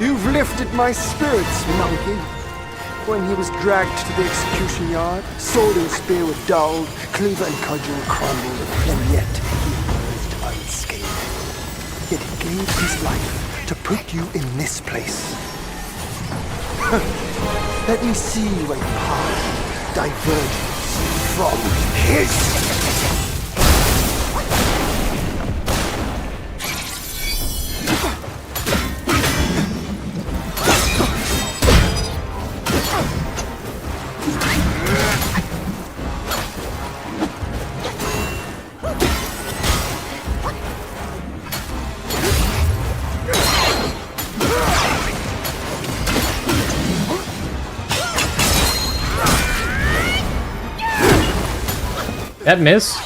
You've lifted my spirits, monkey. When he was dragged to the execution yard, sword and spear were dulled, cleaver and cudgel crumbled, and yet he emerged unscathed. Yet he gave his life to put you in this place. Let me see where your path diverges from his.
That miss?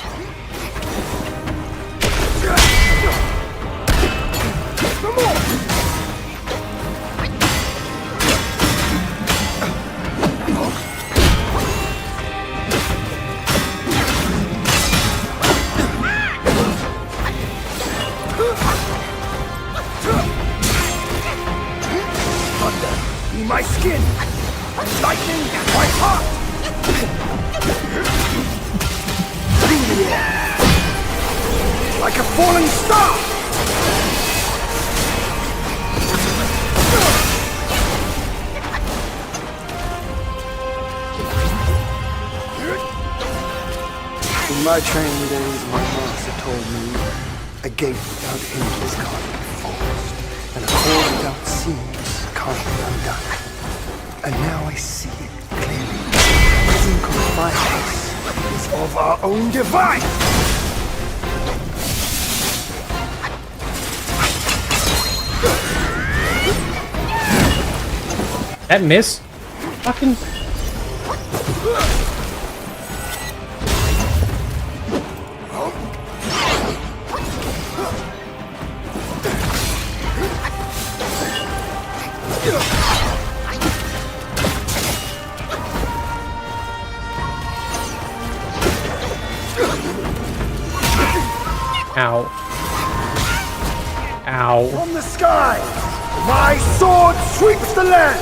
Thunder, be my skin! Lightning, my heart! Through the air! Like a falling star!
In my training days, my master told me a gate without hinges can't be forced, and a cord without seams can't be undone. And now I see it clearly. Physical violence is of our own device!
That miss? Fucking... Ow. Ow.
From the sky, my sword sweeps the land!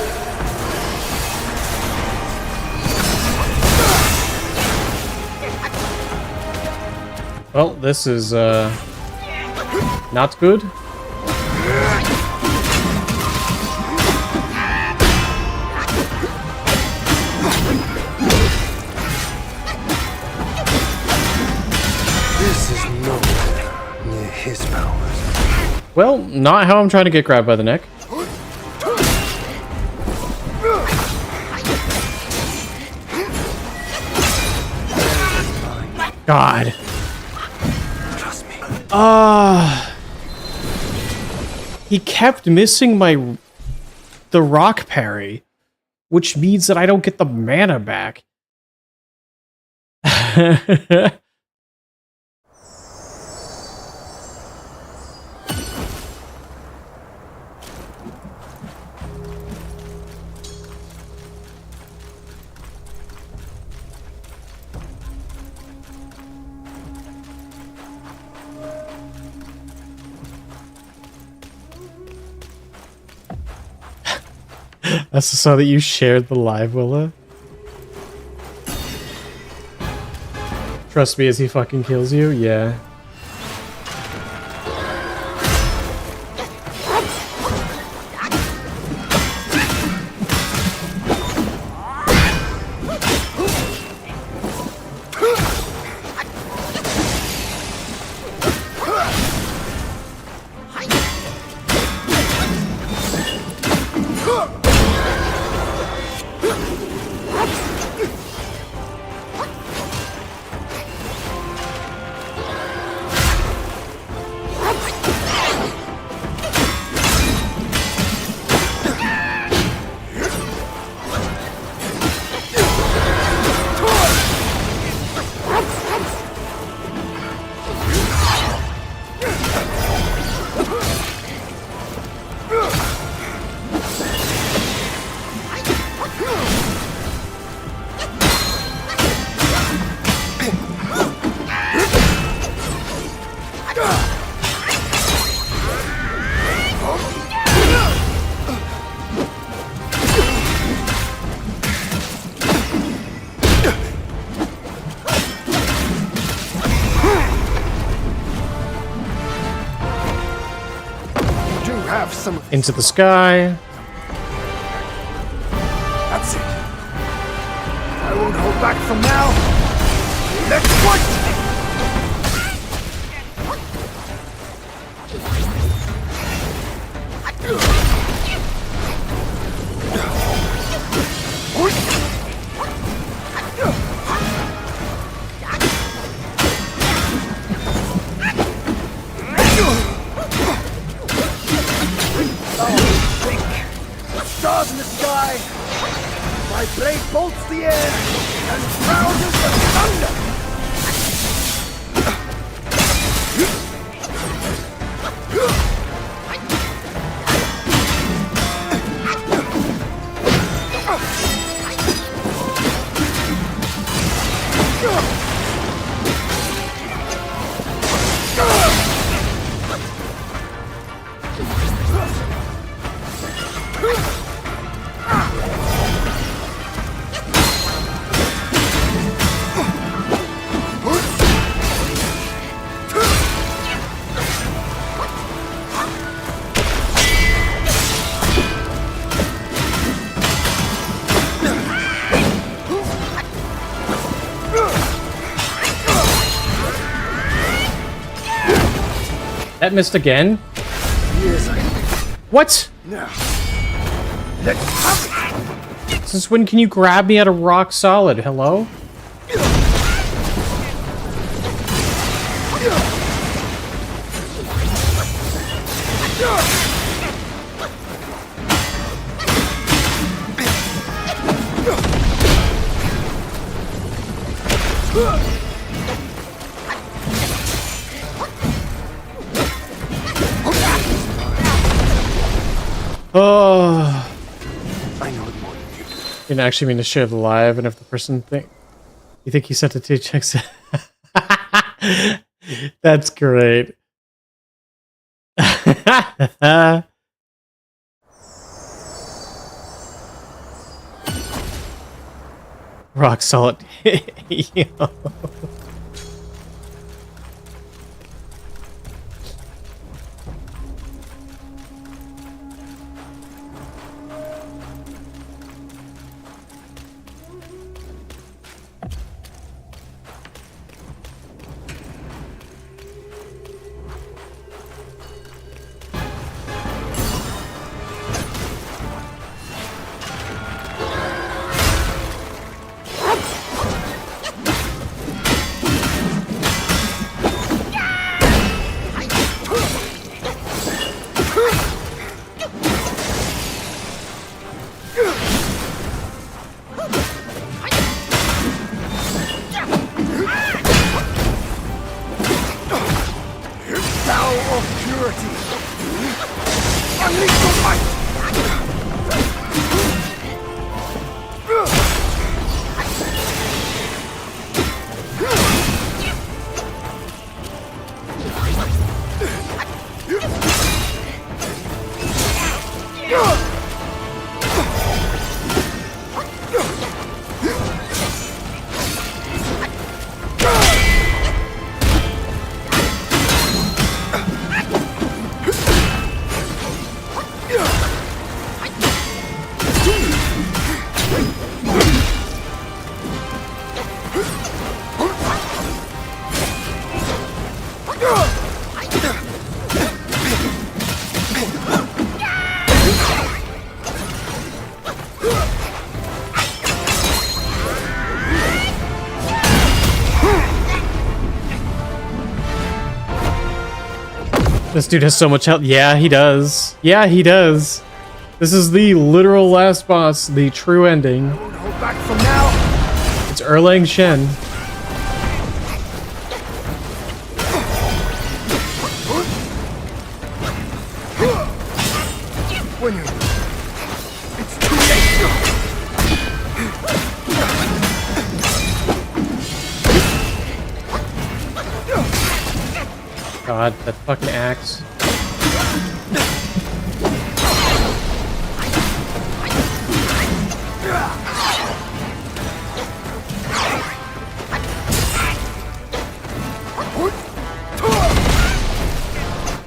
Well, this is, not good.
This is nowhere near his powers.
Well, not how I'm trying to get grabbed by the neck. God.
Trust me.
He kept missing the rock parry, which means that I don't get the mana back. That's the song that you shared the live, Willa. Trust me as he fucking kills you? Yeah. Into the sky.
That's it. I won't hold back from now. Let's fight! Stars in the sky, my blade bolts the air and rouses the thunder.
That missed again?
Years I
What?
now. Let's have it.
Since when can you grab me at a rock solid? Hello? Oh.
I know it more than you.
Didn't actually mean to share the live, and if the person think you think he sent it to checks. That's great. Rock solid. Yo.
Vow of purity. Unleash your might.
This dude has so much health. Yeah, he does. Yeah, he does. This is the literal last boss, the true ending.
Don't hold back from now.
It's Erlang Shen.
When you... It's too late.
God, that fucking axe.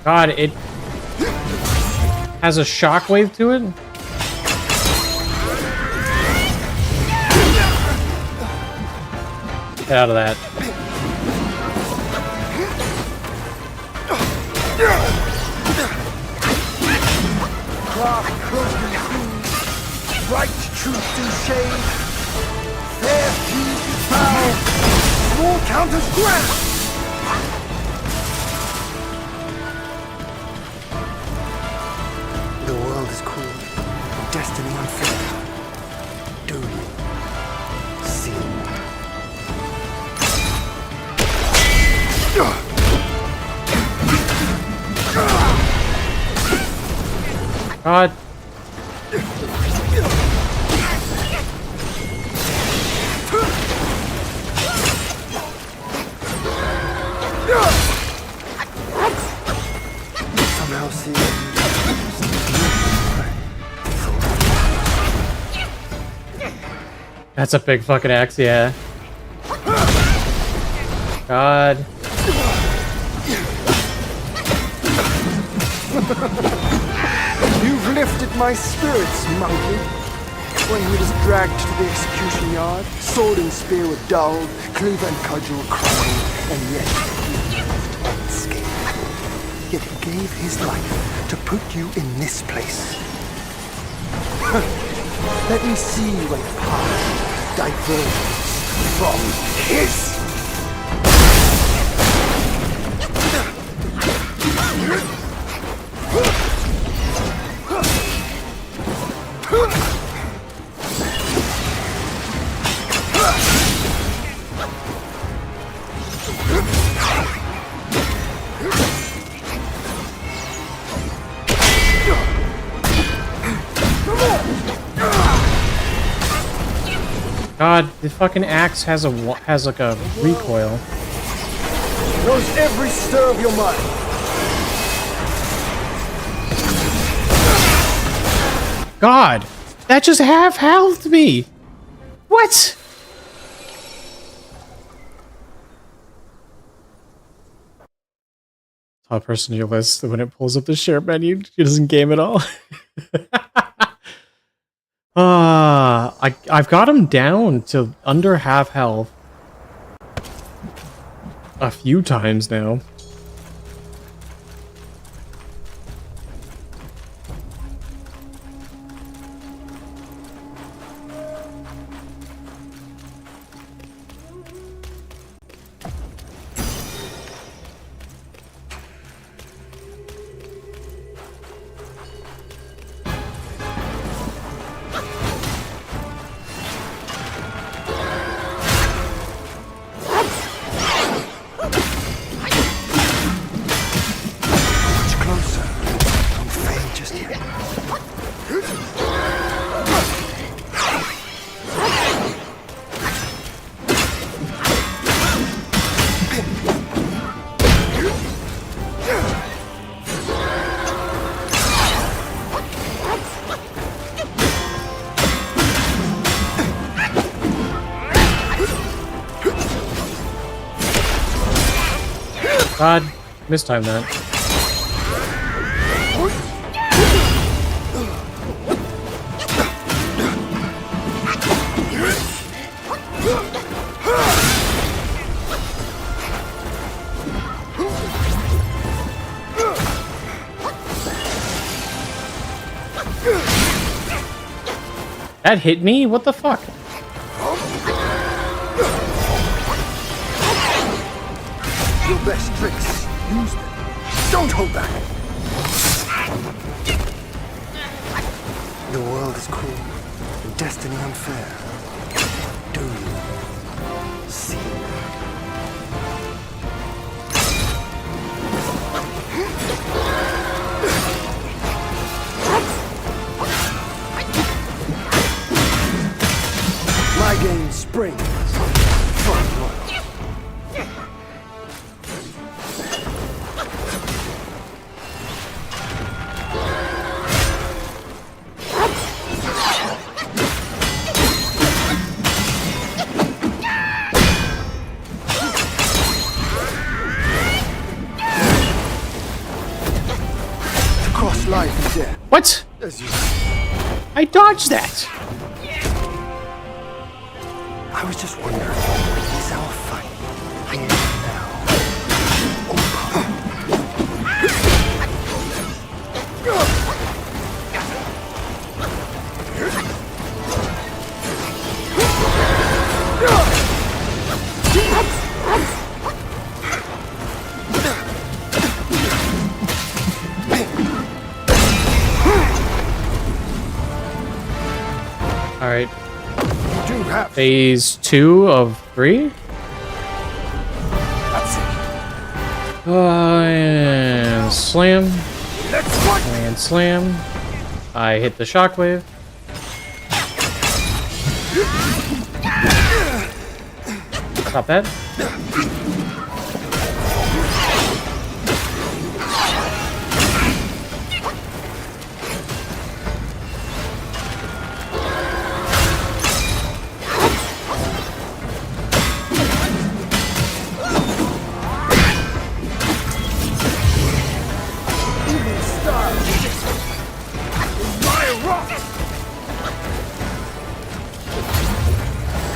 God, it has a shockwave to it? Get out of that.
Craft, curtain, food, right truth and shade, fair feud, foul, small counters grand. The world is cruel, destiny unfair. Doom, sin.
God.
Somehow see.
That's a big fucking axe, yeah. God.
You've lifted my spirits, monkey. When he was dragged to the execution yard, sword and spear were dulled, cleaver and cudgel crumbled, and yet he lived unscathed. Yet he gave his life to put you in this place. Let me see when the path diverges from his.
God, the fucking axe has like a recoil.
Knows every stir of your mind.
God, that just half-healthed me. What? Top person on your list when it pulls up the share menu, it doesn't game at all. I've got him down to under half health a few times now. God, mistimed that. That hit me? What the fuck?
Your best tricks. Use them. Don't hold back. The world is cruel and destiny unfair. Do you see? My game springs from loyalty. Life and death.
What?
As you
I dodged that.
I was just wondering, is our fight here now?
All right. Phase 2 of 3.
That's it.
And slam. And slam. I hit the shockwave. Stop that.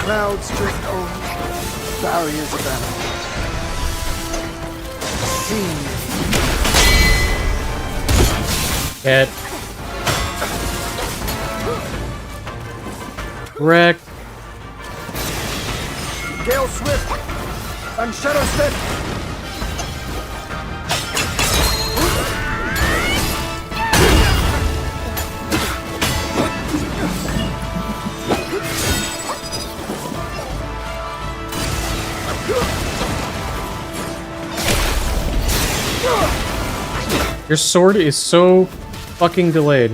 Clouds drift over, barriers abandoned. Sea
Get wrecked.
Gale Swift and Shadow Step.
Your sword is so fucking delayed.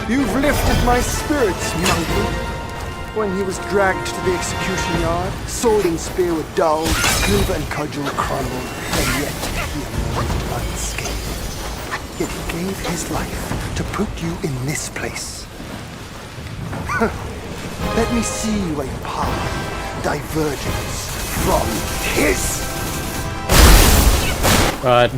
You've lifted my spirits, monkey. When he was dragged to the execution yard, sword and spear were dulled, cleaver and cudgel crumbled, and yet he emerged unscathed. Yet he gave his life to put you in this place. Let me see a path diverges from his.
God.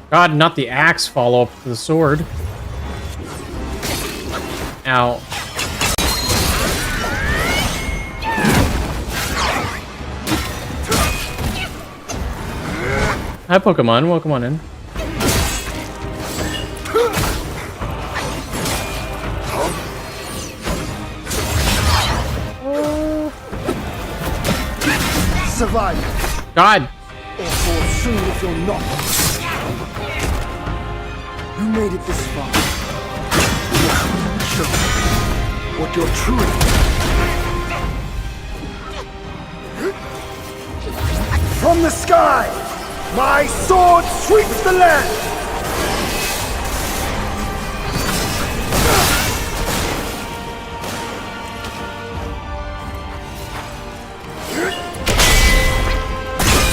God, not the axe follow up to the sword. Ow. Hi, Pokemon. Welcome on in.
Survive,
God.
or fall soon if you're not. You made it this far. Now, show me what you're truly. From the sky, my sword sweeps the land.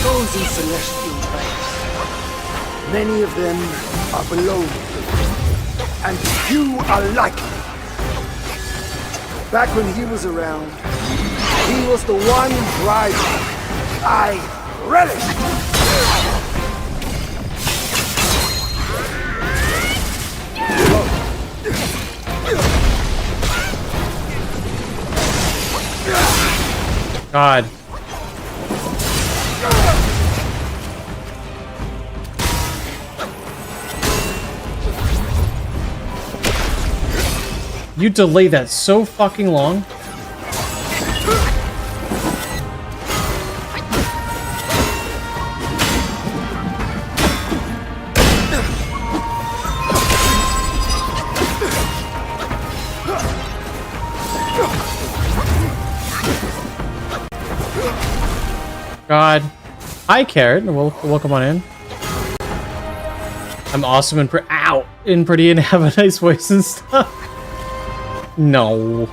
Those in celestial ranks, many of them are below me, and few are like me. Back when he was around, he was the one rival I relished.
God. You delay that so fucking long. God. Hi, Carrot. Welcome on in. I'm awesome and pretty and have a nice voice and stuff. No.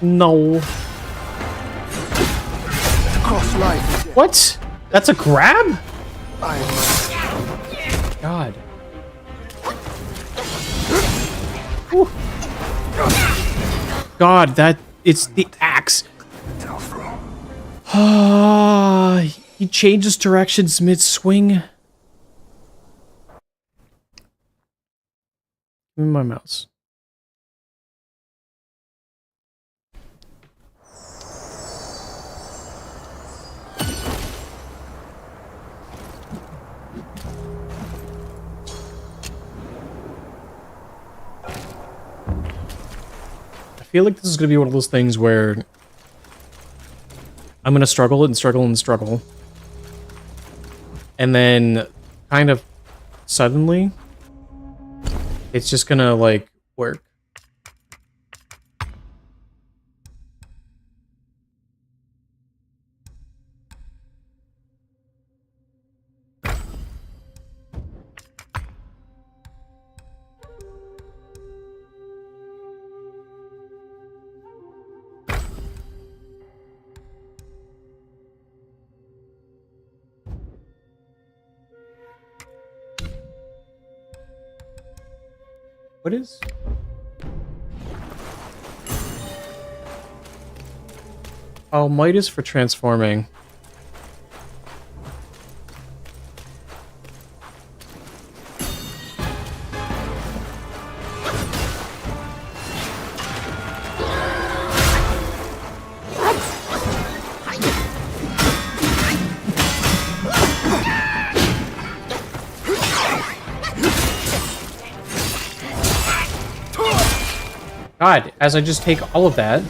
No.
Cross life.
What? That's a grab? God. Whew. God, it's the axe. Ah, he changes directions mid-swing. Give me my mouse. I feel like this is going to be one of those things where I'm going to struggle and struggle and struggle. And then, kind of suddenly, it's just going to, like, work. What is? Oh, might is for transforming. God, as I just take all of that.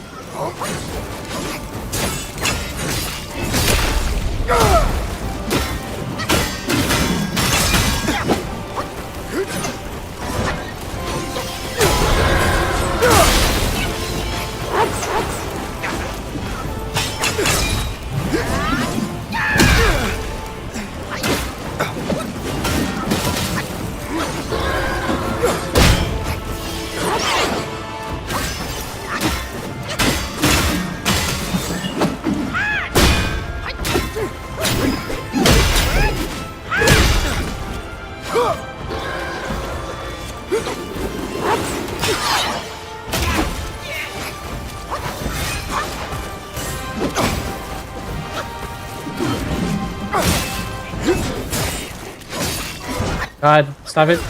God, stop it.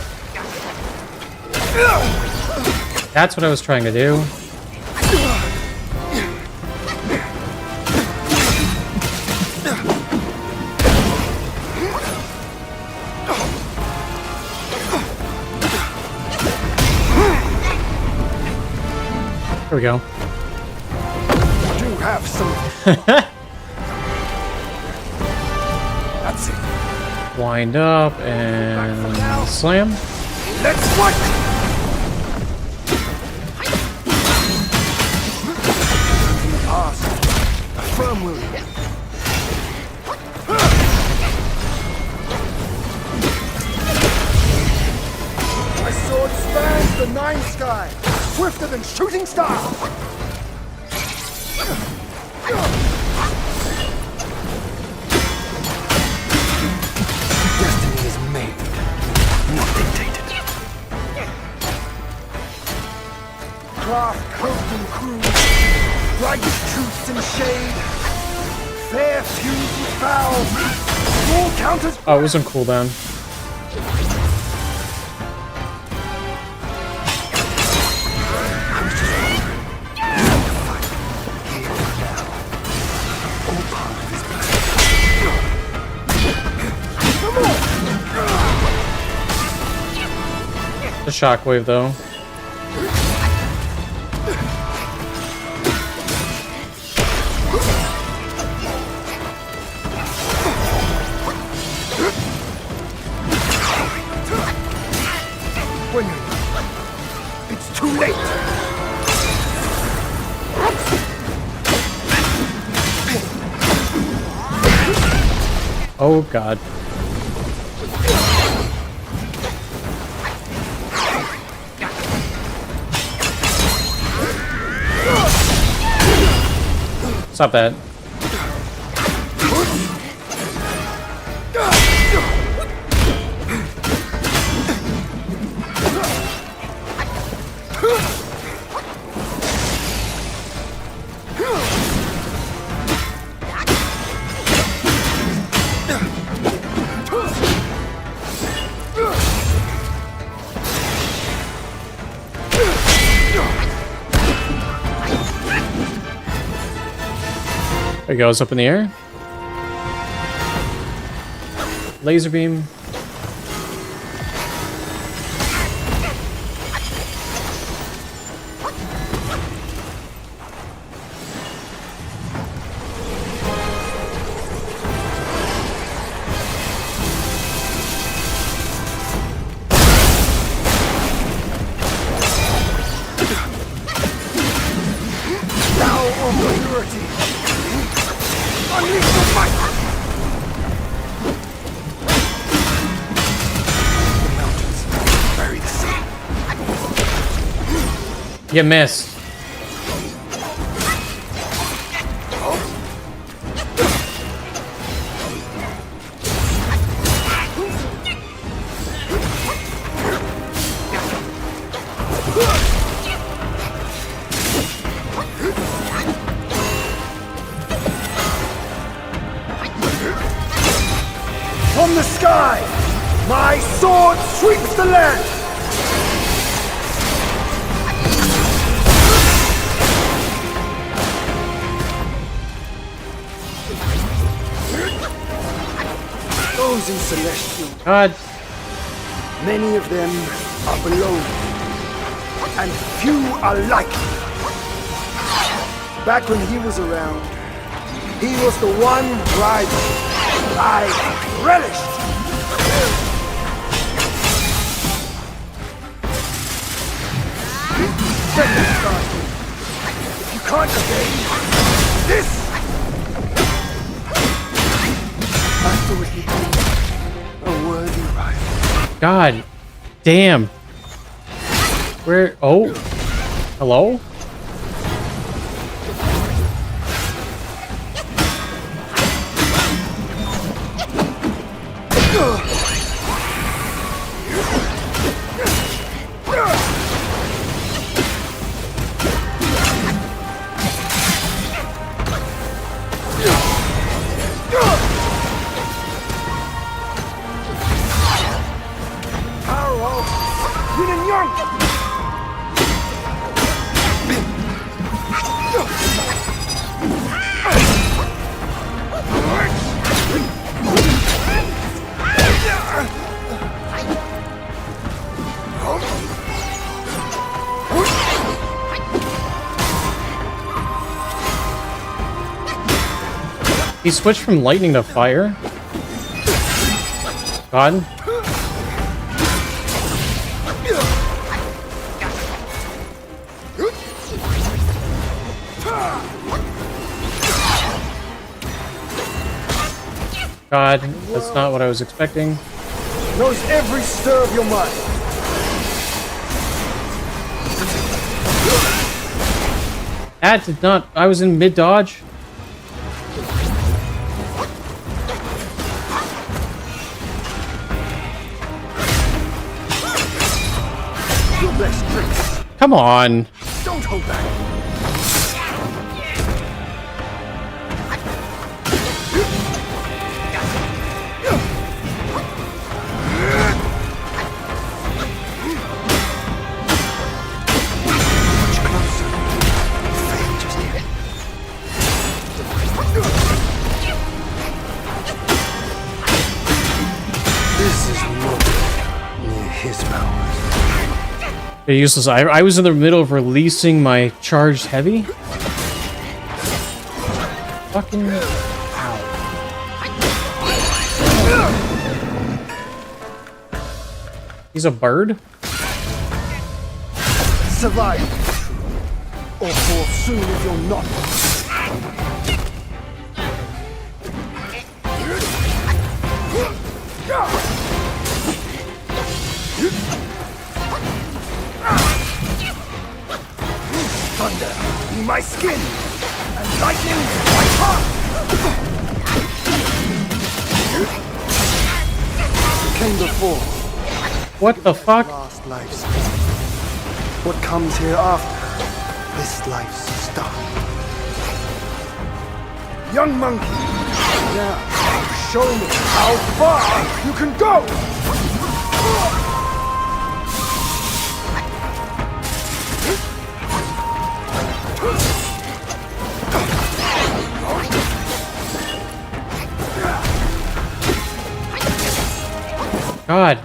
That's what I was trying to do. There we go.
Do have some.
That's it.
Wind up and slam.
Let's fight! Ask. Affirm, will you? My sword spans the nine sky, swifter than shooting stars. Destiny is made, not dictated. Craft cloaked in crude, bright truths in shade, fair fused with foul, all counters.
Oh, it was on cooldown. The shockwave, though.
When it's too late.
Oh, God. Stop that. There it goes, up in the air. Laser beam.
Thou of purity. Unleash the fight! The mountains bury the sea.
You missed.
From the sky, my sword sweeps the land! Those in Celestial,
God.
many of them are below me, and few are like me. Back when he was around, he was the one rival I relished. If you can't evade this, I thought he'd be a worthy rival.
God damn. Where? Oh. Hello? He switched from lightning to fire? God. God, that's not what I was expecting.
Knows every stir of your mind.
That did not. I was in mid dodge.
Your best tricks.
Come on.
Don't hold back.
They're useless. I was in the middle of releasing my charged heavy. Fucking. Ow. He's a bird?
Survive. Or fall soon if you're not. Thunder be my skin, and lightning my heart. Came before.
What the fuck?
Last life's. What comes here after this life's start. Young monkey, now show me how far you can go.
God.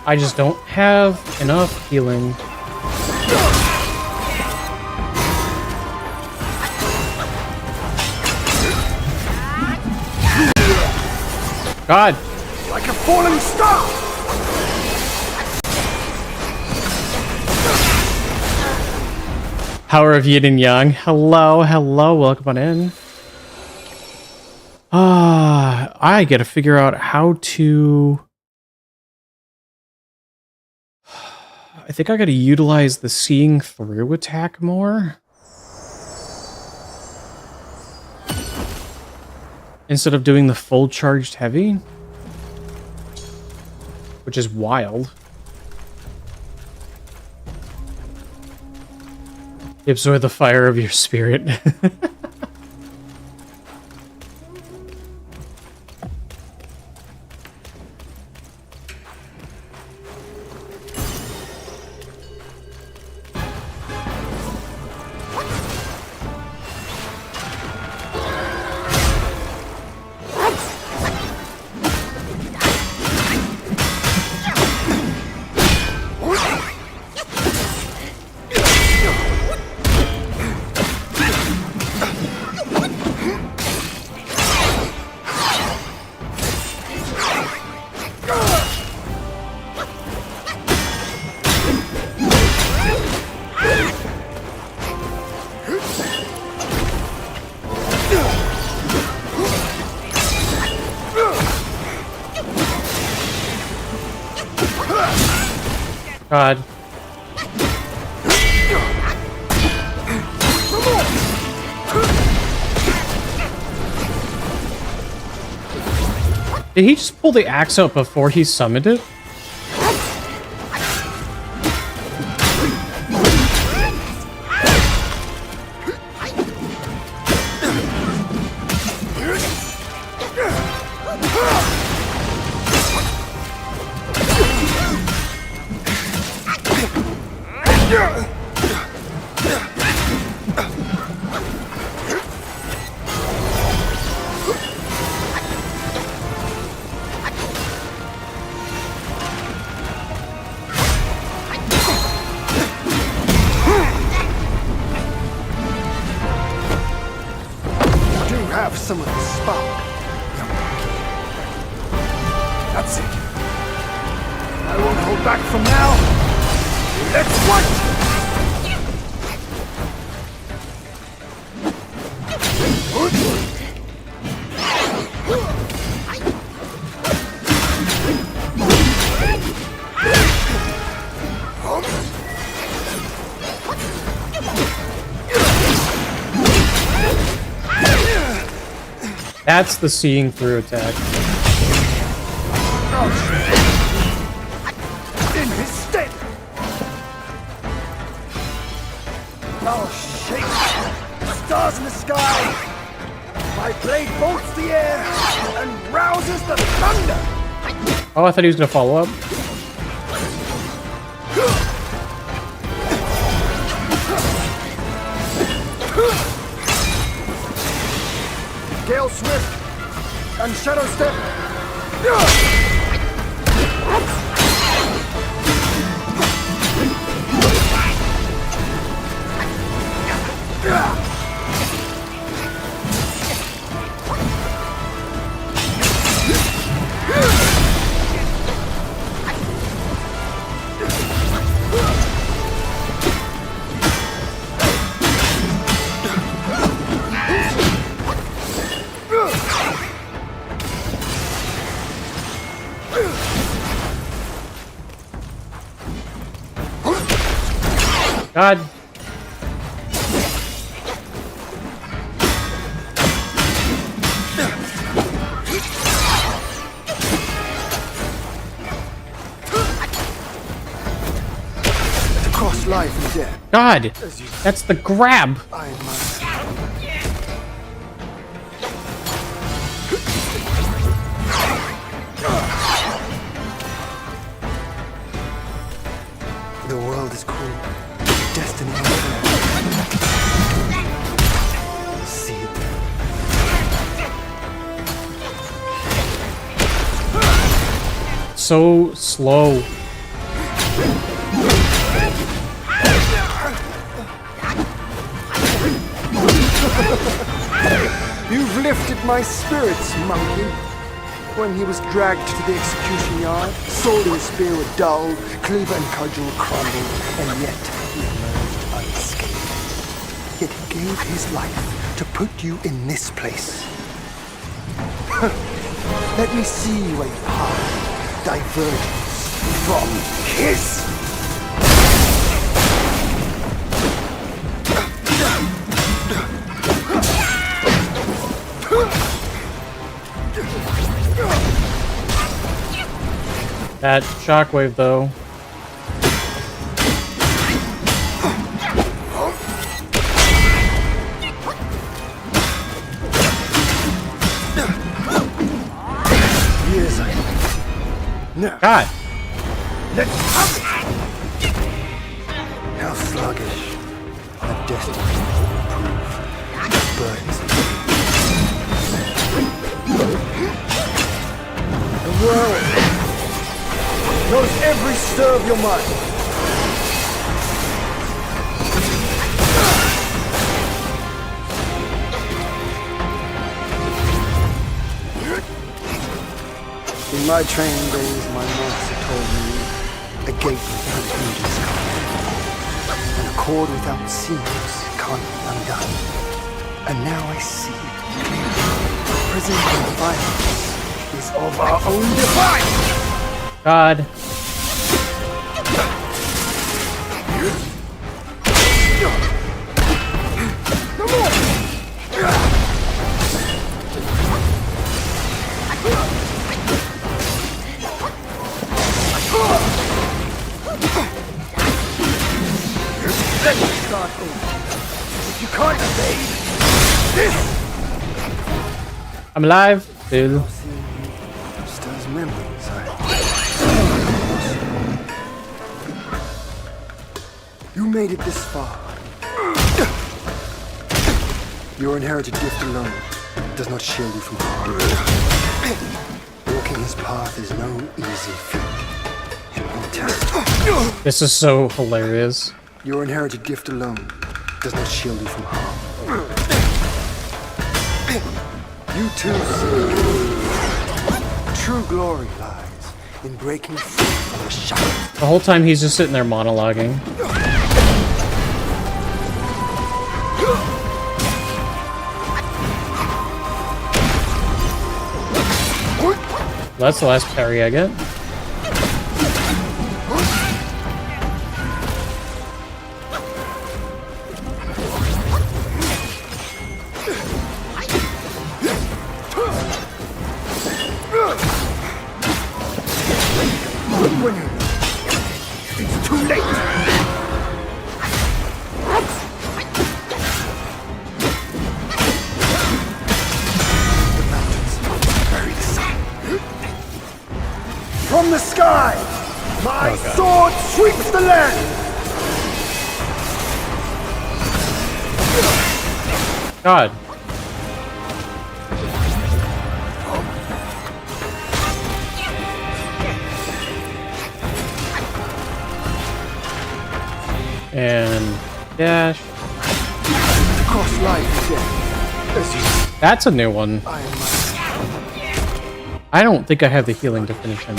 I just don't have enough healing. God.
Like a falling star.
Power of Yin and Yang. Hello, hello, welcome on in. I gotta figure out how to... I think I gotta utilize the seeing through attack more. Instead of doing the full charged heavy. Which is wild. Absorb the fire of your spirit. God. Did he just pull the axe out before he summoned it?
Have some of the spark.
That's it.
I won't hold back from now. Let's fight!
That's the seeing through attack.
In his stead! Oh, shake! Stars in the sky! My blade bolts the air and rouses the thunder!
Oh, I thought he was gonna follow up.
Gale Swift and Shadow Step.
God.
Across life and death.
God. That's the grab.
I admire. The world is cruel. Destiny unfair. See it.
So slow.
You've lifted my spirits, monkey. When he was dragged to the execution yard, sword and spear were dulled, cleaver and cudgel crumbled, and yet he emerged unscathed. Yet he gave his life to put you in this place. Let me see where you hide divergence from his.
That shockwave, though.
Years I know.
God.
Let's have it! How sluggish a destiny will prove. Burdens. The world knows every stir of your mind. In my training days, my master told me a gate without hinges can't, and a cord without seams can't be undone. And now I see prison and violence is of our own device.
God.
Let me start over. If you can't evade this,
I'm alive, dude.
stirs memories. You made it this far. Your inherited gift alone does not shield you from harm. Walking his path is no easy feat.
This is so hilarious.
Your inherited gift alone does not shield you from harm. You too see. True glory lies in breaking free from the shadows.
The whole time he's just sitting there monologuing. That's the last parry I get.
It's too late. The mountains bury the sun. From the sky, my sword sweeps the land.
God. And dash.
Across life and death, as you
That's a new one.
I am my
I don't think I have the healing to finish him.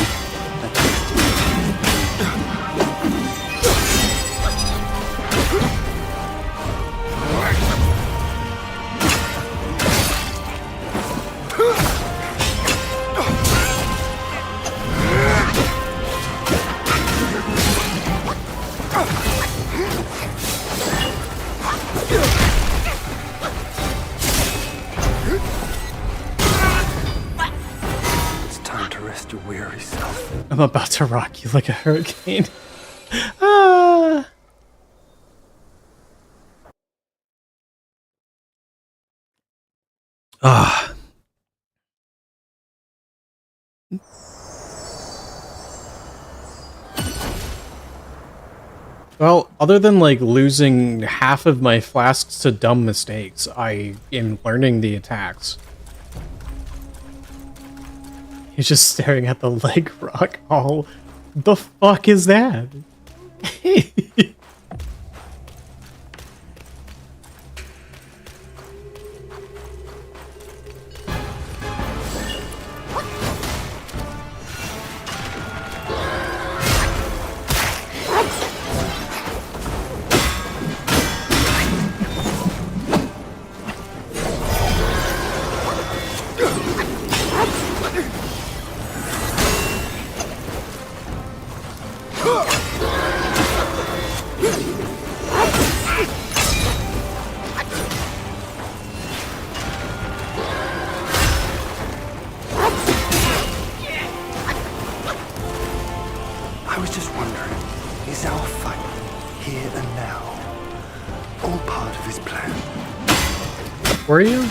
It's time to rest your weary self.
I'm about to rock you like a hurricane. Ah. Ah. Well, other than like losing half of my flasks to dumb mistakes, I am learning the attacks. He's just staring at the leg rock. Oh, the fuck is that?
I was just wondering, is our fight here and now all part of his plan?
Were you?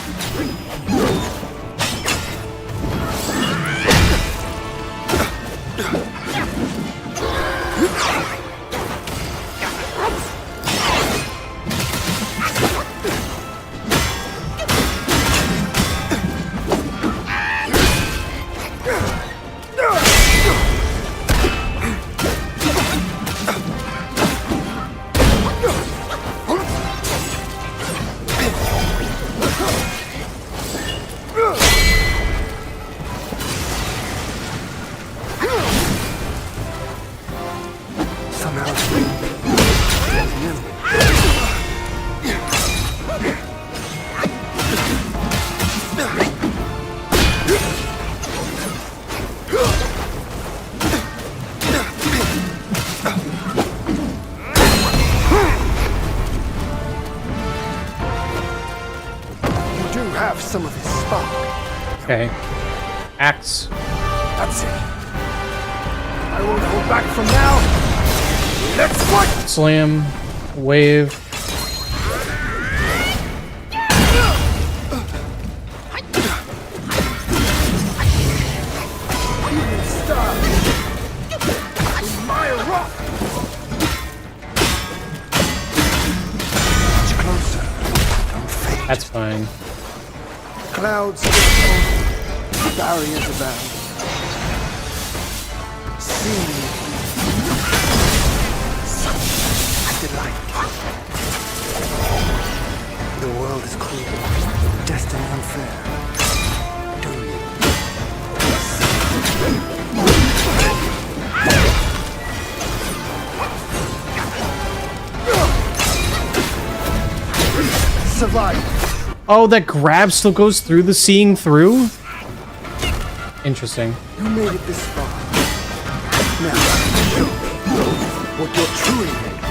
some of his spark.
Okay. Axe.
That's it.
I won't hold back from now. Let's fight!
Slam. Wave.
Stop! In my rock! Much closer. Don't fade.
That's fine.
Clouds get over. Barriers abound. See me. Such delight. The world is cruel. Destiny unfair. Do you? Survive.
Oh, that grab still goes through the seeing through? Interesting.
You made it this far. Now, show me what you're truly made of.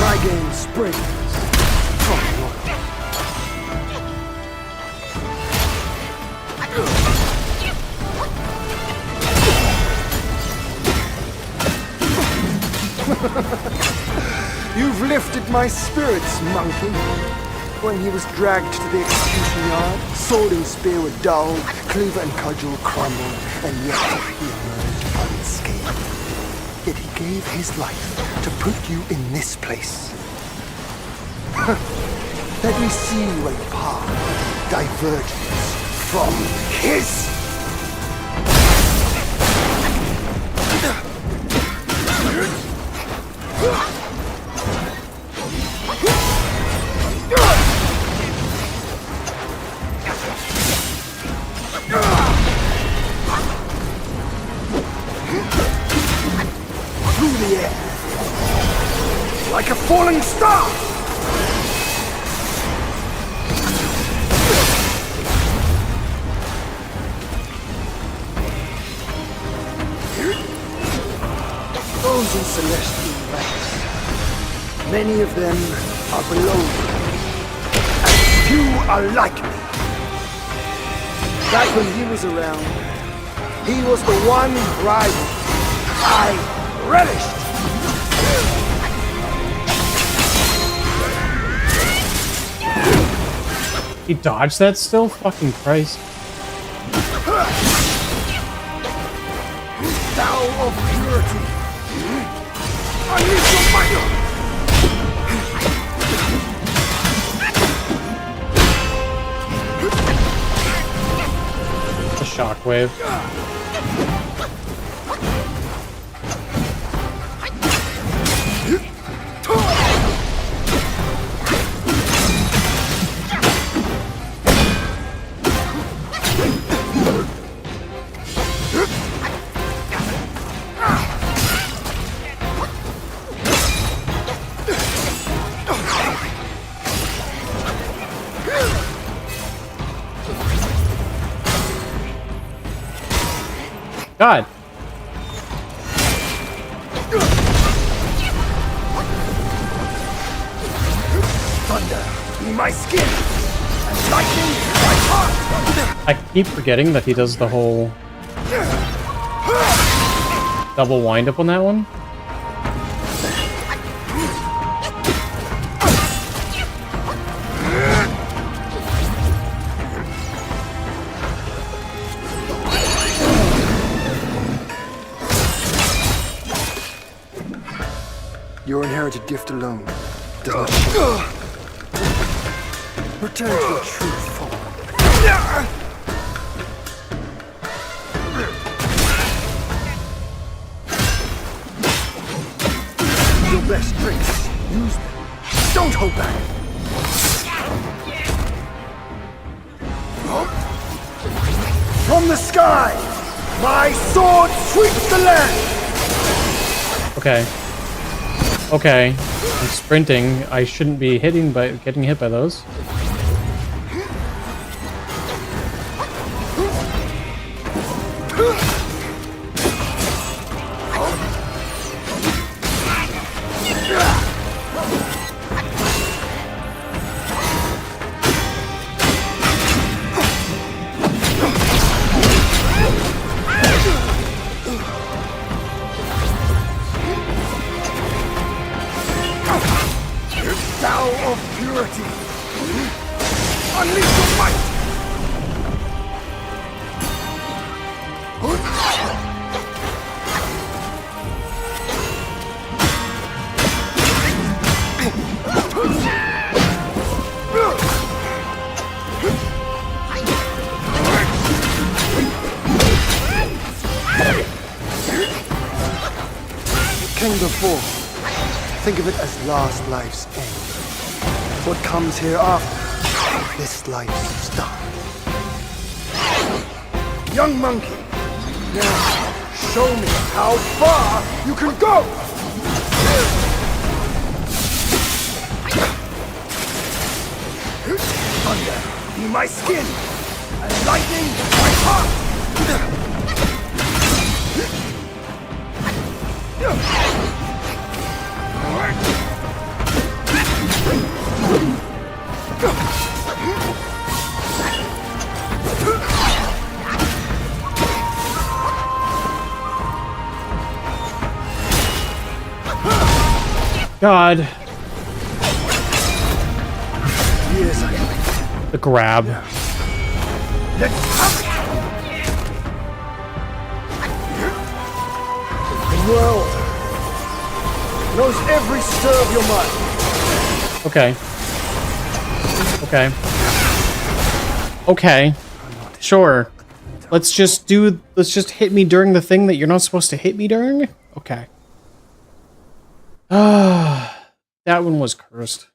My game springs from your. You've lifted my spirits, monkey. When he was dragged to the execution yard, sword and spear were dulled, cleaver and cudgel crumbled, and yet he emerged unscathed. Yet he gave his life to put you in this place. Let me see where your path diverges from his. Through the air, like a falling star. Those in celestial ranks, many of them are below me, and few are like me. Back when he was around, he was the one rival I relished.
He dodged that still? Fucking Christ.
Thou of purity, unleash your might.
A shockwave. God.
Thunder, be my skin, and lightning, my heart.
I keep forgetting that he does the whole double wind up on that one.
Your inherited gift alone does not show. Return to your true form. Your best tricks. Use them. Don't hold back. From the sky, my sword sweeps the land.
Okay. Okay. I'm sprinting. I shouldn't be getting hit by those.
purity! Unleash your might! King before, think of it as last life's end. What comes hereafter, this life's start. Young monkey, now show me how far you can go! Thunder, be my skin, and lightning, my heart!
God.
Years I waited.
The grab.
Let's have it! The world knows every stir of your mind.
Okay. Okay. Okay. Sure. Let's just hit me during the thing that you're not supposed to hit me during? Okay. Ah, that one was cursed.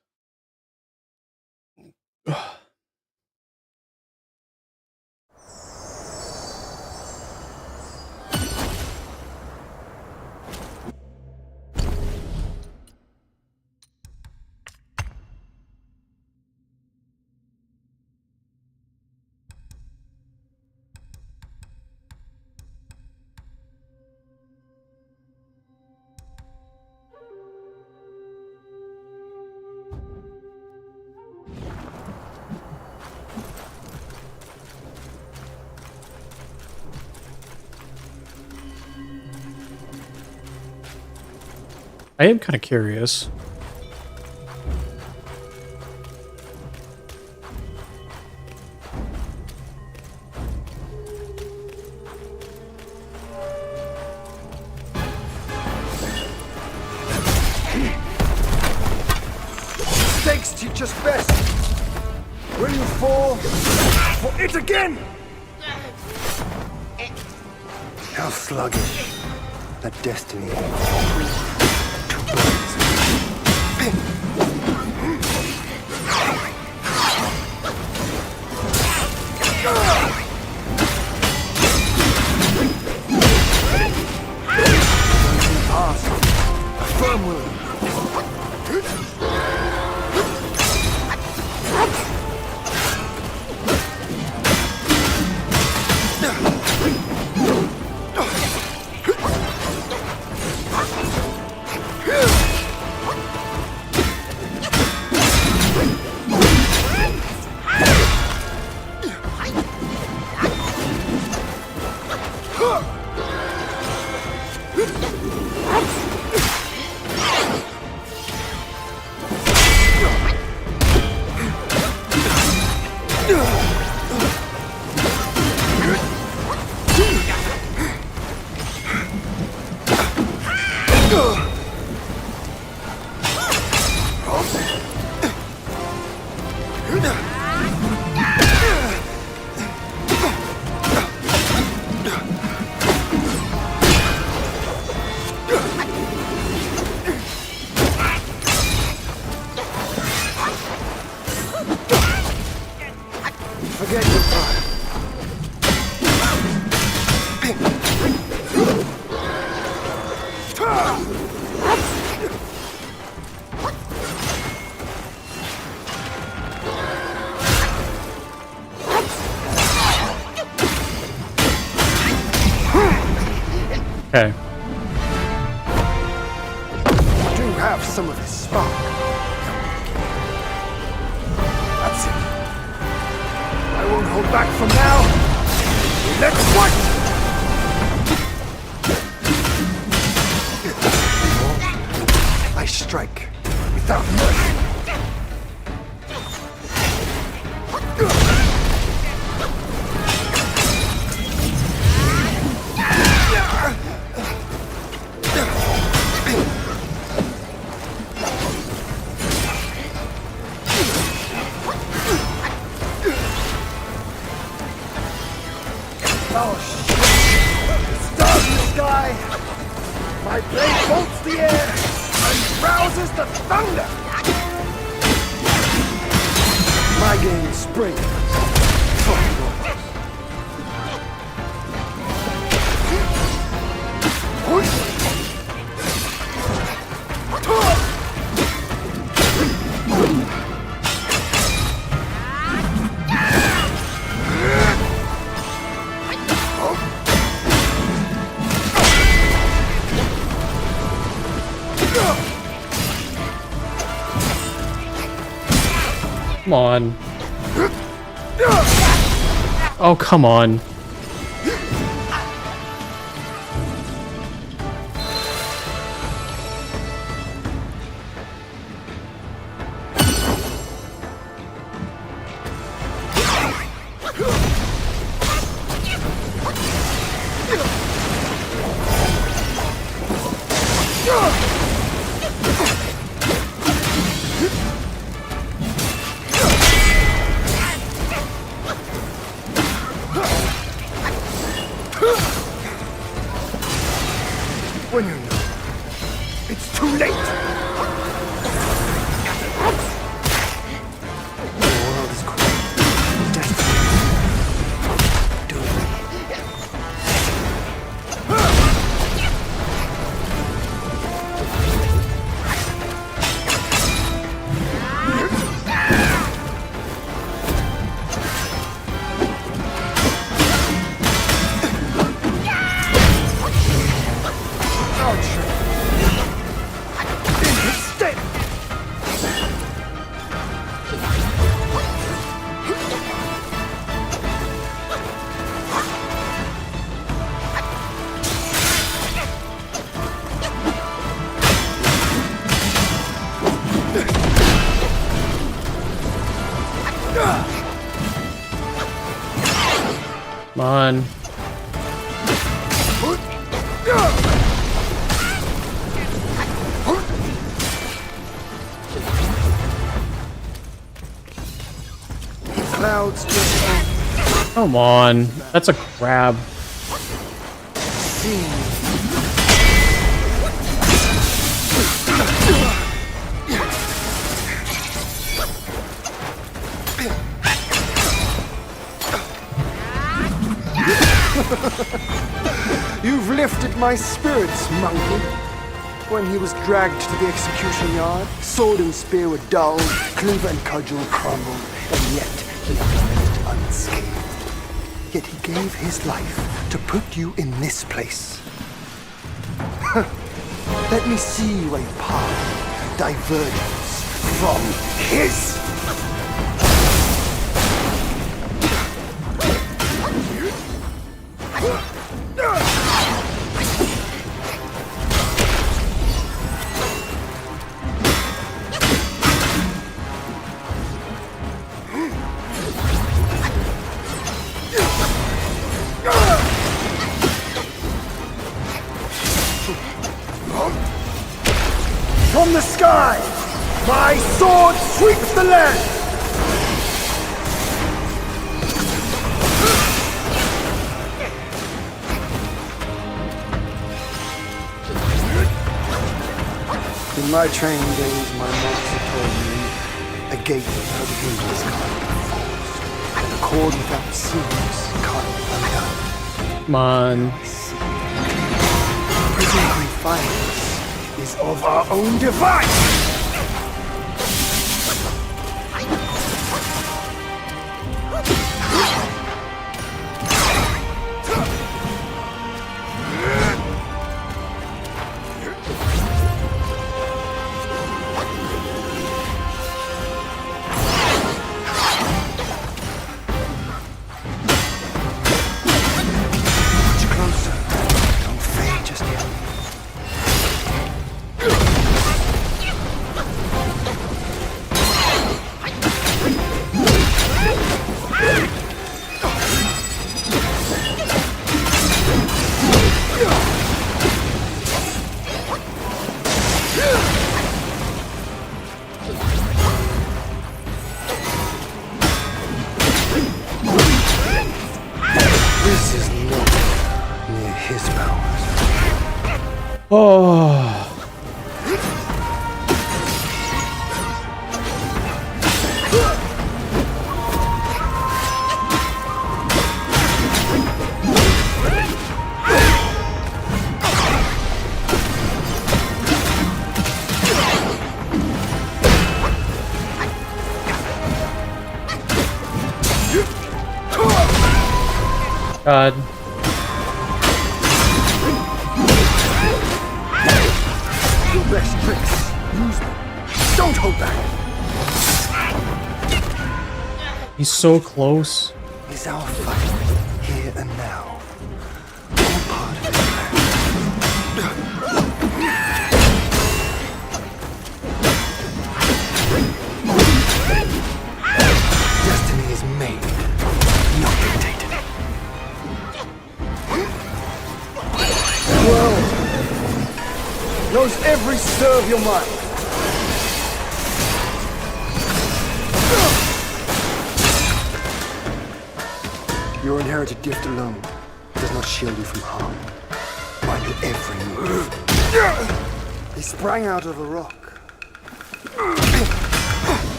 I am kind of curious.
Mistakes teach us best. Will you fall for it again? How sluggish that destiny. A firm will. Forget your pride.
Okay.
Do have some of his spark. That's it. I won't hold back from now. Let's fight! I strike without mercy. blade bolts the air and rouses the thunder. My game springs from yours.
Come on. Oh, come on.
When you know, it's too late. The world is cruel. Destiny. Do
Come on.
clouds just
Come on. That's a crab.
seen. You've lifted my spirits, monkey. When he was dragged to the execution yard, sword and spear were dulled, cleaver and cudgel crumbled, and yet he lived unscathed. Yet he gave his life to put you in this place. Let me see where your path diverges from his. From the sky, my sword sweeps the land! In my training days, my master told me a gate without hinges can't be forced, and a cord without seams can't be undone.
Come on.
Prison confinement is of our own device! Much closer. Don't fade just yet.
Oh. God.
Your best tricks. Use them. Don't hold back.
He's so close.
Is our fight here and now? All part of his plan. Destiny is made, not dictated. The world knows every stir of your mind. Your inherited gift alone does not shield you from harm. Mind your every move. He sprang out of a rock.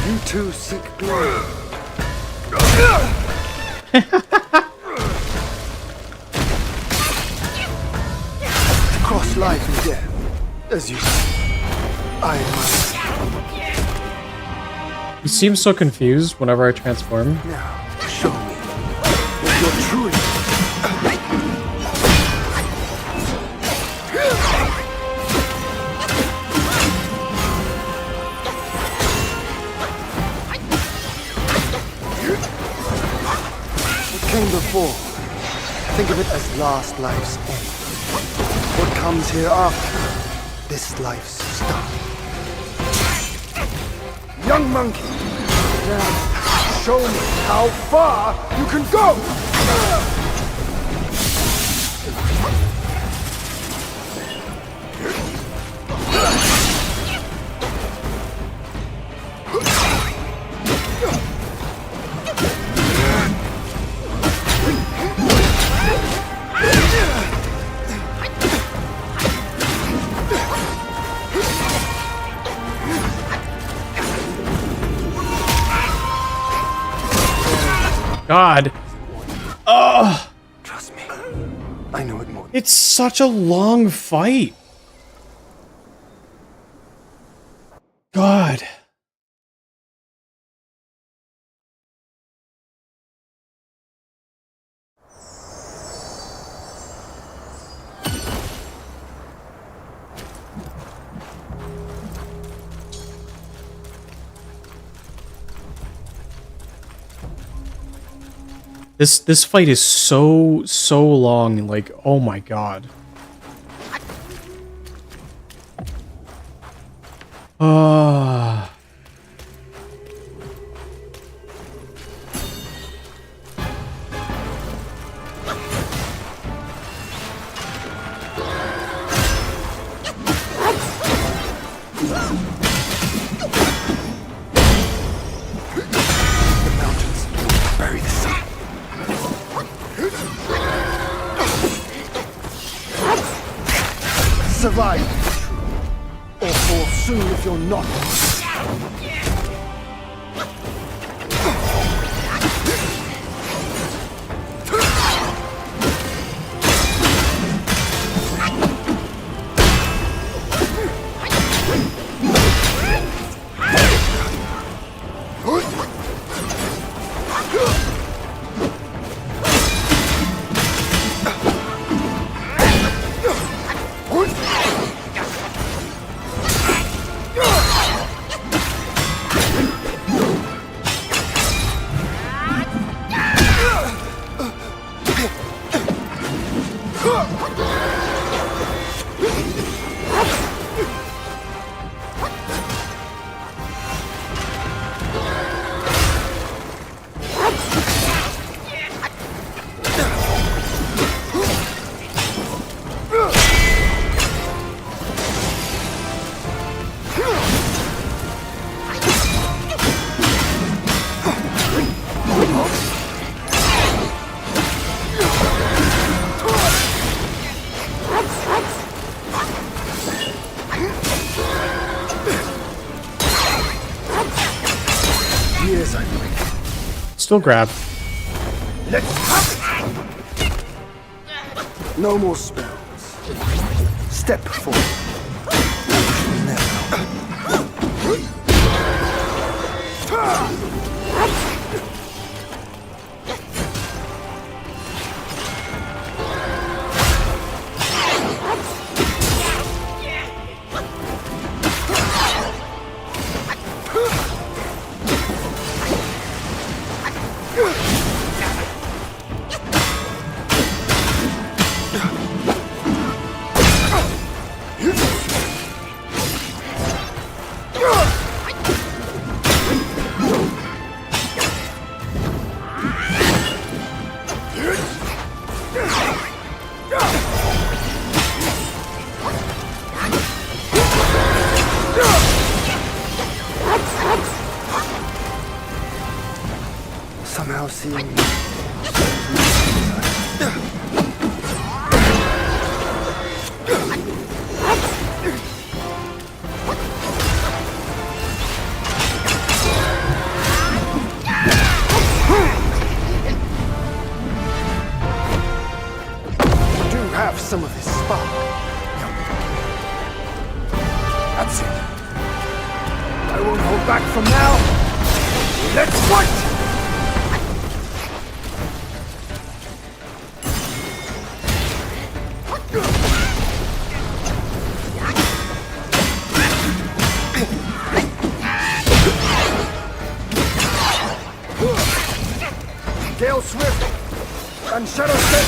You too seek glory. To cross life and death, as you I am.
He seems so confused whenever I transform.
Now, show me what you're truly. What came before, think of it as last life's end. What comes hereafter, this life's start. Young monkey, now show me how far you can go!
God. Ugh.
Trust me, I know it more.
It's such a long fight. God. This fight is so long, like, oh my god. Ah.
The mountains bury the sun. Survive, or fall soon if you're not.
Still grab.
No more spells. Step forward. Somehow seeing do have some of this spark. That's it. I won't hold back from now. Let's fight! Gale Swift and Shadow Step.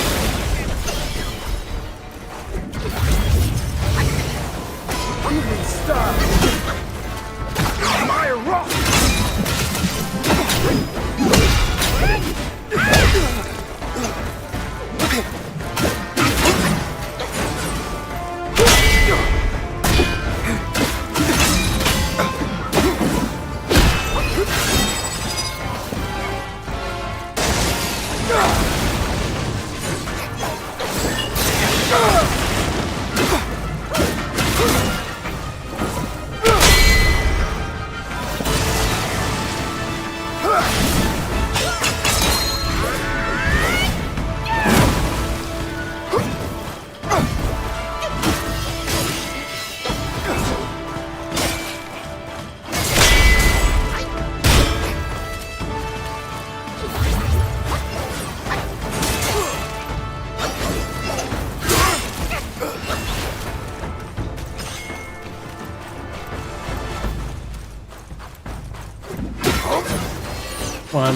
Evening Star. My rock.
Come on.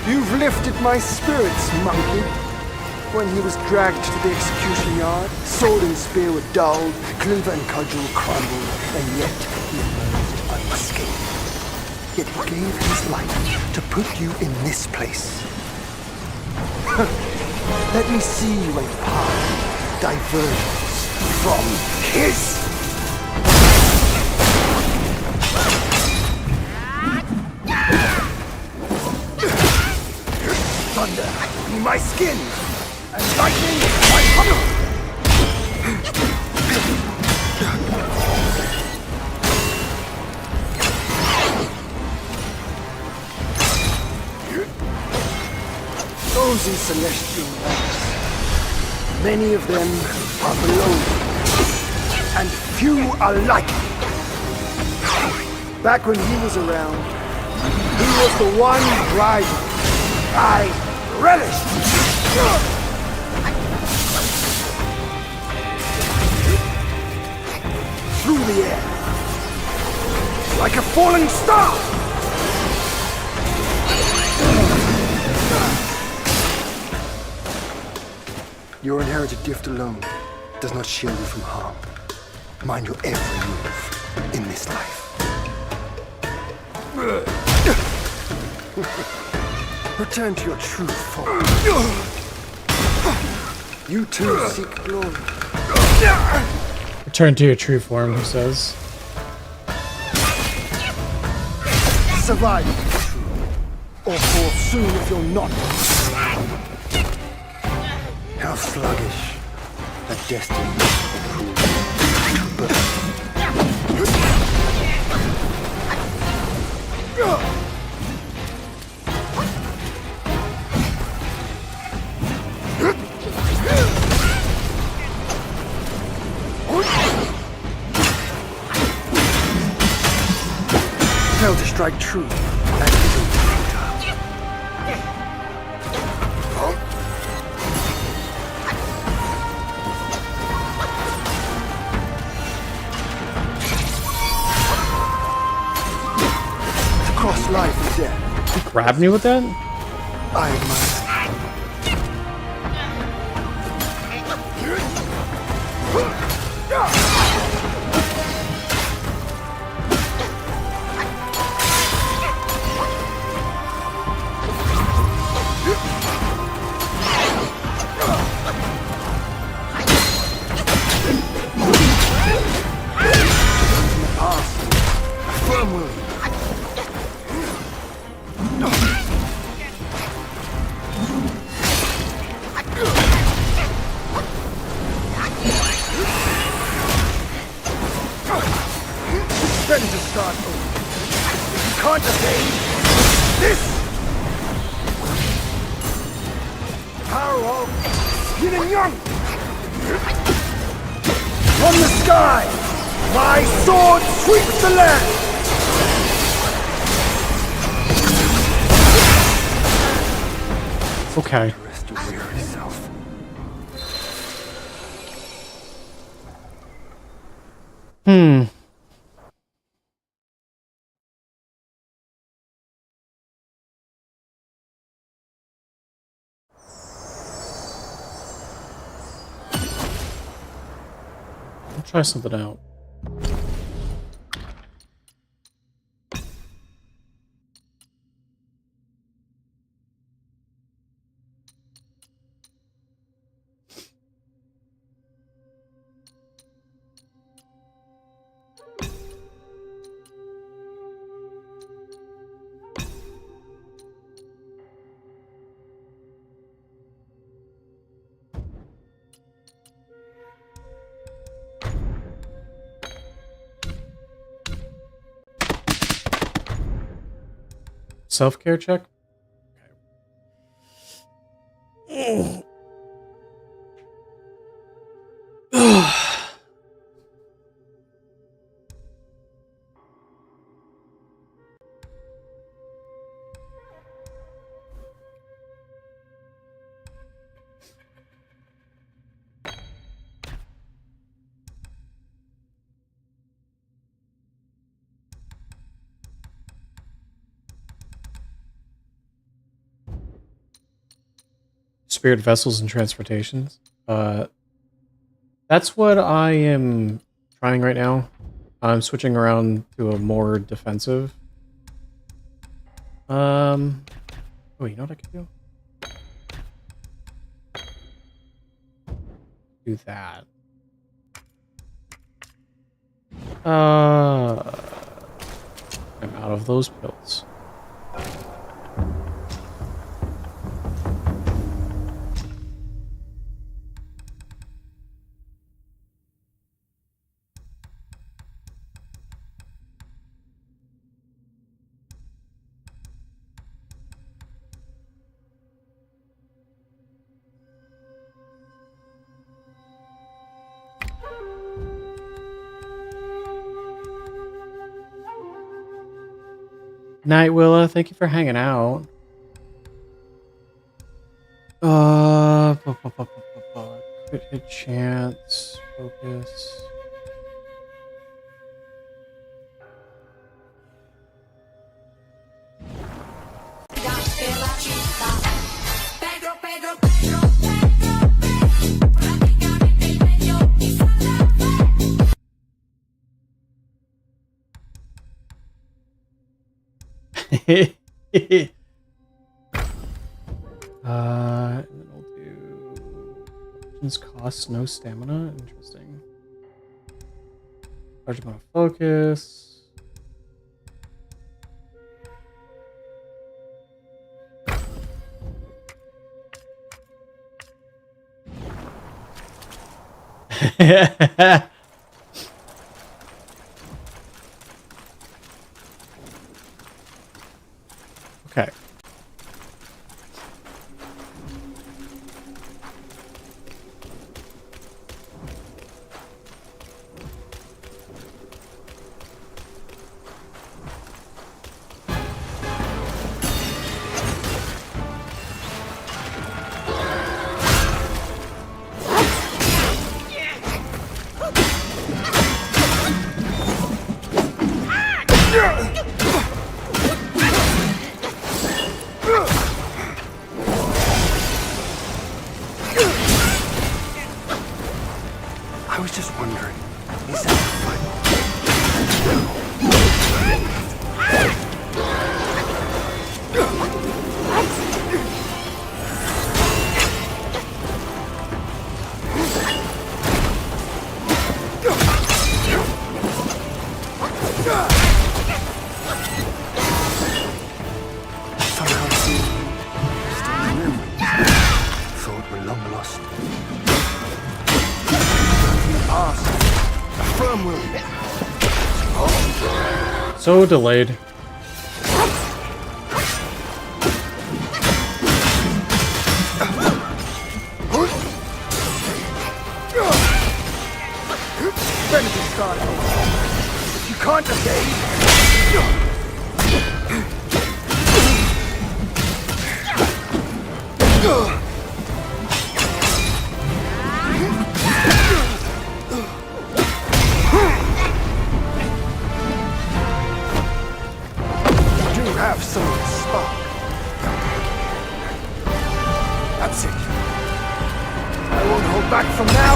You've lifted my spirits, monkey. When he was dragged to the execution yard, sword and spear were dulled, cleaver and cudgel crumbled, and yet he emerged unscathed. Yet he gave his life to put you in this place. Let me see a path diverges from his. Thunder be my skin, and lightning my huddle. Those in celestial lands, many of them are below me, and few are like me. Back when he was around, he was the one rival I relished. Through the air, like a falling star. Your inherited gift alone does not shield you from harm. Mind your every move in this life. Return to your true form. You too seek glory.
Return to your true form, he says.
survive if you're true, or fall soon if you're not. How sluggish a destiny will prove. Fail to strike true. That isn't to cross life and death.
He grabbed me with that?
I admire. Ready to start over. You can't evade this! Power of yin and yang! From the sky, my sword sweeps the land!
Okay.
Rest your weary self.
I'll try something out. Self-care check? Spirit vessels and transportations. That's what I am trying right now. I'm switching around to a more defensive. Oh, you know what I could do? Do that. I'm out of those pills. Night Willa, thank you for hanging out. Crit hit chance, focus. And then we'll do options cost no stamina. Interesting. Large amount of focus. Okay.
I was just wondering, is that the final? Somehow seeing you, still memories, thought were long lost. Past, a firm will.
So delayed.
Benefit started. If you can't evade. You do have some of the spark. That's it. I won't hold back from now.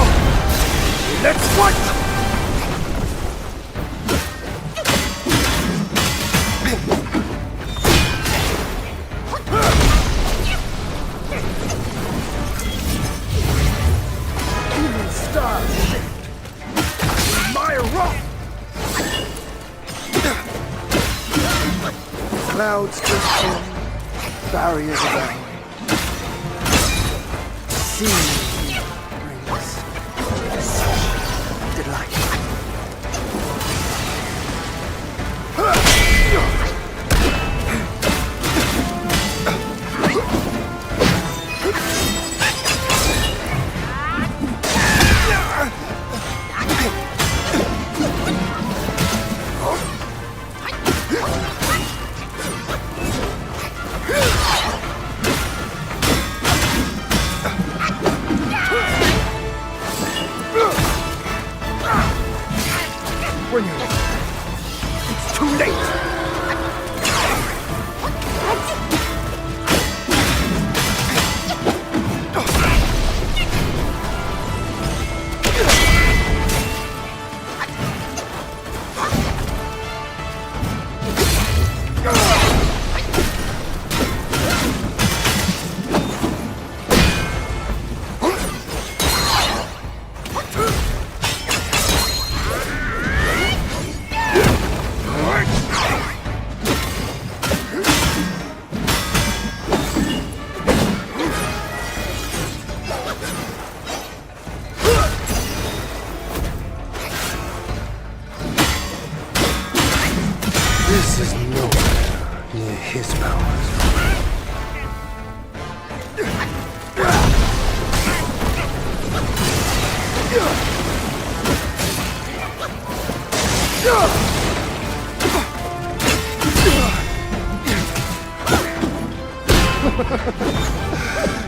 Let's fight! Even stars shift. My rock! Clouds just form, barriers abound. Sea brings such delight. Bring it. It's too late. This is nowhere near his powers.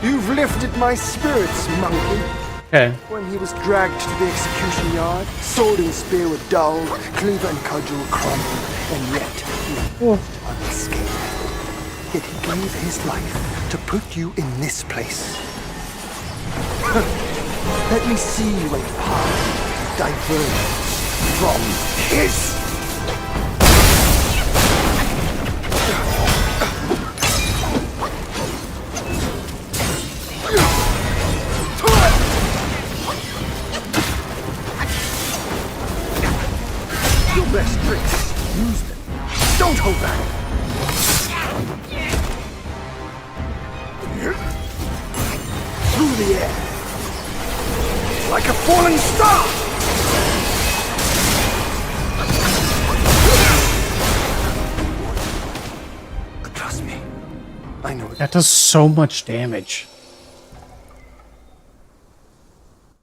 You've lifted my spirits, monkey.
Okay.
When he was dragged to the execution yard, sword and spear were dulled, cleaver and cudgel crumbled, and yet he walked unscathed. Yet he gave his life to put you in this place. Let me see when your path diverges from his. Your best tricks. Use them. Don't hold back. Through the air. Like a falling star! Trust me. I know it.
That does so much damage.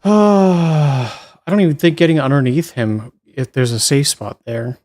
I don't even think getting underneath him, if there's a safe spot there.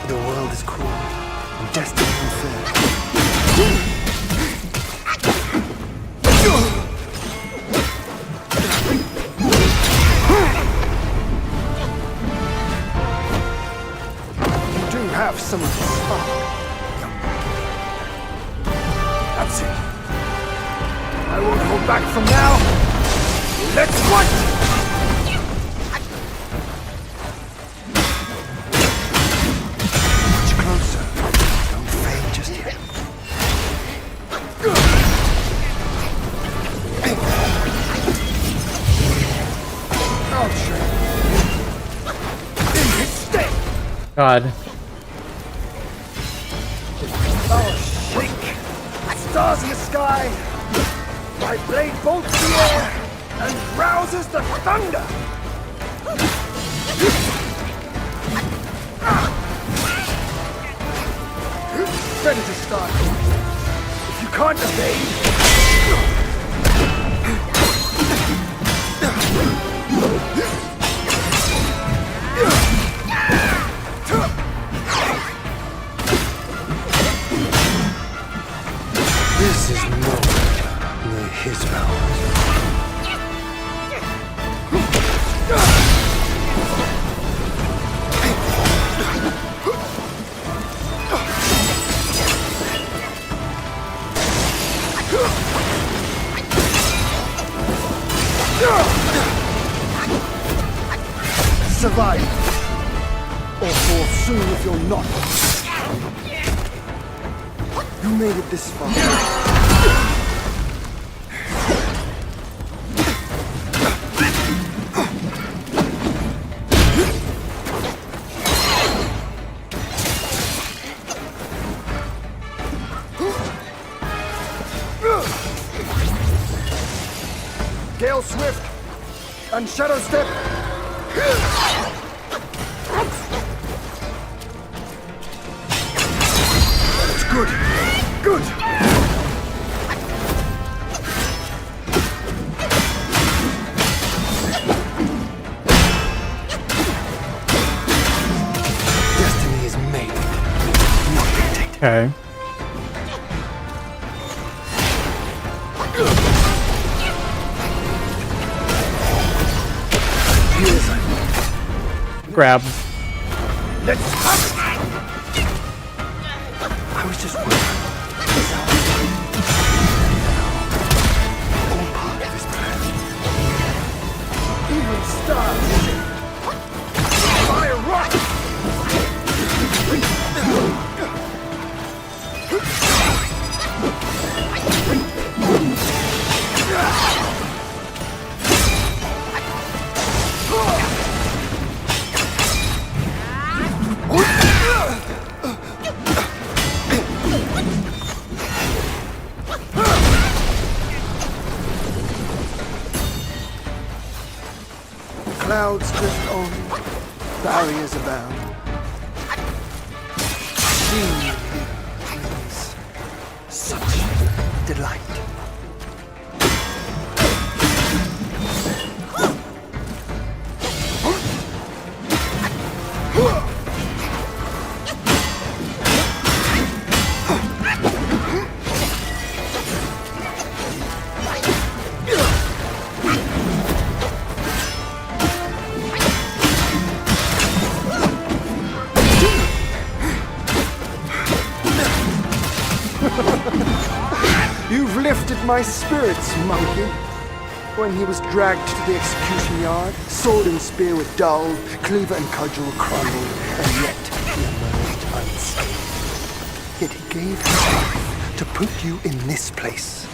The world is cruel and destiny unfair. You do have some of the spark. That's it. I won't hold back from now. Let's fight!
God.
Oh, shake! Stars in the sky! My blade bolts the air and rouses the thunder! Ready to start. If you can't evade... This is nowhere near his bounds. Survive, or fall soon if you're not. You made it this far. Gale Swift and Shadow Step. It's good. Good. Destiny is made, not dictated.
Okay. Grab.
Let's have it! I was just wondering. All part of his plan. Even stars. Fire rock! Clouds drift on, barriers abound. Seeing you brings such delight. You've lifted my spirits, monkey. When he was dragged to the execution yard, sword and spear were dulled, cleaver and cudgel crumbled, and yet he emerged unscathed. Yet he gave his life to put you in this place.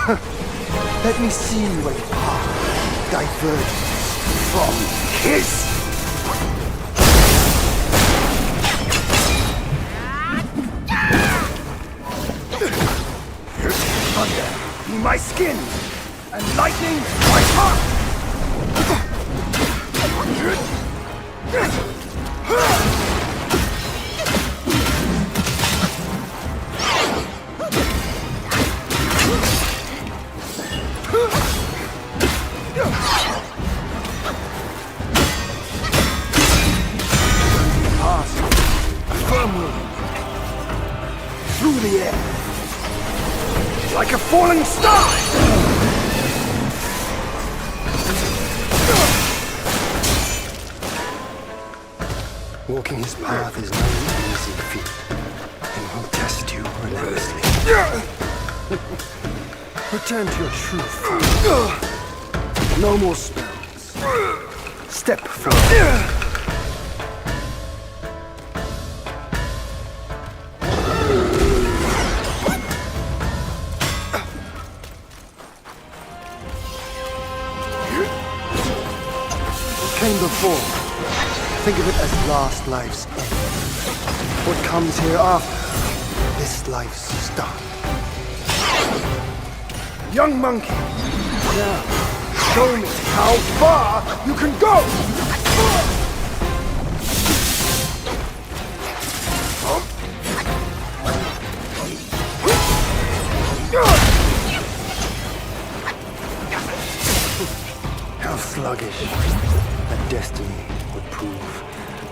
Let me see what path diverges from his. Thunder be my skin, and lightning my heart! Pass firmly through the air. Like a falling star! Walking his path is no easy feat, and he'll test you relentlessly. Return to your true form. No more spells. Step forward. Came before. Think of it as last life's end. What comes hereafter, this life's start. Young monkey, now show me how far you can go! How sluggish that destiny would prove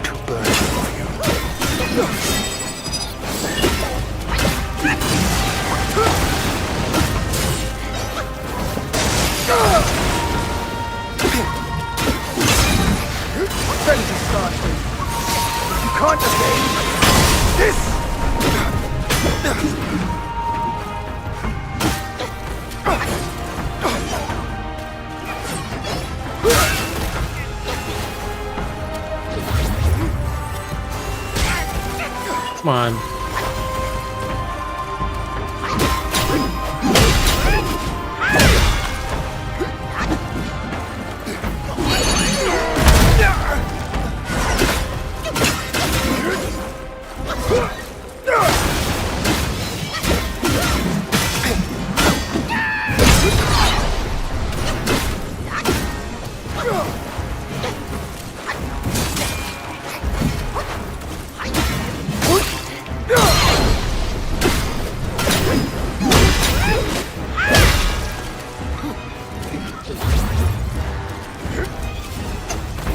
too burden for you. Frenzy starts with you can't evade this!
Come on.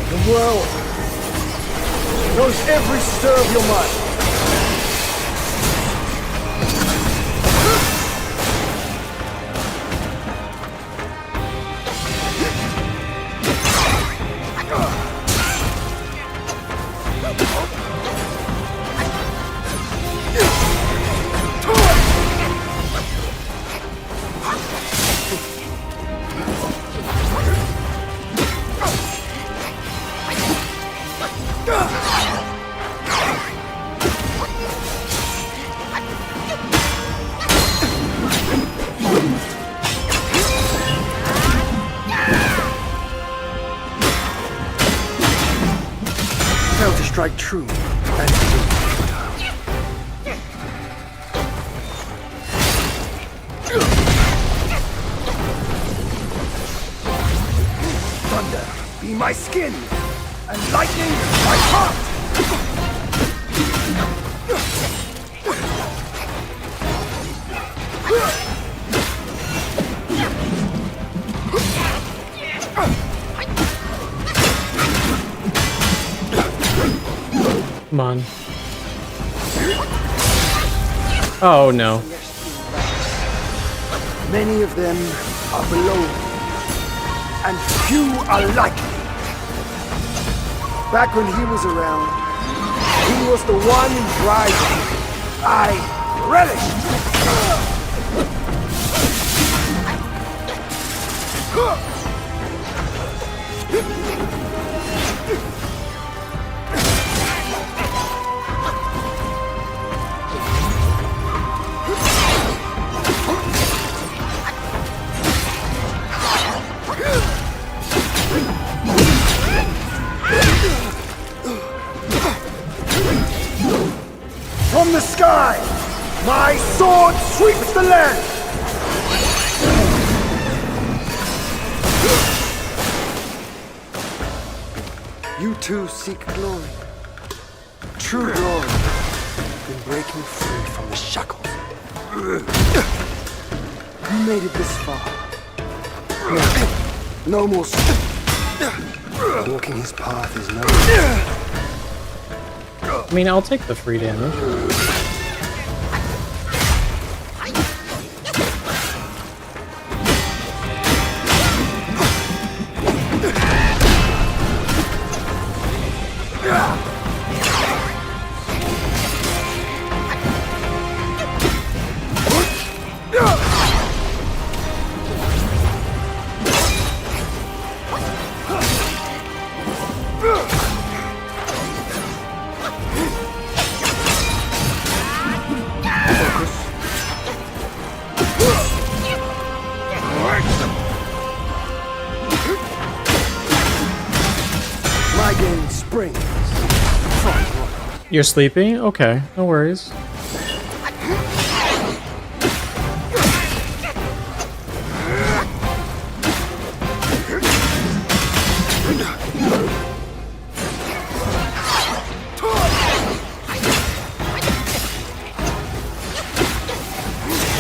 The world knows every stir of your mind. strike true and true. Thunder, be my skin, and lightning, my heart!
Come on. Oh no.
Many of them are below me, and few are like me. Back when he was around, he was the one rising. I relished. From the sky, my sword sweeps the land! You too seek glory. True glory in breaking free from the shackles. You made it this far. No more. Walking his path is no.
I mean, I'll take the free damage.
My game springs from
You're sleepy? Okay, no worries.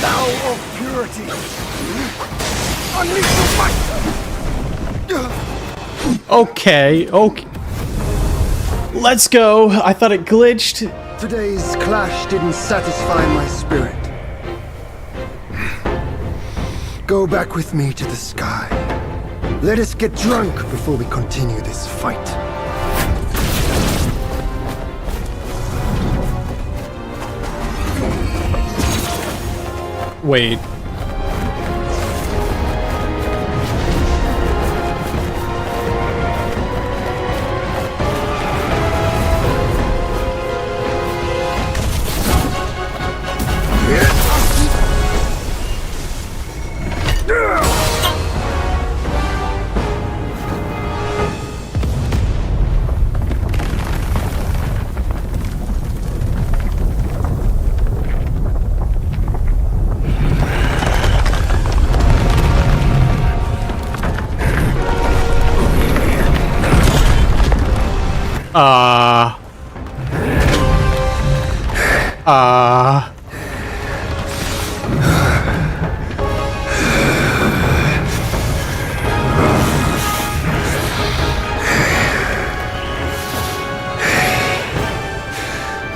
Thou of purity, unleash the might.
Okay, okay. Let's go. I thought it glitched.
Today's clash didn't satisfy my spirit. Go back with me to the sky. Let us get drunk before we continue this fight.
Wait.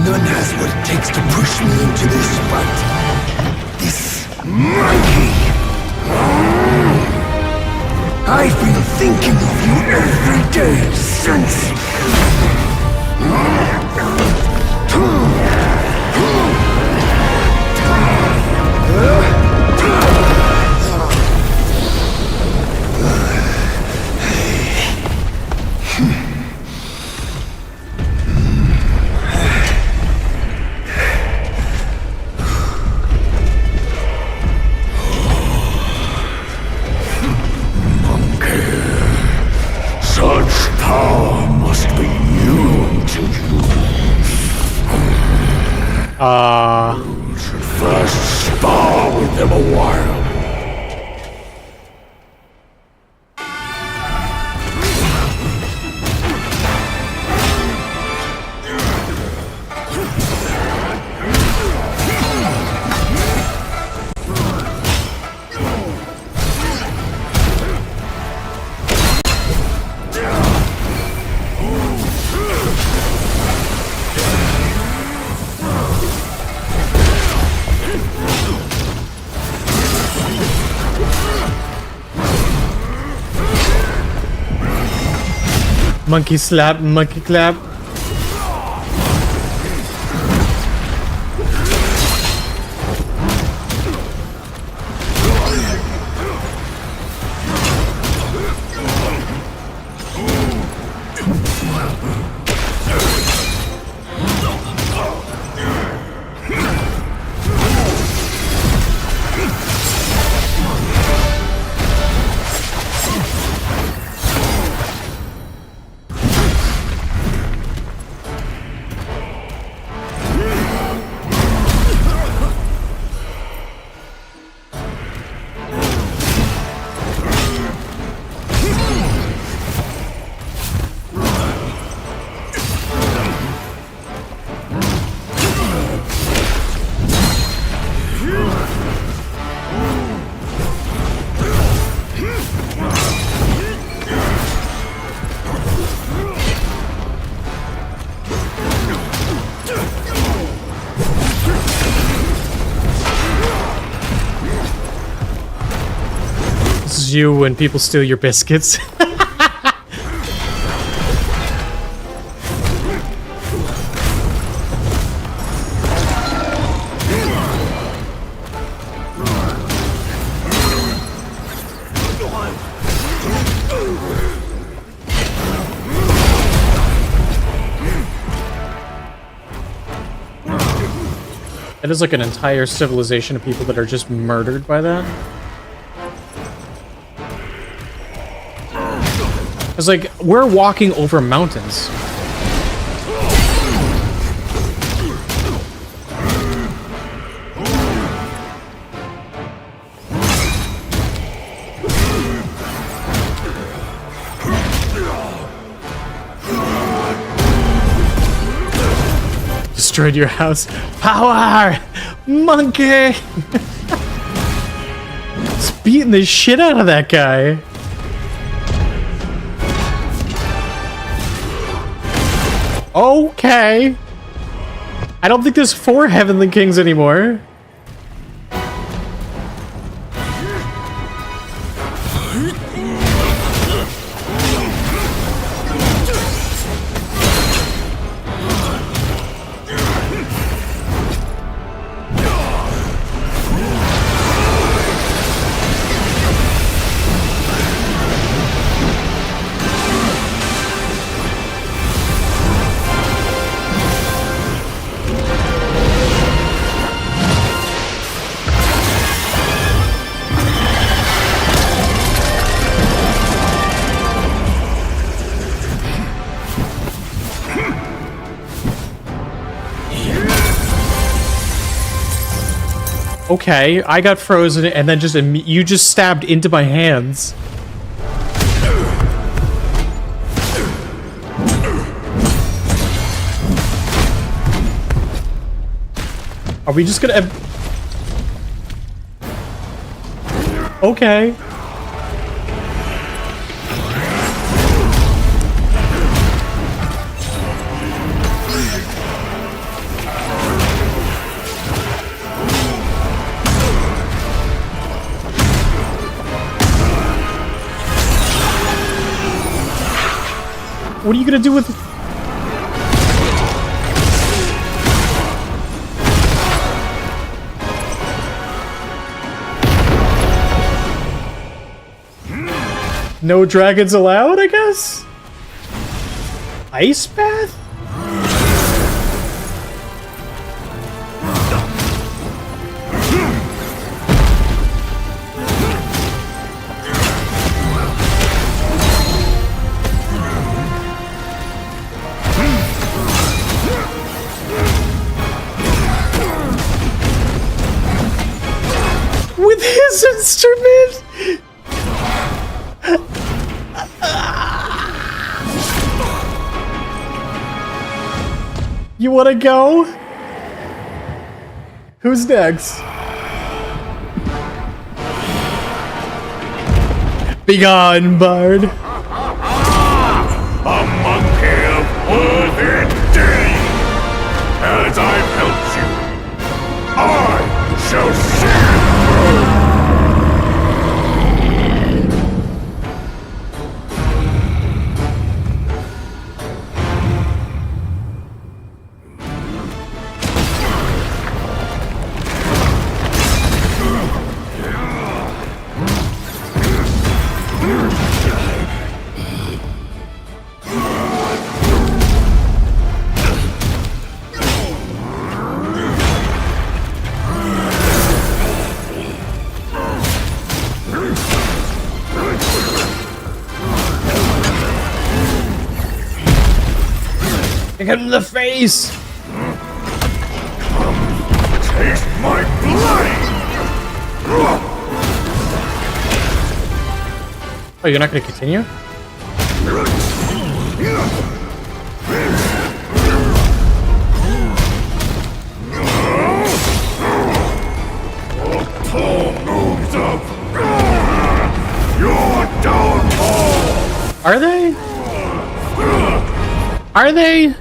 None has what it takes to push me into this fight. This monkey! I've been thinking of you every day since.
Such power must be new to you. Should first spar with them a while.
Monkey slap, monkey clap. This is you when people steal your biscuits. That is like an entire civilization of people that are just murdered by that. It's like, we're walking over mountains. Destroyed your house. Power! Monkey! It's beating the shit out of that guy. Okay. I don't think there's 4 Heavenly Kings anymore. Okay, I got frozen and then you just stabbed into my hands. Are we just gonna... Okay. What are you gonna do with... No dragons allowed, I guess? Ice bath? With his instrument? You wanna go? Who's next? Begone, Bard.
A monkey of worth indeed! As I've helped you, I shall see it through!
Kick him in the face!
Taste my blade!
Oh, you're not gonna continue?
Poor moves of your downfall!
Are they? Are they?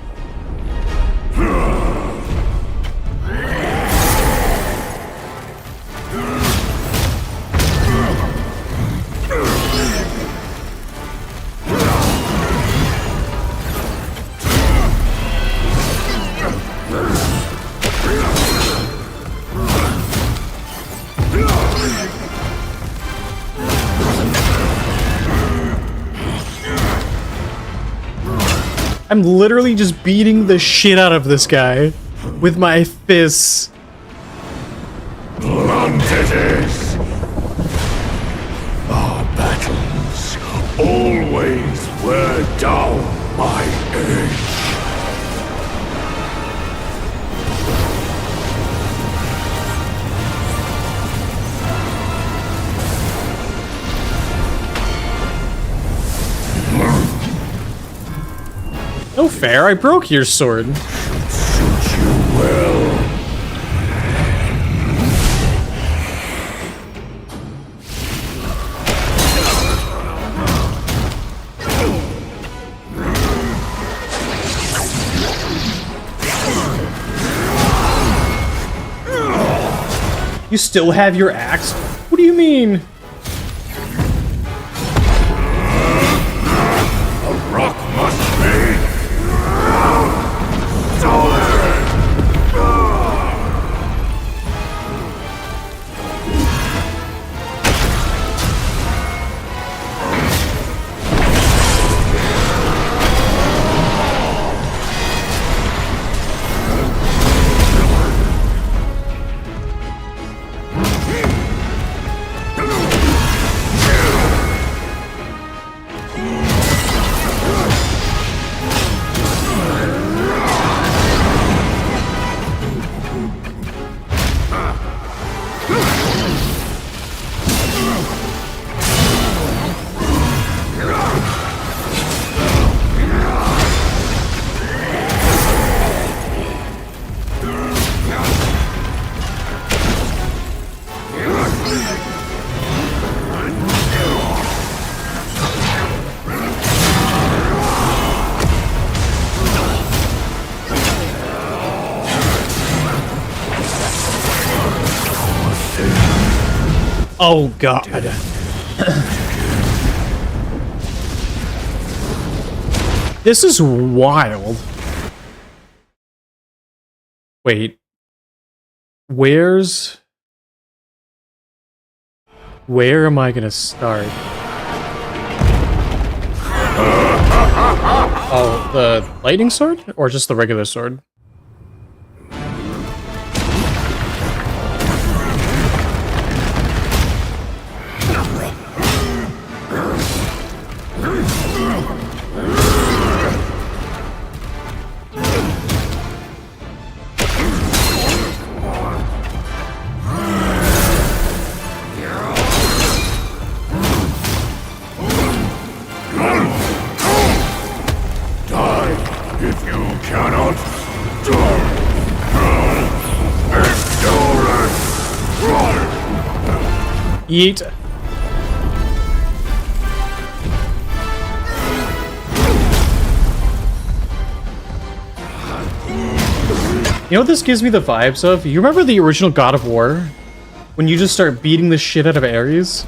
I'm literally just beating the shit out of this guy with my fists.
Blunt it is! Our battles always wear down my age.
No fair, I broke your sword.
Suit you well.
You still have your axe? What do you mean?
A rock must be solid.
Oh god. This is wild. Wait. Where am I gonna start? Oh, the lightning sword? Or just the regular sword? Yeet. You know what this gives me the vibes of? You remember the original God of War? When you just start beating the shit out of Ares?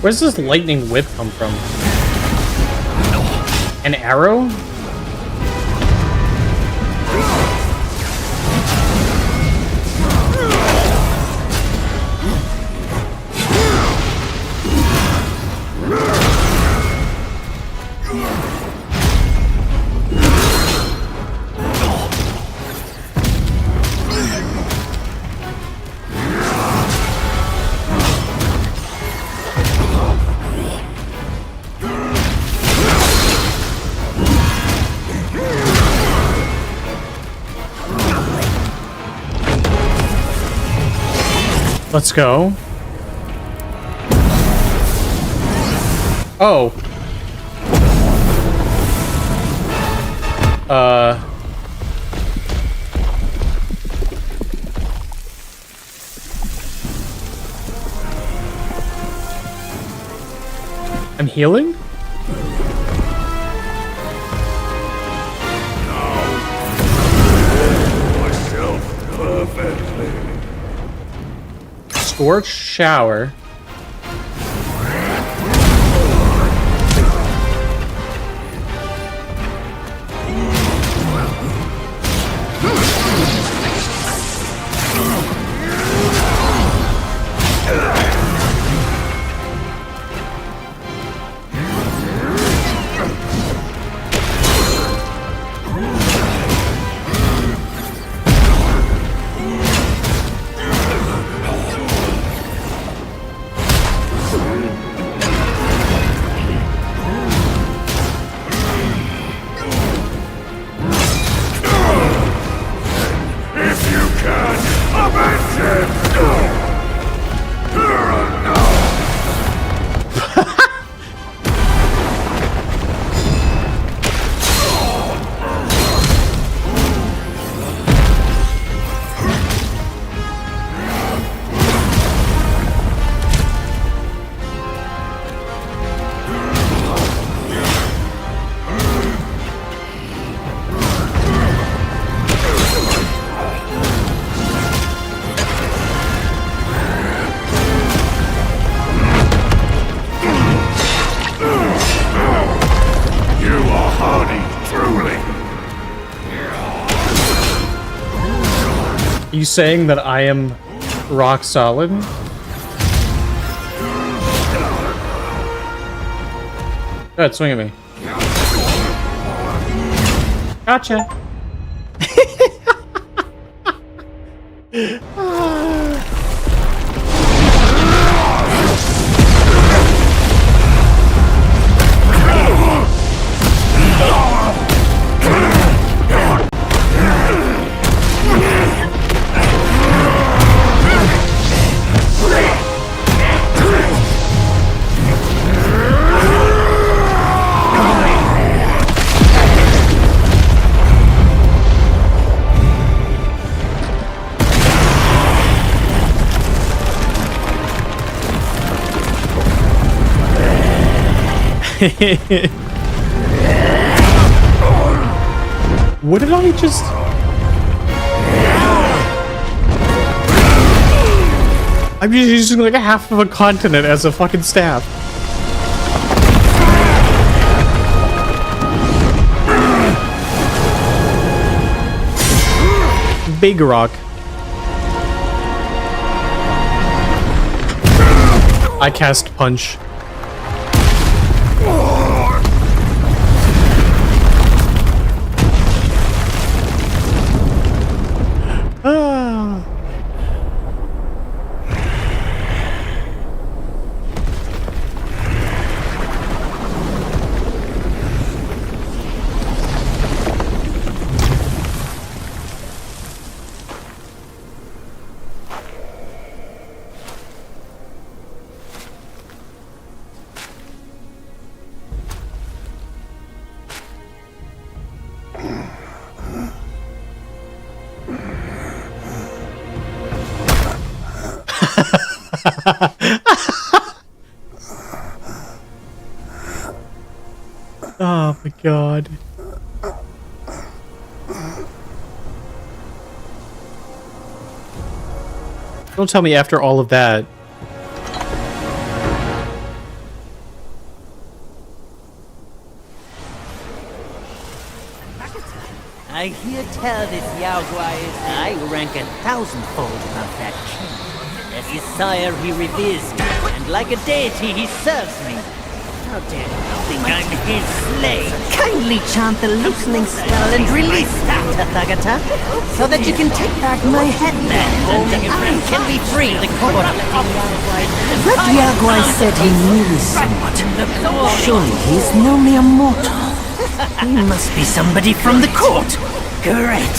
Where's this lightning whip come from? An arrow? Let's go. Oh. I'm healing?
Myself perfectly.
Scorched shower. Are you saying that I am rock solid? Go ahead, swing at me. Gotcha. What did I just... I'm just using like a half of a continent as a fucking staff. Big rock. I cast punch. Oh my god. Don't tell me after all of that.
I hear tell this Yao Guai is I rank 1,000-fold above that king. As his sire, he reveres me, and like a deity, he serves me. How dare you think I'm his slave? Kindly chant the loosening spell and release that, Tathagata, so that you can take back my headband and I can be free. The court.
That Yao Guai said he knew somewhat. Surely he's no mere mortal.
He must be somebody from the court. Great.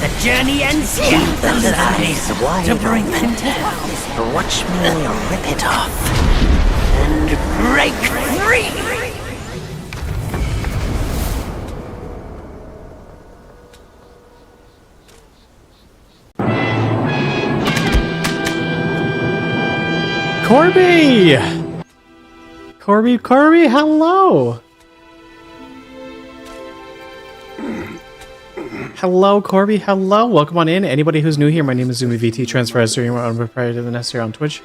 The journey ends here.
Keep those eyes wide
to bring them
open.
down.
Watch me rip it off.
And break free.
Corby! Corby, hello! Hello, Corby, hello! Welcome on in. Anybody who's new here, my name is ZumiVT, transfer as streamer on proprietary to the Nest here on Twitch.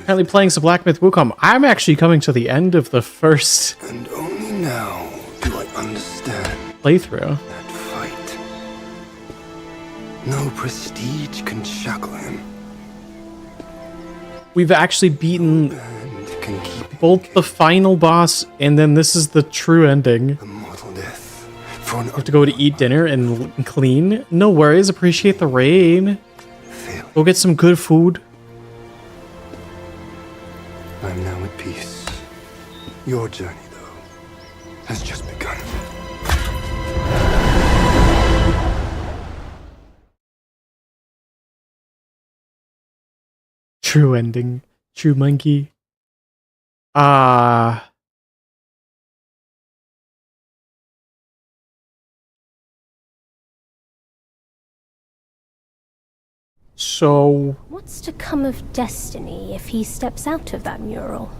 Currently playing some Black Myth Wukong. I'm actually coming to the end of the first...
And only now do I understand
playthrough.
that fight. No prestige can shackle him.
We've actually beaten
And can keep
both the final boss, and then this is the true ending.
a mortal death for an
You have to go to eat dinner and clean. No worries, appreciate the raid.
fail.
Go get some good food.
I'm now at peace. Your journey, though, has just begun.
True ending. True monkey. So...
What's to come of Destiny if he steps out of that mural?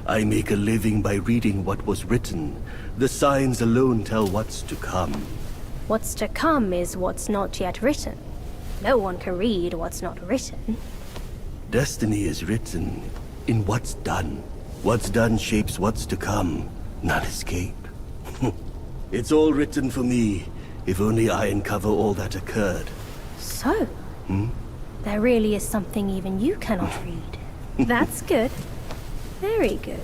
I make a living by reading what was written. The signs alone tell what's to come.
What's to come is what's not yet written. No one can read what's not written.
Destiny is written in what's done. What's done shapes what's to come, not escape. It's all written for me, if only I uncover all that occurred.
So, there really is something even you cannot read. That's good. Very good.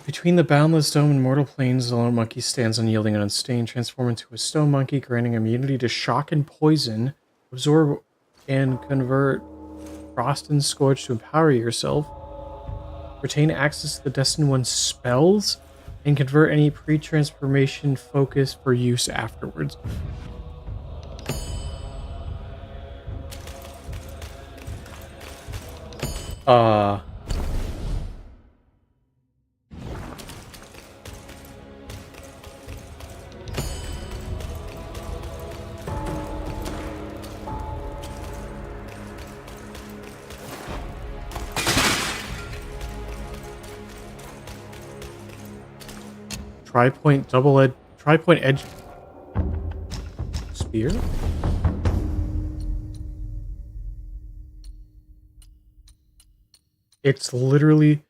Between the boundless dome and mortal plains, the lone monkey stands unyielding and unstained. Transform into a stone monkey, granting immunity to shock and poison. Absorb and convert frost and scorch to empower yourself. Retain access to the Destined One's spells, and convert any pre-transformation focus for use afterwards. Tri-point edge spear? It's literally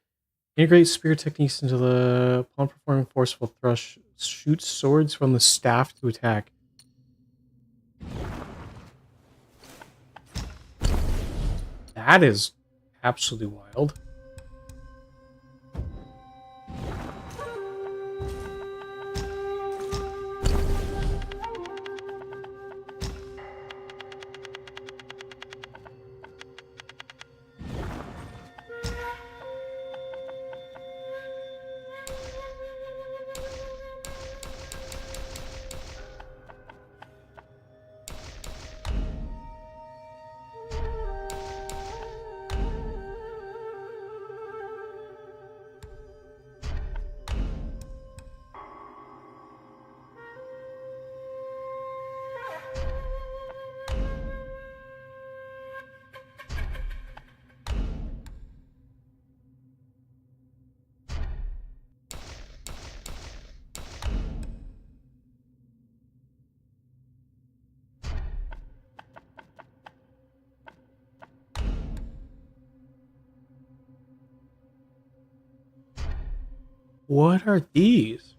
integrate spear techniques into the upon performing forceful thrust, shoots swords from the staff to attack. That is absolutely wild. What are these?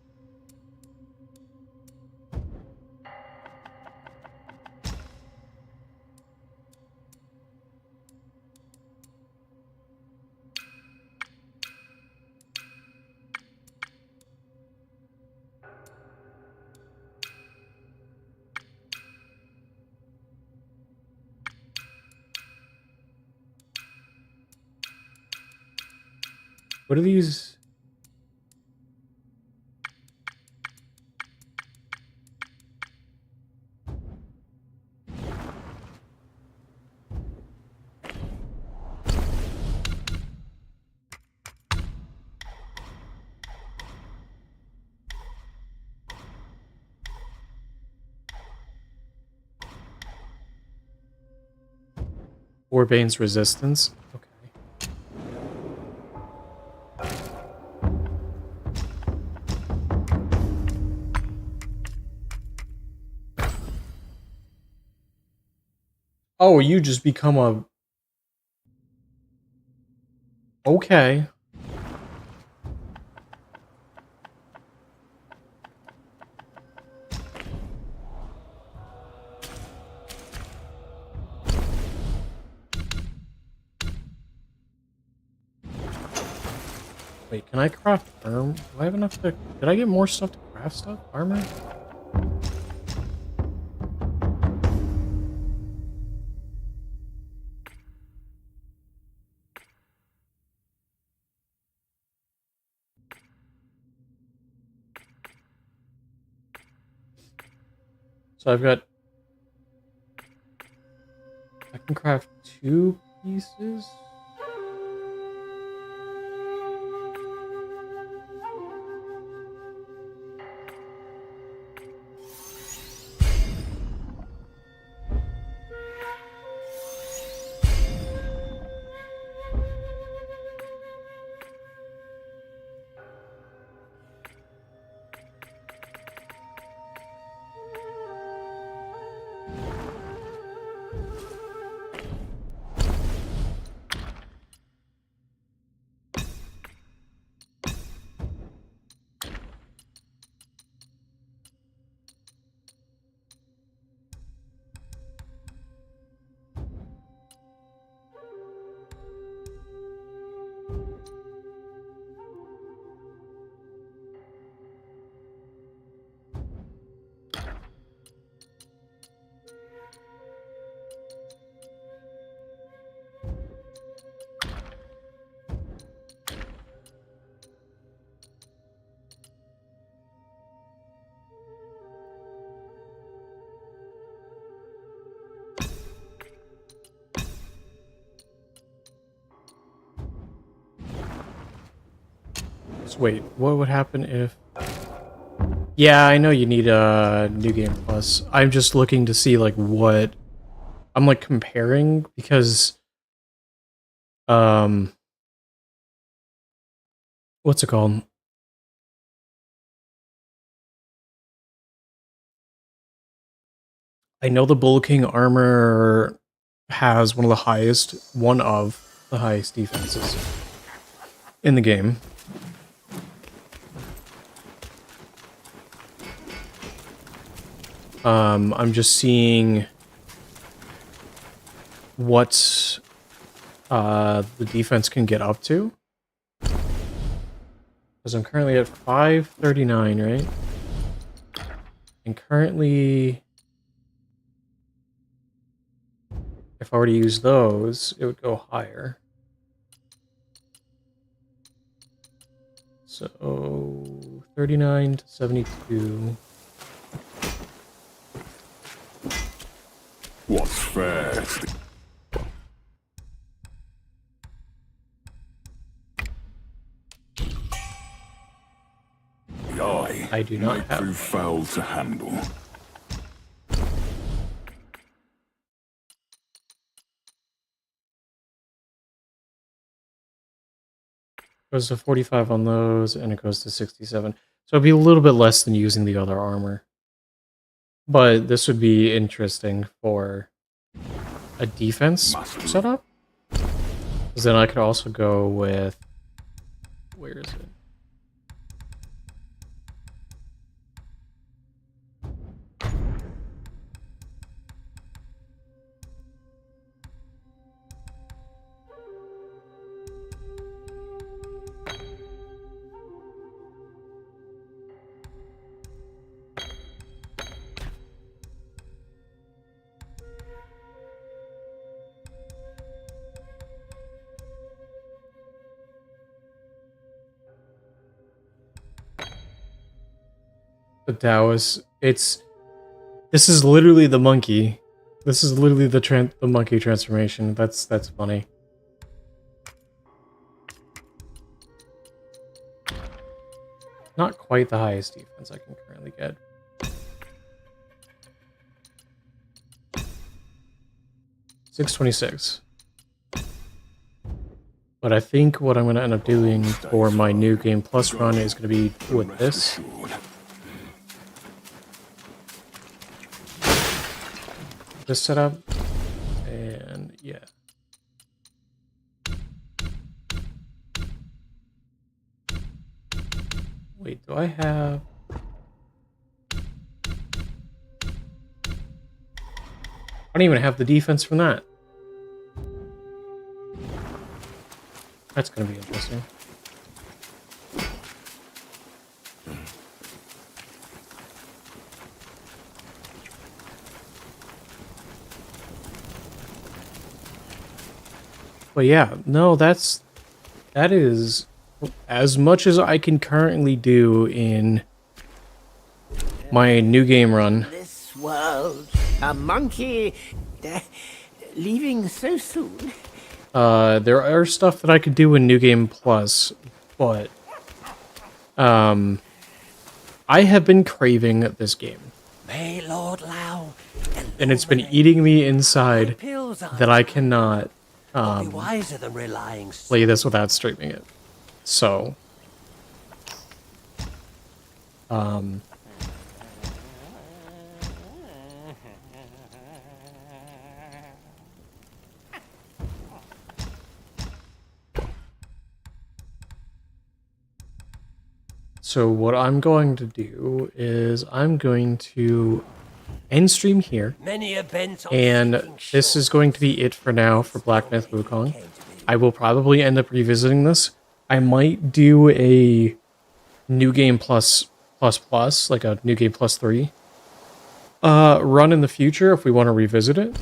What are these? Warbane's resistance. Okay. Oh, you just become a... Okay. Wait, can I craft armor? Do I have enough to... Did I get more stuff to craft stuff? Armor? So I've got... I can craft 2 pieces? So wait, what would happen if... Yeah, I know you need a New Game Plus. I'm just looking to see, like, what... I'm, like, comparing, because... What's it called? I know the Bull King armor has one of the highest defenses in the game. I'm just seeing what the defense can get up to. Because I'm currently at 539, right? And currently, if I were to use those, it would go higher. So 39 to 72.
What's first? The eye
I do not
may
have.
prove foul to handle.
Goes to 45 on those, and it goes to 67. So it'd be a little bit less than using the other armor. But this would be interesting for a defense setup. Because then I could also go with... Where is it? The Taoist, this is literally the monkey. This is literally the monkey transformation. That's funny. Not quite the highest defense I can currently get. $626. But I think what I'm going to end up doing for my New Game Plus run is going to be with this. This setup, and yeah. Wait, do I have... I don't even have the defense from that. That's gonna be interesting. But yeah, no, that is as much as I can currently do in my New Game run.
This world, a monkey leaving so soon.
There are stuff that I could do in New Game Plus, but I have been craving this game.
May Lord Lao
And it's been eating me inside that I cannot
be wiser than relying
play this without streaming it. So, so what I'm going to do is I'm going to end stream here, and this is going to be it for now for Black Myth Wukong. I will probably end up revisiting this. I might do a New Game Plus, like a New Game Plus 3 run in the future if we want to revisit it.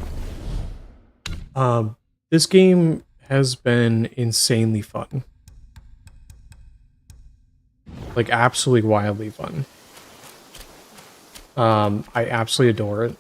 This game has been insanely fun. Like, absolutely wildly fun. I absolutely adore it.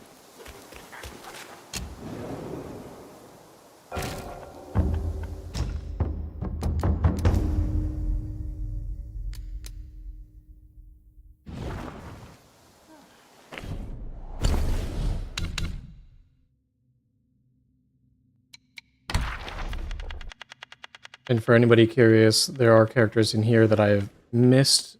And for anybody curious, there are characters in here that I've missed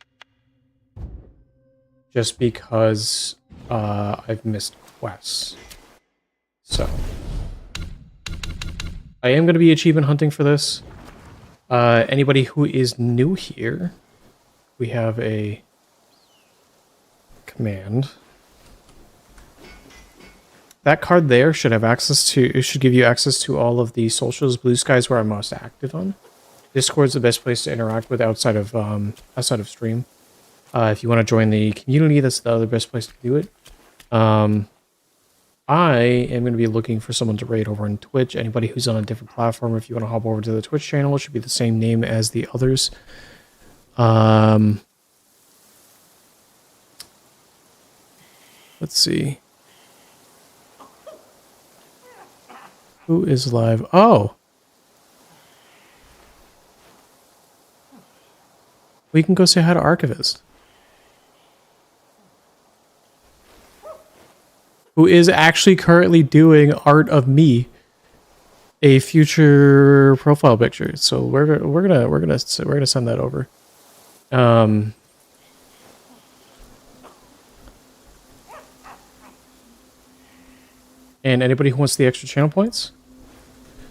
just because I've missed quests. So I am going to be achievement hunting for this. Anybody who is new here, we have a command. That card there should have access to, it should give you access to all of the socials, Blue Skies, where I'm most active on. Discord's the best place to interact with outside of stream. If you want to join the community, that's the other best place to do it. I am going to be looking for someone to raid over on Twitch. Anybody who's on a different platform, if you want to hop over to the Twitch channel, it should be the same name as the others. Let's see. Who is live? Oh! We can go say hi to Archivist. Who is actually currently doing art of me, a future profile picture. So we're gonna send that over. And anybody who wants the extra channel points,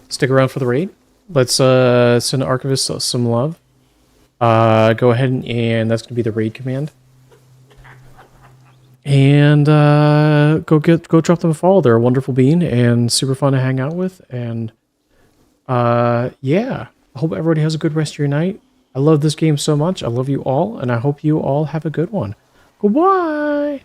stick around for the raid. Let's send Archivist some love. Go ahead and that's gonna be the raid command. And go drop them a follow. They're a wonderful bean and super fun to hang out with. And yeah, I hope everybody has a good rest of your night. I love this game so much. I love you all, and I hope you all have a good one. Goodbye.